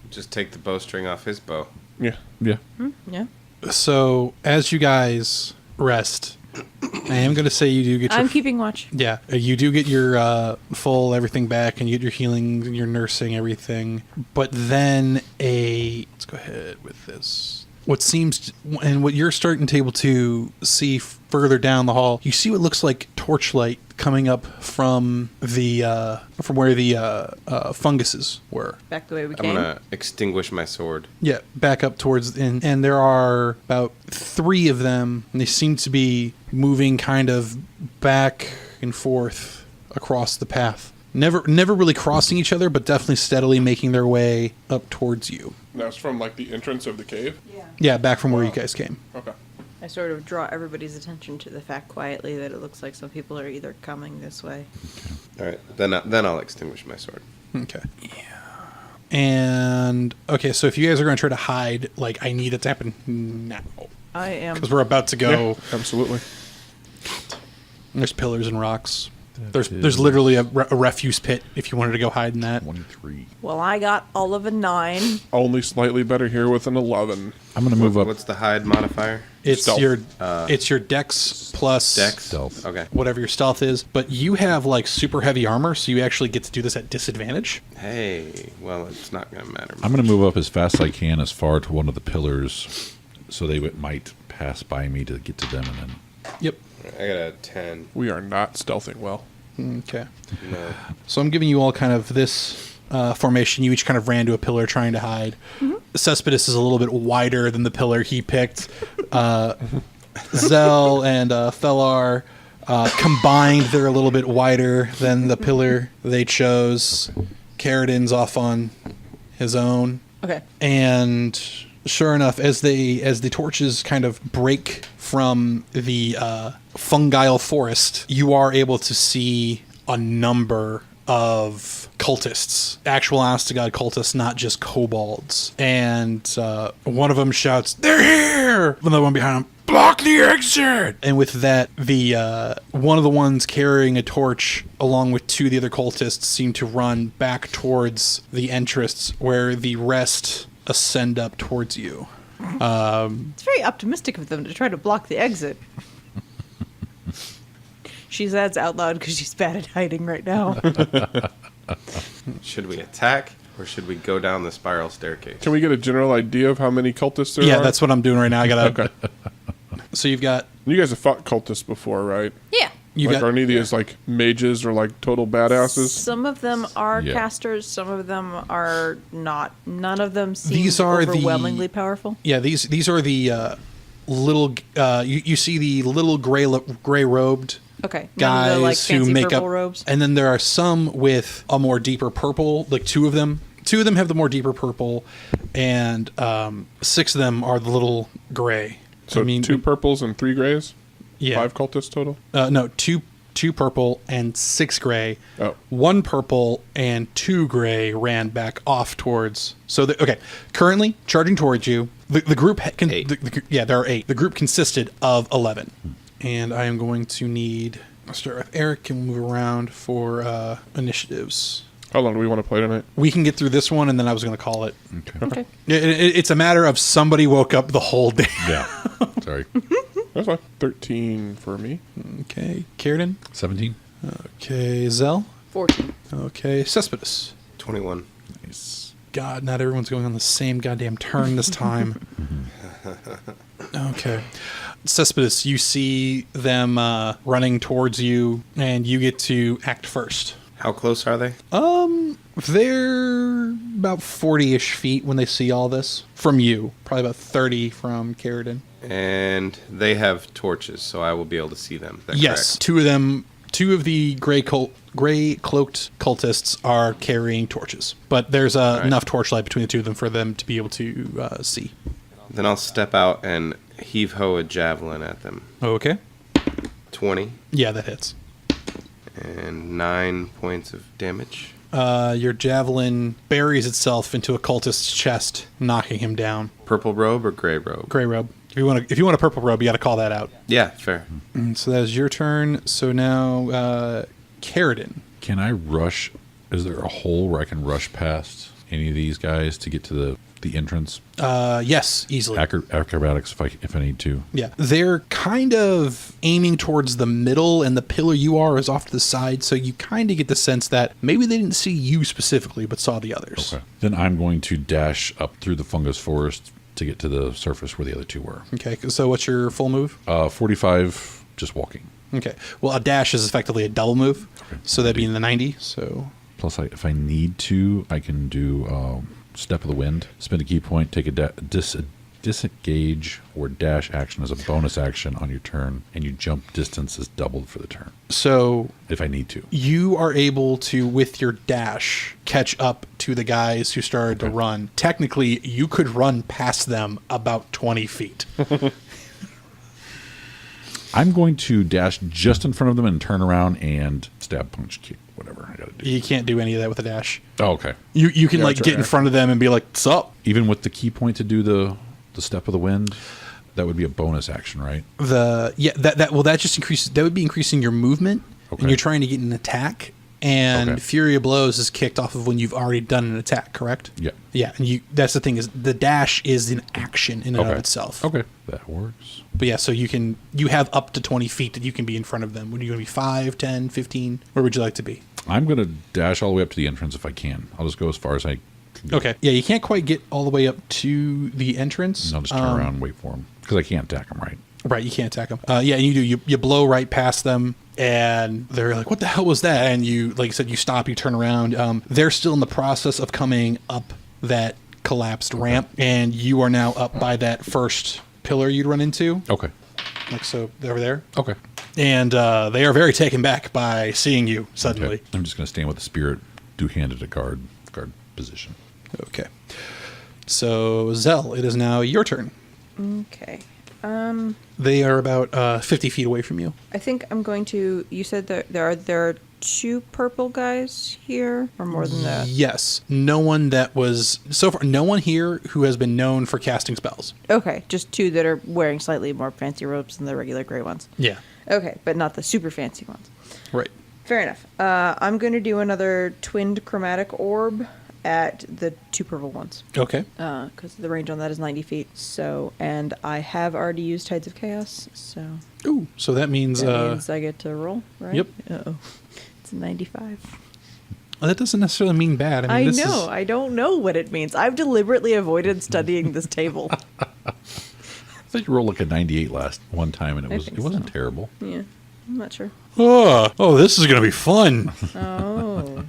Just take the bowstring off his bow. Yeah. Yeah. Yeah. So as you guys rest, I am going to say you do get your... I'm keeping watch. Yeah, you do get your full everything back, and you get your healing, and your nursing, everything. But then let's go ahead with this. What seems, and what you're starting to able to see further down the hall, you see what looks like torchlight coming up from where the funguses were. Back the way we I'm came. gonna extinguish my sword. Yeah, back up towards and there are about 3 of them, and they seem to be moving kind of back and forth across the path. Never really crossing each other, but definitely steadily making their way up towards you. That's from like the entrance of the cave. Yeah, back from where you guys came. Okay. I sort of draw everybody's attention to the fact quietly that it looks like some people are either coming this way. All right, then I'll extinguish my sword. Okay. Yeah. And okay, so if you guys are going to try to hide, like I need it to happen now I am. because we're about to go. Yeah, absolutely. There's pillars and rocks. There's literally a refuse pit if you wanted to go hide in that. 23. Well, I got all of a 9. Only slightly better here with an 11. I'm going to move up. What's the hide modifier? It's Stealth. your dex plus Dex? Stealth. Okay. whatever your stealth is, but you have like super heavy armor, so you actually get to do this at disadvantage. Hey, well, it's not gonna matter. I'm going to move up as fast as I can as far to one of the pillars so they might pass by me to get to them and then. Yep. I got a 10. We are not stealthing well. Okay. No. So I'm giving you all kind of this formation. You each kind of ran to a pillar trying to hide. Cespedes is a little bit wider than the pillar he picked. Zell and Fellar combined, they're a little bit wider than the pillar they chose. Carradin's off on his own. Okay. And sure enough, as the torches kind of break from the fungal forest, you are able to see a number of cultists, actual honest to God cultists, not just kobolds. And one of them shouts, "They're here!" And the one behind him, "Block the exit!" And with that, the one of the ones carrying a torch, along with 2 of the other cultists, seem to run back towards the entrance, where the rest ascend up towards you. It's very optimistic of them to try to block the exit. She says out loud because she's bad at hiding right now. Should we attack or should we go down the spiral staircase? Can we get a general idea of how many cultists there are? Yeah, that's what I'm doing right now. I gotta. Okay. So you've got You guys have fought cultists before, right? Yeah. you've Like, got are any of these like mages or like total badasses? Some of them are Yeah. casters, some of them are not. None of them seem These are the- overwhelmingly powerful. yeah these are the little you see the little gray robed Okay. None guys of the, like, who fancy make purple up robes. and then there are some with a more deeper purple, like 2 of them have the more deeper purple, and 6 of them are the little gray. So I mean 2 purples and 3 grays? yeah 5 cultists total? no, two purple and 6 gray. Oh. 1 purple and 2 gray ran back off towards. So okay, currently charging towards you. The group 8. There are 8. The group consisted of 11, and I am going to need. I'll start with Eric and move around for initiatives. How long do we want to play tonight? We can get through this one, and then I was going to call it. Okay. Okay. It's a matter of somebody woke up the whole day. Yeah. Sorry. That's fine. 13 for me. Okay, Carradin. 17. Okay, Zell. 14. Okay, Cespedes. 21. Nice. God, not everyone's going on the same goddamn turn this time. Okay. Cespedes, you see them running towards you, and you get to act first. How close are they? They're about 40-ish feet when they see all this from you. Probably about 30 from Carradin. And they have torches, so I will be able to see them. Is that Yes, correct? 2 of them. 2 of the gray cloaked cultists are carrying torches, but there's right. enough torchlight between the 2 of them for them to be able to see. Then I'll step out and heave-ho a javelin at them. Okay. 20 Yeah, that hits. and 9 points of damage. Your javelin buries itself into a cultist's chest, knocking him down. Purple robe or gray robe? Gray robe. If you want a purple robe, you got to call that out. Yeah, fair. And so that is your turn. So now, Carradin. Can I rush? Is there a hole where I can rush past any of these guys to get to the entrance? Yes, easily. Acrobatics if I need to. Yeah, they're kind of aiming towards the middle, and the pillar you are is off to the side, so you kind of get the sense that maybe they didn't see you specifically, but saw the others. Okay. Then I'm going to dash up through the fungus forest to get to the surface where the other 2 were. Okay, so what's your full move? 45, just walking. Okay. Well, a dash is effectively a double move, so that'd be in the 90. So Plus, if I need to, I can do Step of the Wind, spend a key point, take a disengage or dash action as a bonus action on your turn, and your jump distance is doubled for the turn if I need to. You are able to, with your dash, catch up to the guys who started to run. Technically, you could run past them about 20 feet. I'm going to dash just in front of them and turn around and stab, punch, kick, whatever I gotta do. You can't do any of that with a dash. Oh, okay. You can Yeah, it's get right in there. front of them and be like, "Sup?" Even with the key point to do the Step of the Wind, that would be a bonus action, right? That just increases. That would be increasing your movement, Okay. and you're trying to get an attack. And Okay. Fury of Blows is kicked off of when you've already done an attack, correct? Yeah. Yeah, and that's the thing is the dash is an action in and of itself. Okay. That works. But yeah, so you have up to 20 feet that you can be in front of them. Would you going to be 5, 10, 15? Where would you like to be? I'm going to dash all the way up to the entrance if I can. I'll just go as far as I can go. Okay. Yeah, you can't quite get all the way up to the entrance. And I'll just turn around and wait for them. Because I can't attack them, right? Right, you can't attack them. Yeah, and you blow right past them, and they're like, "What the hell was that?" And you, like I said, you stop, you turn around. They're still in the process of coming up that collapsed ramp, and you are now up by that first pillar you'd run into. Okay. Like so, over there. Okay. And they are very taken back by seeing you suddenly. Okay. I'm just going to stand with the spirit, two-handed at guard position. Okay. So, Zell, it is now your turn. Okay. They are about 50 feet away from you. I think I'm going to. You said that there are 2 purple guys here, or more than that. Yes. No one that was so far. No one here who has been known for casting spells. Okay, just 2 that are wearing slightly more fancy robes than the regular gray ones. Yeah. Okay, but not the super fancy ones. Right. Fair enough. I'm going to do another twinned chromatic orb at the 2 purple ones. Okay. Because the range on that is 90 feet. So, and I have already used Tides of Chaos, so Ooh. So that means. that means I get to roll, right? Yep. Uh-oh. It's a 95. Well, that doesn't necessarily mean bad. I mean, I this know. I don't know what it means. I've deliberately avoided studying this table. I thought you rolled like a 98 one time, and I it think wasn't so. terrible. Yeah, I'm not sure. Oh, this is going to be fun. Oh.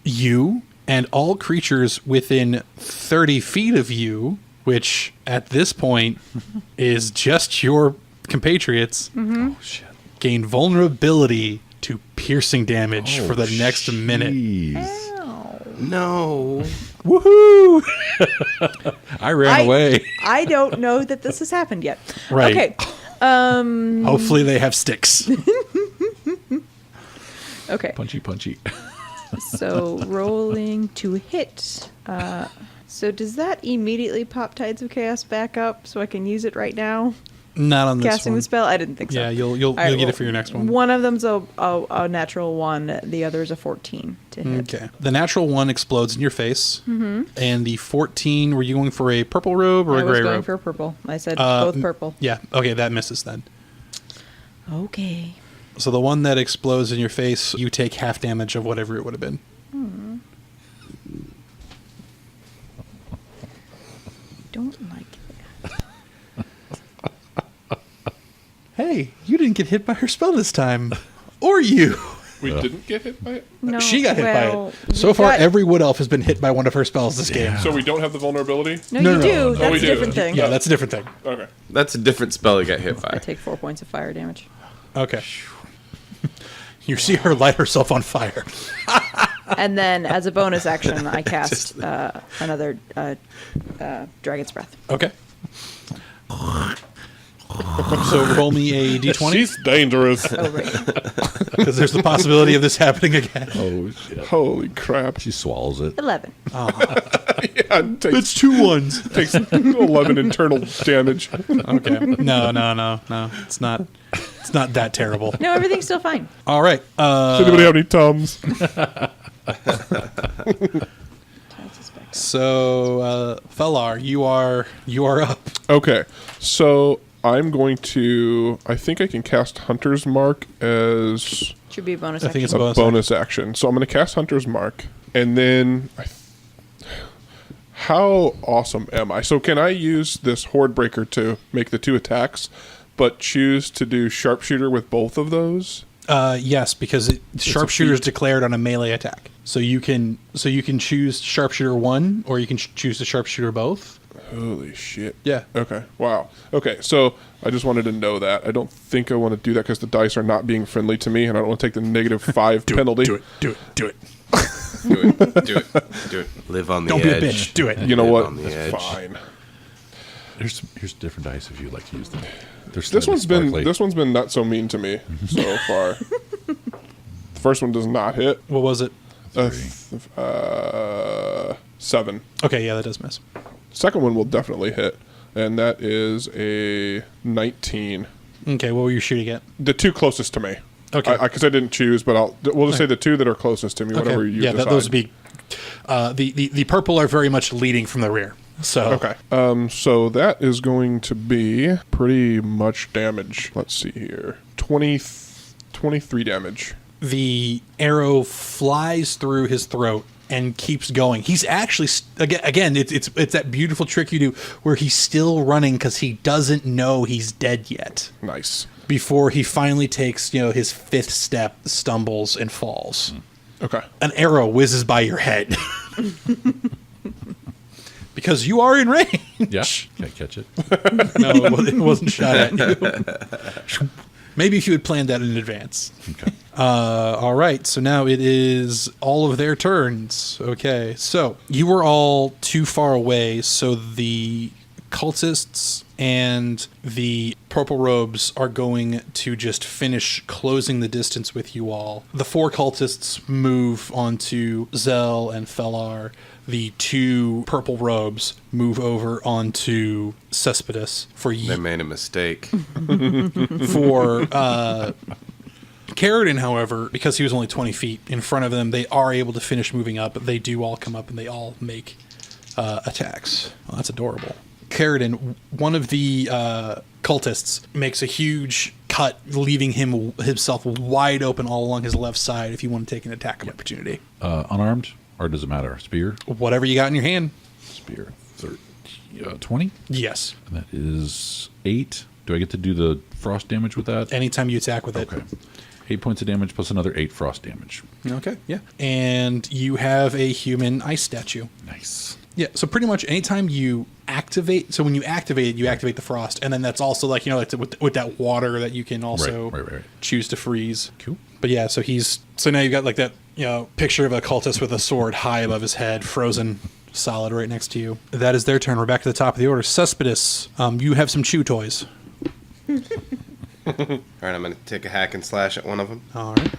You and all creatures within 30 feet of you, which at this point is just your compatriots, Oh shit! gain vulnerability to piercing damage for the next minute. Jeez. Ow. No. Woohoo! I ran away. I don't know that this has happened yet. Right. Okay. Hopefully they have sticks. Okay. Punchy. So rolling to hit. So does that immediately pop Tides of Chaos back up so I can use it right now? Not on this Casting one. the spell? I didn't think so. Yeah, you'll All right, get well, it for your next one. One of them's a natural 1. The other is a 14 to hit. Okay. The natural 1 explodes in your face. Mm-hmm. And the 14, were you going for a purple robe or I a was gray going robe? for purple. I said both purple. Yeah. Okay, that misses then. Okay. So the one that explodes in your face, you take half damage of whatever it would have been. Don't like that. Hey, you didn't get hit by her spell this time. Or you. We didn't get hit by it, No, She got hit well, by it. So far, got- every wood elf has been hit by one of her spells this game. so we don't have the vulnerability. No, No, you no, do. no. That's we a do. different thing. Yeah, that's a different thing. Okay. That's a different spell you got hit I by. take 4 points of fire damage. Okay. You see her light herself on fire. And then, as a bonus action, I cast another Dragon's Breath. Okay. So roll me a d20 She's dangerous. Oh, right. because there's the possibility of this happening again. Oh shit! Holy crap. She swallows it. 11. Yeah, it takes, 2 1s. takes 11 internal damage. Okay. No. It's not that terrible. No, everything's still fine. All right. Does anybody have any Tums? So, Fellar, you are up. Okay, so I'm going to. I think I can cast Hunter's Mark as Should be a bonus I think action. it's a bonus action. So I'm going to cast Hunter's Mark, and then. How awesome am I? So can I use this Horde Breaker to make the 2 attacks but choose to do sharpshooter with both of those? Yes, because sharpshooter is declared on a melee attack. So you can choose sharpshooter 1, or you can choose to sharpshooter both. Holy shit. Yeah. Okay. Wow. Okay. So I just wanted to know that. I don't think I want to do that because the dice are not being friendly to me, and I don't want to take the -5 penalty. Do it. Do it. Live on the edge. Don't be a bitch. Do it. You know Live what? on the That's edge. fine. Here's different dice if you'd like to use them. This slightly one's been not so mean to me so far. The first one does not hit. What was it? 7. Okay, yeah, that does miss. Second one will definitely hit, and that is a 19. Okay, what were you shooting at? The two closest to me. Okay. Because I didn't choose, but we'll just say the two that are closest to me. Whatever you decide. those would be. The purple are very much leading from the rear. So Okay. So that is going to be pretty much damage. Let's see here. 23 damage. the arrow flies through his throat and keeps going. He's actually again it's that beautiful trick you do where he's still running because he doesn't know he's dead yet. Nice. Before he finally takes his fifth step, stumbles and falls. Okay. An arrow whizzes by your head because you are in range. Yeah, can't catch it. No, it wasn't shot at you. Maybe if you had planned that in advance. Okay. All right, so now it is all of their turns. Okay, so you were all too far away, so the cultists and the purple robes are going to just finish closing the distance with you all. The four cultists move onto Zell and Fellar. The two purple robes move over onto Cespedes for They made a mistake. for Carradine, however, because he was only 20 feet in front of them, they are able to finish moving up. They do all come up and they all make attacks. Oh, that's adorable. Carradine, one of the cultists, makes a huge cut, leaving himself wide open all along his left side if you want to take an attack of opportunity. Unarmed, or does it matter? Spear? Whatever you got in your hand. Spear. 20? Yes. And that is 8. Do I get to do the frost damage with that? Anytime you attack with it. Okay. 8 points of damage plus another 8 frost damage. Okay, yeah. And you have a human ice statue. Nice. Yeah, so pretty much anytime you activate, so when you activate it, you activate the frost, and then that's also like, like with that water that you can also Right. choose to freeze. Cool. But yeah, so now you've got like that, picture of a cultist with a sword high above his head, frozen solid right next to you. That is their turn. We're back to the top of the order. Cespedes, you have some chew toys. All right, I'm going to take a hack and slash at one of them. All right.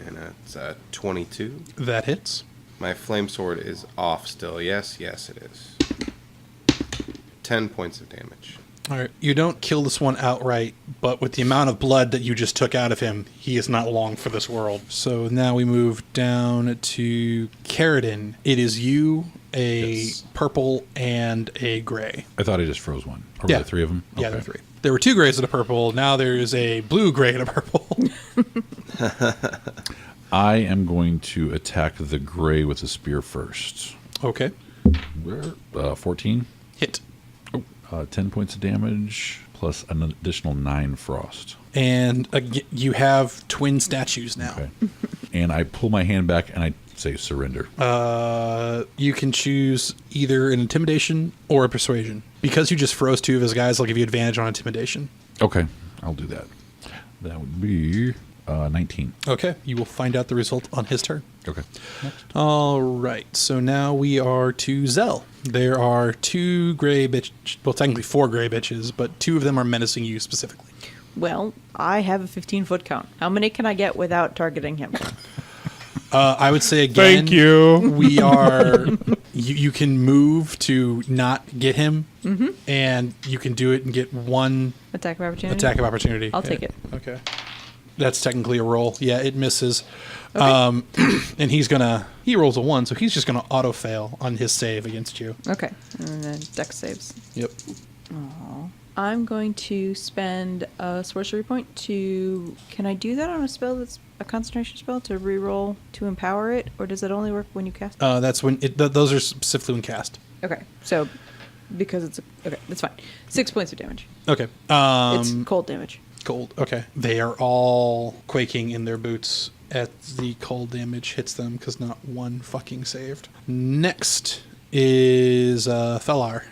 And it's 22. That hits. My flame sword is off still. Yes, it is. 10 points of damage. All right. You don't kill this one outright, but with the amount of blood that you just took out of him, he is not long for this world. So now we move down to Carradine. It is you, a purple, and a gray. I thought I just froze one. Or were Yeah. there 3 of them? Yeah, there are 3. There were 2 grays and a purple. Now there is a blue, gray, and a purple. I am going to attack the gray with a spear first. Okay. Where? 14. Hit. 10 points of damage plus an additional 9 frost. And you have twin statues now. Okay. And I pull my hand back and I say surrender. You can choose either an intimidation or a persuasion. Because you just froze 2 of his guys, I'll give you advantage on intimidation. Okay, I'll do that. That would be 19. Okay. You will find out the result on his turn. Okay. All right. So now we are to Zell. There are 2 gray bitches, well, technically 4 gray bitches, but 2 of them are menacing you specifically. Well, I have a 15-foot count. How many can I get without targeting him? I would say again. Thank you. We are. You can move to not get him, and you can do it and get 1 Attack of opportunity? attack of opportunity. I'll take it. Okay. That's technically a roll. Yeah, it misses. Okay. And he rolls a 1, so he's just gonna auto fail on his save against you. Okay. And then dex saves. Yep. I'm going to spend a sorcery point to... Can I do that on a spell that's a concentration spell to reroll to empower it? Or does it only work when you cast it? That's when those are specifically when cast. Okay. So because it's okay. That's fine. 6 points of damage. Okay. It's cold damage. Cold. Okay. They are all quaking in their boots as the cold damage hits them because not one fucking saved. Next is Felar.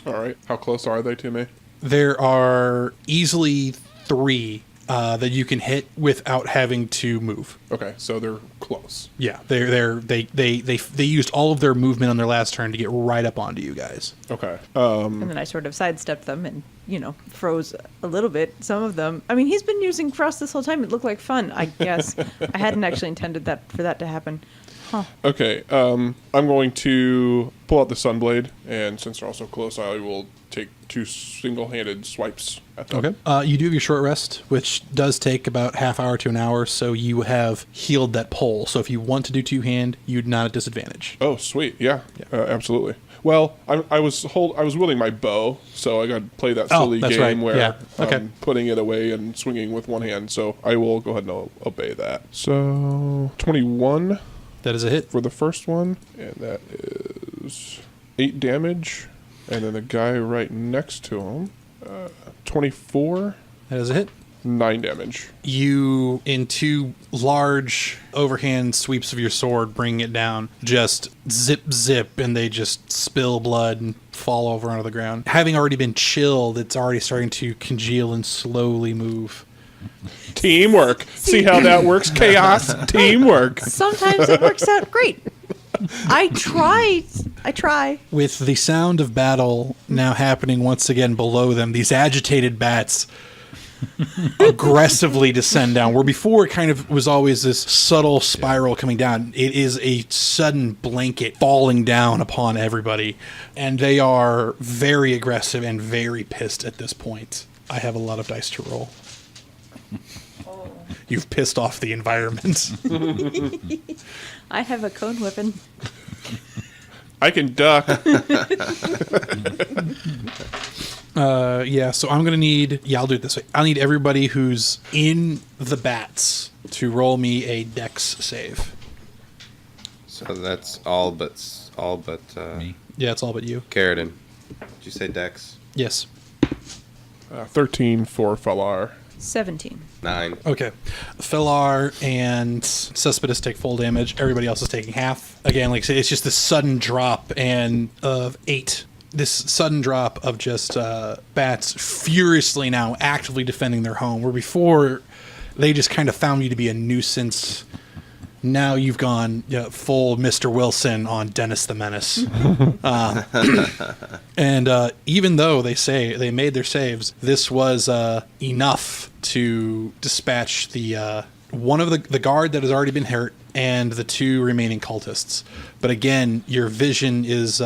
All right. How close are they to me? There are easily 3 that you can hit without having to move. Okay, so they're close. Yeah, they used all of their movement on their last turn to get right up onto you guys. Okay. And then I sort of sidestepped them and, froze a little bit. Some of them. I mean, he's been using frost this whole time. It looked like fun, I guess. I hadn't actually intended for that to happen. Huh. Okay. I'm going to pull out the Sunblade, and since they're also close, I will take 2 single-handed swipes at them. Okay. You do have your short rest, which does take about half hour to an hour, so you have healed that pole. So if you want to do two-hand, you'd not at disadvantage. Oh, sweet. Yeah. Absolutely. Well, I was wielding my bow, so I got to play that silly that's game right. where Yeah. Okay. I'm putting it away and swinging with one hand. So I will go ahead and obey that. So 21 That is a hit. for the first one, and that is 8 damage. And then the guy right next to him, 24, That is a hit. 9 damage. You, in 2 large overhand sweeps of your sword, bring it down, just zip, zip, and they just spill blood and fall over onto the ground. Having already been chilled, it's already starting to congeal and slowly move. Teamwork. See how that works? Chaos. Teamwork. Sometimes it works out great. I try. With the sound of battle now happening once again below them, these agitated bats aggressively descend down. Where before it kind of was always this subtle spiral coming down, it is a sudden blanket falling down upon everybody. And they are very aggressive and very pissed at this point. I have a lot of dice to roll. You've pissed off the environment. I have a cone weapon. I can duck. Yeah, so I'm going to need... Yeah, I'll do it this way. I'll need everybody who's in the bats to roll me a dex save. So that's all but Me. Yeah, it's all but you. Carradine. Did you say Dex? Yes. 13 for Falar. 17. 9. Okay. Filar and Cespedes take full damage. Everybody else is taking half. Again, like I say, it's just this sudden drop of 8. This sudden drop of just bats furiously now actively defending their home, where before they just kind of found you to be a nuisance. Now you've gone full Mr. Wilson on Dennis the Menace. And even though they made their saves, this was enough to dispatch the one of the guard that has already been hurt and the 2 remaining cultists. But again, your vision is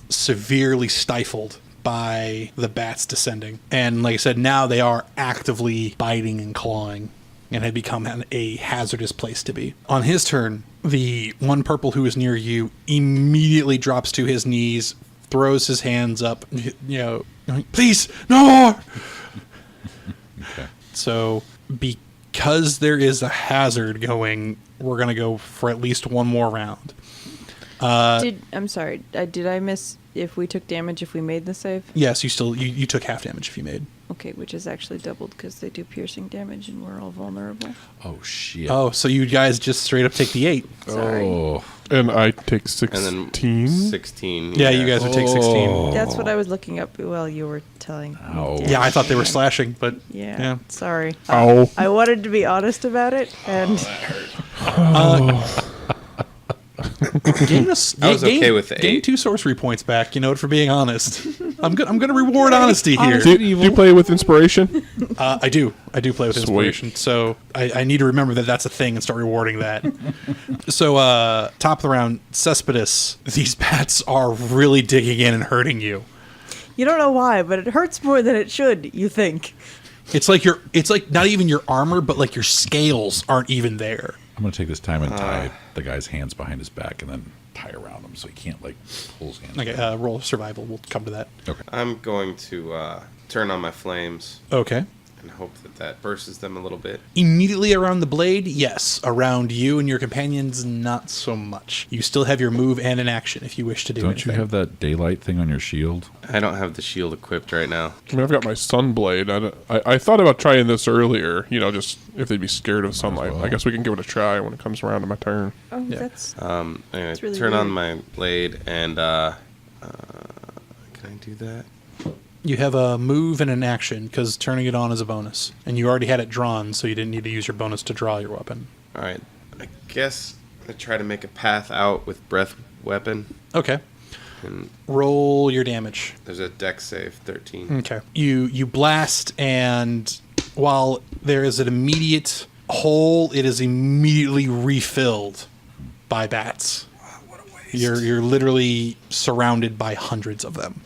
severely stifled by the bats descending. And like I said, now they are actively biting and clawing and had become a hazardous place to be. On his turn, the one purple who is near you immediately drops to his knees, throws his hands up, please, no more! Okay. So, because there is a hazard going, we're going to go for at least one more round. I'm sorry. Did I miss if we took damage if we made the save? Yes, you took half damage if you made. Okay, which is actually doubled because they do piercing damage and we're all vulnerable. Oh shit. Oh, so you guys just straight up take the 8. Sorry. Oh. And I take And 16. then 16. Yeah, you guys would take 16. Oh. That's what I was looking up while you were telling me. Ow. damage. Yeah, I thought they were slashing, but Yeah, sorry. Ow. I wanted to be honest about it, and gain us. I was okay with the gain 8. 2 sorcery points back. For being honest. I'm going to reward honesty here. Do you play with inspiration? I do play with Sweet. inspiration, so I need to remember that that's a thing and start rewarding that. So top of the round, Cespedes. These bats are really digging in and hurting you. you don't know why, but it hurts more than it should. You think? It's like not even your armor, but like your scales aren't even there. I'm gonna take this time and tie the guy's hands behind his back and then tie around him so he can't pull his hands. Okay, roll survival. We'll come to that. Okay. I'm going to turn on my flames Okay. and hope that bursts them a little bit. Immediately around the blade, yes. Around you and your companions, not so much. You still have your move and an action if you wish to do Don't anything. you have that daylight thing on your shield? I don't have the shield equipped right now. I mean, I've got my Sunblade. I thought about trying this earlier, just if they'd be scared of sunlight. well. I guess we can give it a try when it comes around to my turn. Oh, Yeah. that's Anyway, really turn on weird. my blade and can I do that? You have a move and an action because turning it on is a bonus. And you already had it drawn, so you didn't need to use your bonus to draw your weapon. All right. I guess I try to make a path out with breath weapon. Okay. And Roll your damage. there's a dex save 13. Okay. You blast, and while there is an immediate hole, it is immediately refilled by bats. What a waste. You're literally surrounded by hundreds of them.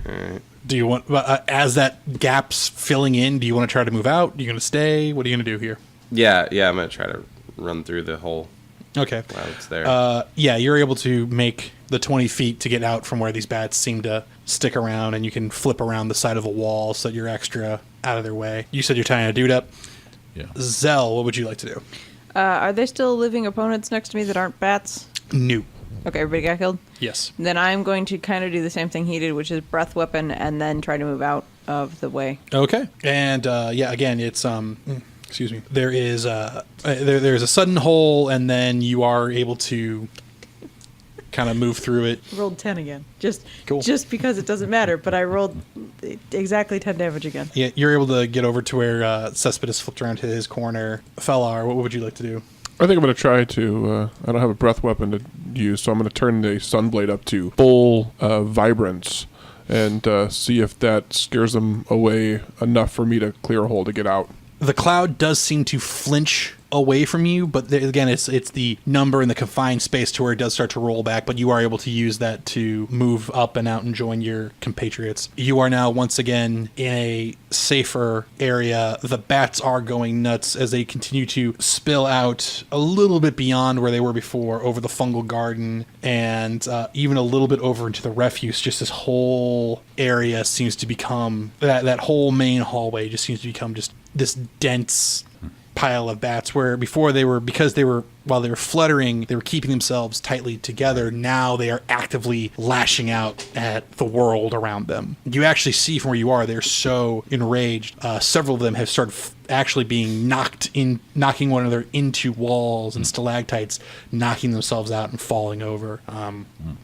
All right. Do you want, as that gap's filling in, do you want to try to move out? Are you going to stay? What are you going to do here? Yeah, I'm gonna try to run through the hole Okay. while it's there. Yeah, you're able to make the 20 feet to get out from where these bats seem to stick around, and you can flip around the side of a wall so that you're extra out of their way. You said you're tying a dude up. Yeah. Zell, what would you like to do? Are there still living opponents next to me that aren't bats? New. Okay, everybody got killed? Yes. Then I'm going to kind of do the same thing he did, which is breath weapon, and then try to move out of the way. Okay. And yeah, again, it's excuse me. There is there's a sudden hole, and then you are able to kind of move through it. Rolled 10 again. Cool. Just because it doesn't matter, but I rolled exactly 10 damage again. Yeah, you're able to get over to where Cesspit flipped around to his corner. Fellar, what would you like to do? I think I'm going to try to. I don't have a breath weapon to use, so I'm going to turn the Sunblade up to full vibrance and see if that scares them away enough for me to clear a hole to get out. The cloud does seem to flinch away from you, but again, it's the number in the confined space to where it does start to roll back, but you are able to use that to move up and out and join your compatriots. You are now once again in a safer area. The bats are going nuts as they continue to spill out a little bit beyond where they were before, over the fungal garden, and even a little bit over into the refuse. Just this whole area seems to become, that whole main hallway just seems to become just this dense pile of bats, where before while they were fluttering, they were keeping themselves tightly together. Now they are actively lashing out at the world around them. You actually see from where you are, they're so enraged. Several of them have started actually being knocking one another into walls and stalactites, knocking themselves out and falling over.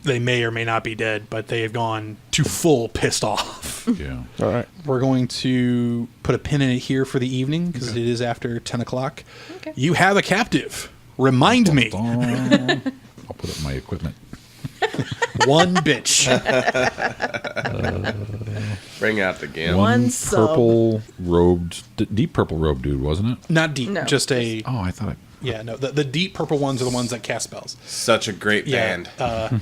They may or may not be dead, but they have gone to full pissed off. Yeah. All right. We're going to put a pin in it here for the evening because it is after 10 o'clock. Okay. You have a captive. Remind me. I'll put up my equipment. One bitch. Bring out the gam. One sub. purple robed, deep purple robed dude, wasn't it? Not deep. No. Just a. Oh, I thought Yeah, no. The deep purple ones are the ones that cast spells. Such a great Yeah. band.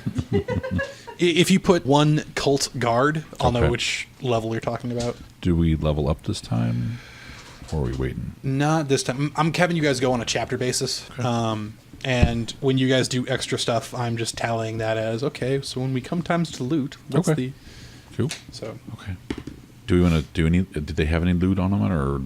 If you put one cult guard, I'll know Okay. which level you're talking about. Do we level up this time? Or are we waiting? Not this time. I'm having you guys go on a chapter basis. And when you guys do extra stuff, I'm just tallying that as, okay, so when we come times to loot, what's Okay. Cool. So, Okay. Do we want to do any? Did they have any loot on them, or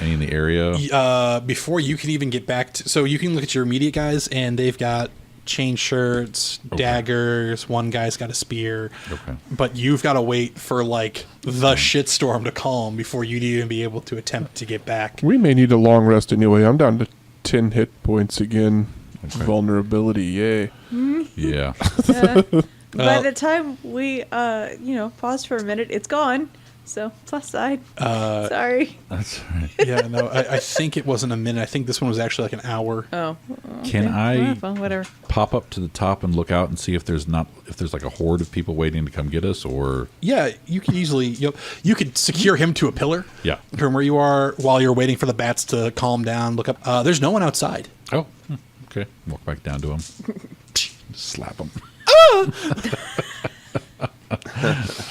any in the area? before you can even get back to, so you can look at your immediate guys, and they've got chain shirts, daggers, one guy's got a spear. Okay. But you've got to wait for like the shitstorm to calm before you'd even be able to attempt to get back. We may need a long rest anyway. I'm down to 10 hit points again. Okay. Vulnerability, yay. Yeah. By the time we, pause for a minute, it's gone. So, plus side. Sorry. That's all right. Yeah, no, I think it wasn't a minute. I think this one was actually like an hour. Oh. Can I Well, whatever. pop up to the top and look out and see if there's like a horde of people waiting to come get us, or Yeah, you could easily, you could secure him to a pillar. Yeah. From where you are while you're waiting for the bats to calm down. Look up. There's no one outside. oh, okay, walk back down to him, slap him.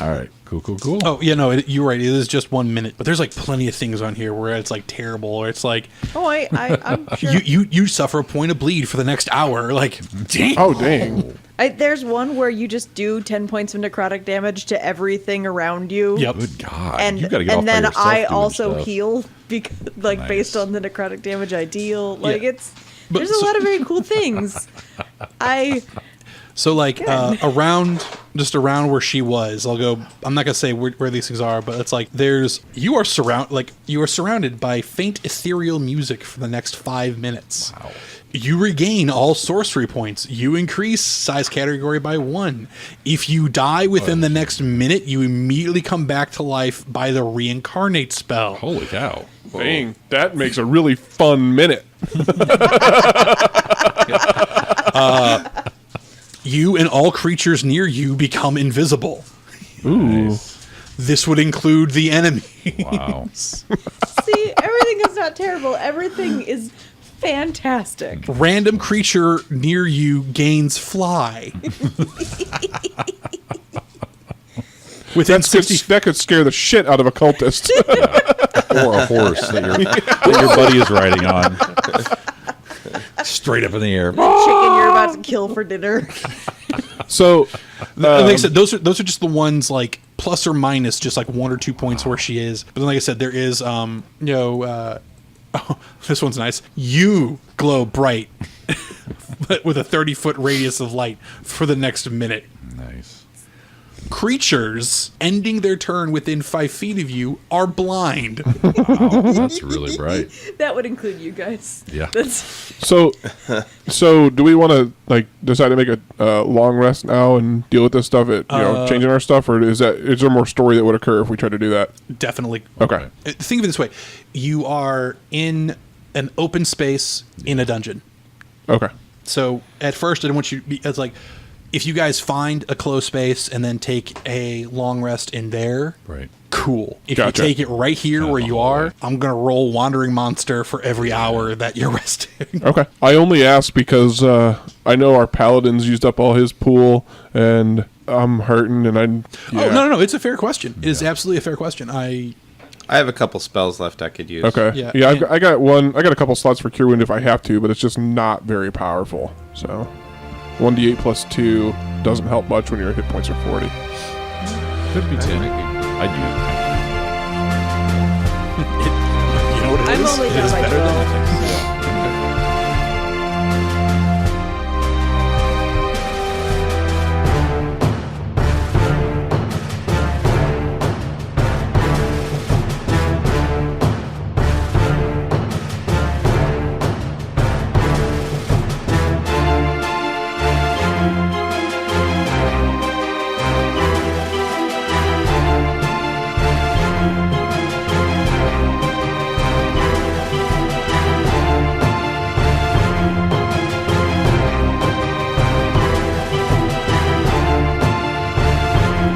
All right, cool. Oh, yeah, no, you're right. It is just 1 minute, but there's like plenty of things on here where it's like terrible, or it's like Oh, I'm sure. you suffer a point of bleed for the next hour. Like, dang. Oh, dang. There's one where you just do 10 points of necrotic damage to everything around you. Yep. Good God. And, you gotta get off and by then yourself I doing also stuff. heal, because, like, Nice. based on the necrotic damage I deal. Like, Yeah. there's a lot of very cool things. So like around where she was, I'll go. I'm not gonna say where these things are, but it's like you are surrounded by faint ethereal music for the next 5 minutes. Wow. You regain all sorcery points. You increase size category by 1. If you die within the next minute, you immediately come back to life by the reincarnate spell. Holy cow. Dang, that makes a really fun minute. You and all creatures near you become invisible. Ooh. Nice. This would include the enemy. Wow. See, everything is not terrible. Everything is fantastic. Random creature near you gains fly. Within 60 That could scare the shit out of a cultist. Or a horse that your buddy is riding on. Straight up in the air. Chicken you're about to kill for dinner. So, like I said, those are just the ones like plus or minus just like 1 or 2 points where she is. But then, like I said, there is this one's nice. You glow bright, but with a 30-foot radius of light for the next minute. Nice. Creatures ending their turn within 5 feet of you are blind. Wow, that's really bright. That would include you guys. Yeah. so do we want to like decide to make a long rest now and deal with this stuff? Changing our stuff, or is there more story that would occur if we try to do that? Definitely. Okay. Think of it this way: you are in an open space in a dungeon. Okay. So at first, I didn't want you to be. It's like if you guys find a closed space and then take a long rest in there. Right. Cool. If Gotcha. you take it right here where you are, I'm gonna roll Wandering Monster for every hour that you're resting. Okay. I only asked because I know our paladin's used up all his pool, and I'm hurting, and Oh no! It's a fair question. It is absolutely a fair question. I have a couple spells left I could use. Okay. Yeah, Yeah. and- I got one. I got a couple slots for Cure Wound if I have to, but it's just not very powerful. So 1d8 plus 2 doesn't help much when your hit points are 40. Could be 10. I do. You know what it I'm is? only It down is by better than 12. nothing.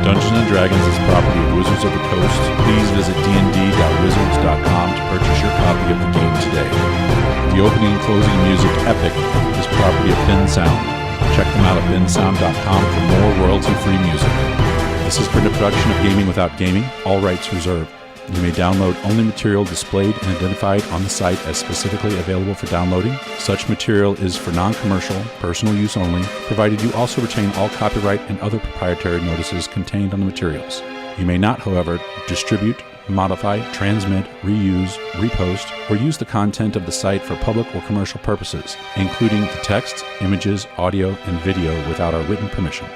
Dungeons & Dragons is property of Wizards of the Coast. Please visit dnd.wizards.com to purchase your copy of the game today. The opening and closing music, Epic, is property of Bin Sound. Check them out at binsound.com for more royalty-free music. This has been a production of Gaming Without Gaming, all rights reserved. You may download only material displayed and identified on the site as specifically available for downloading. Such material is for non-commercial, personal use only, provided you also retain all copyright and other proprietary notices contained on the materials. You may not, however, distribute, modify, transmit, reuse, repost, or use the content of the site for public or commercial purposes, including the text, images, audio, and video without our written permission.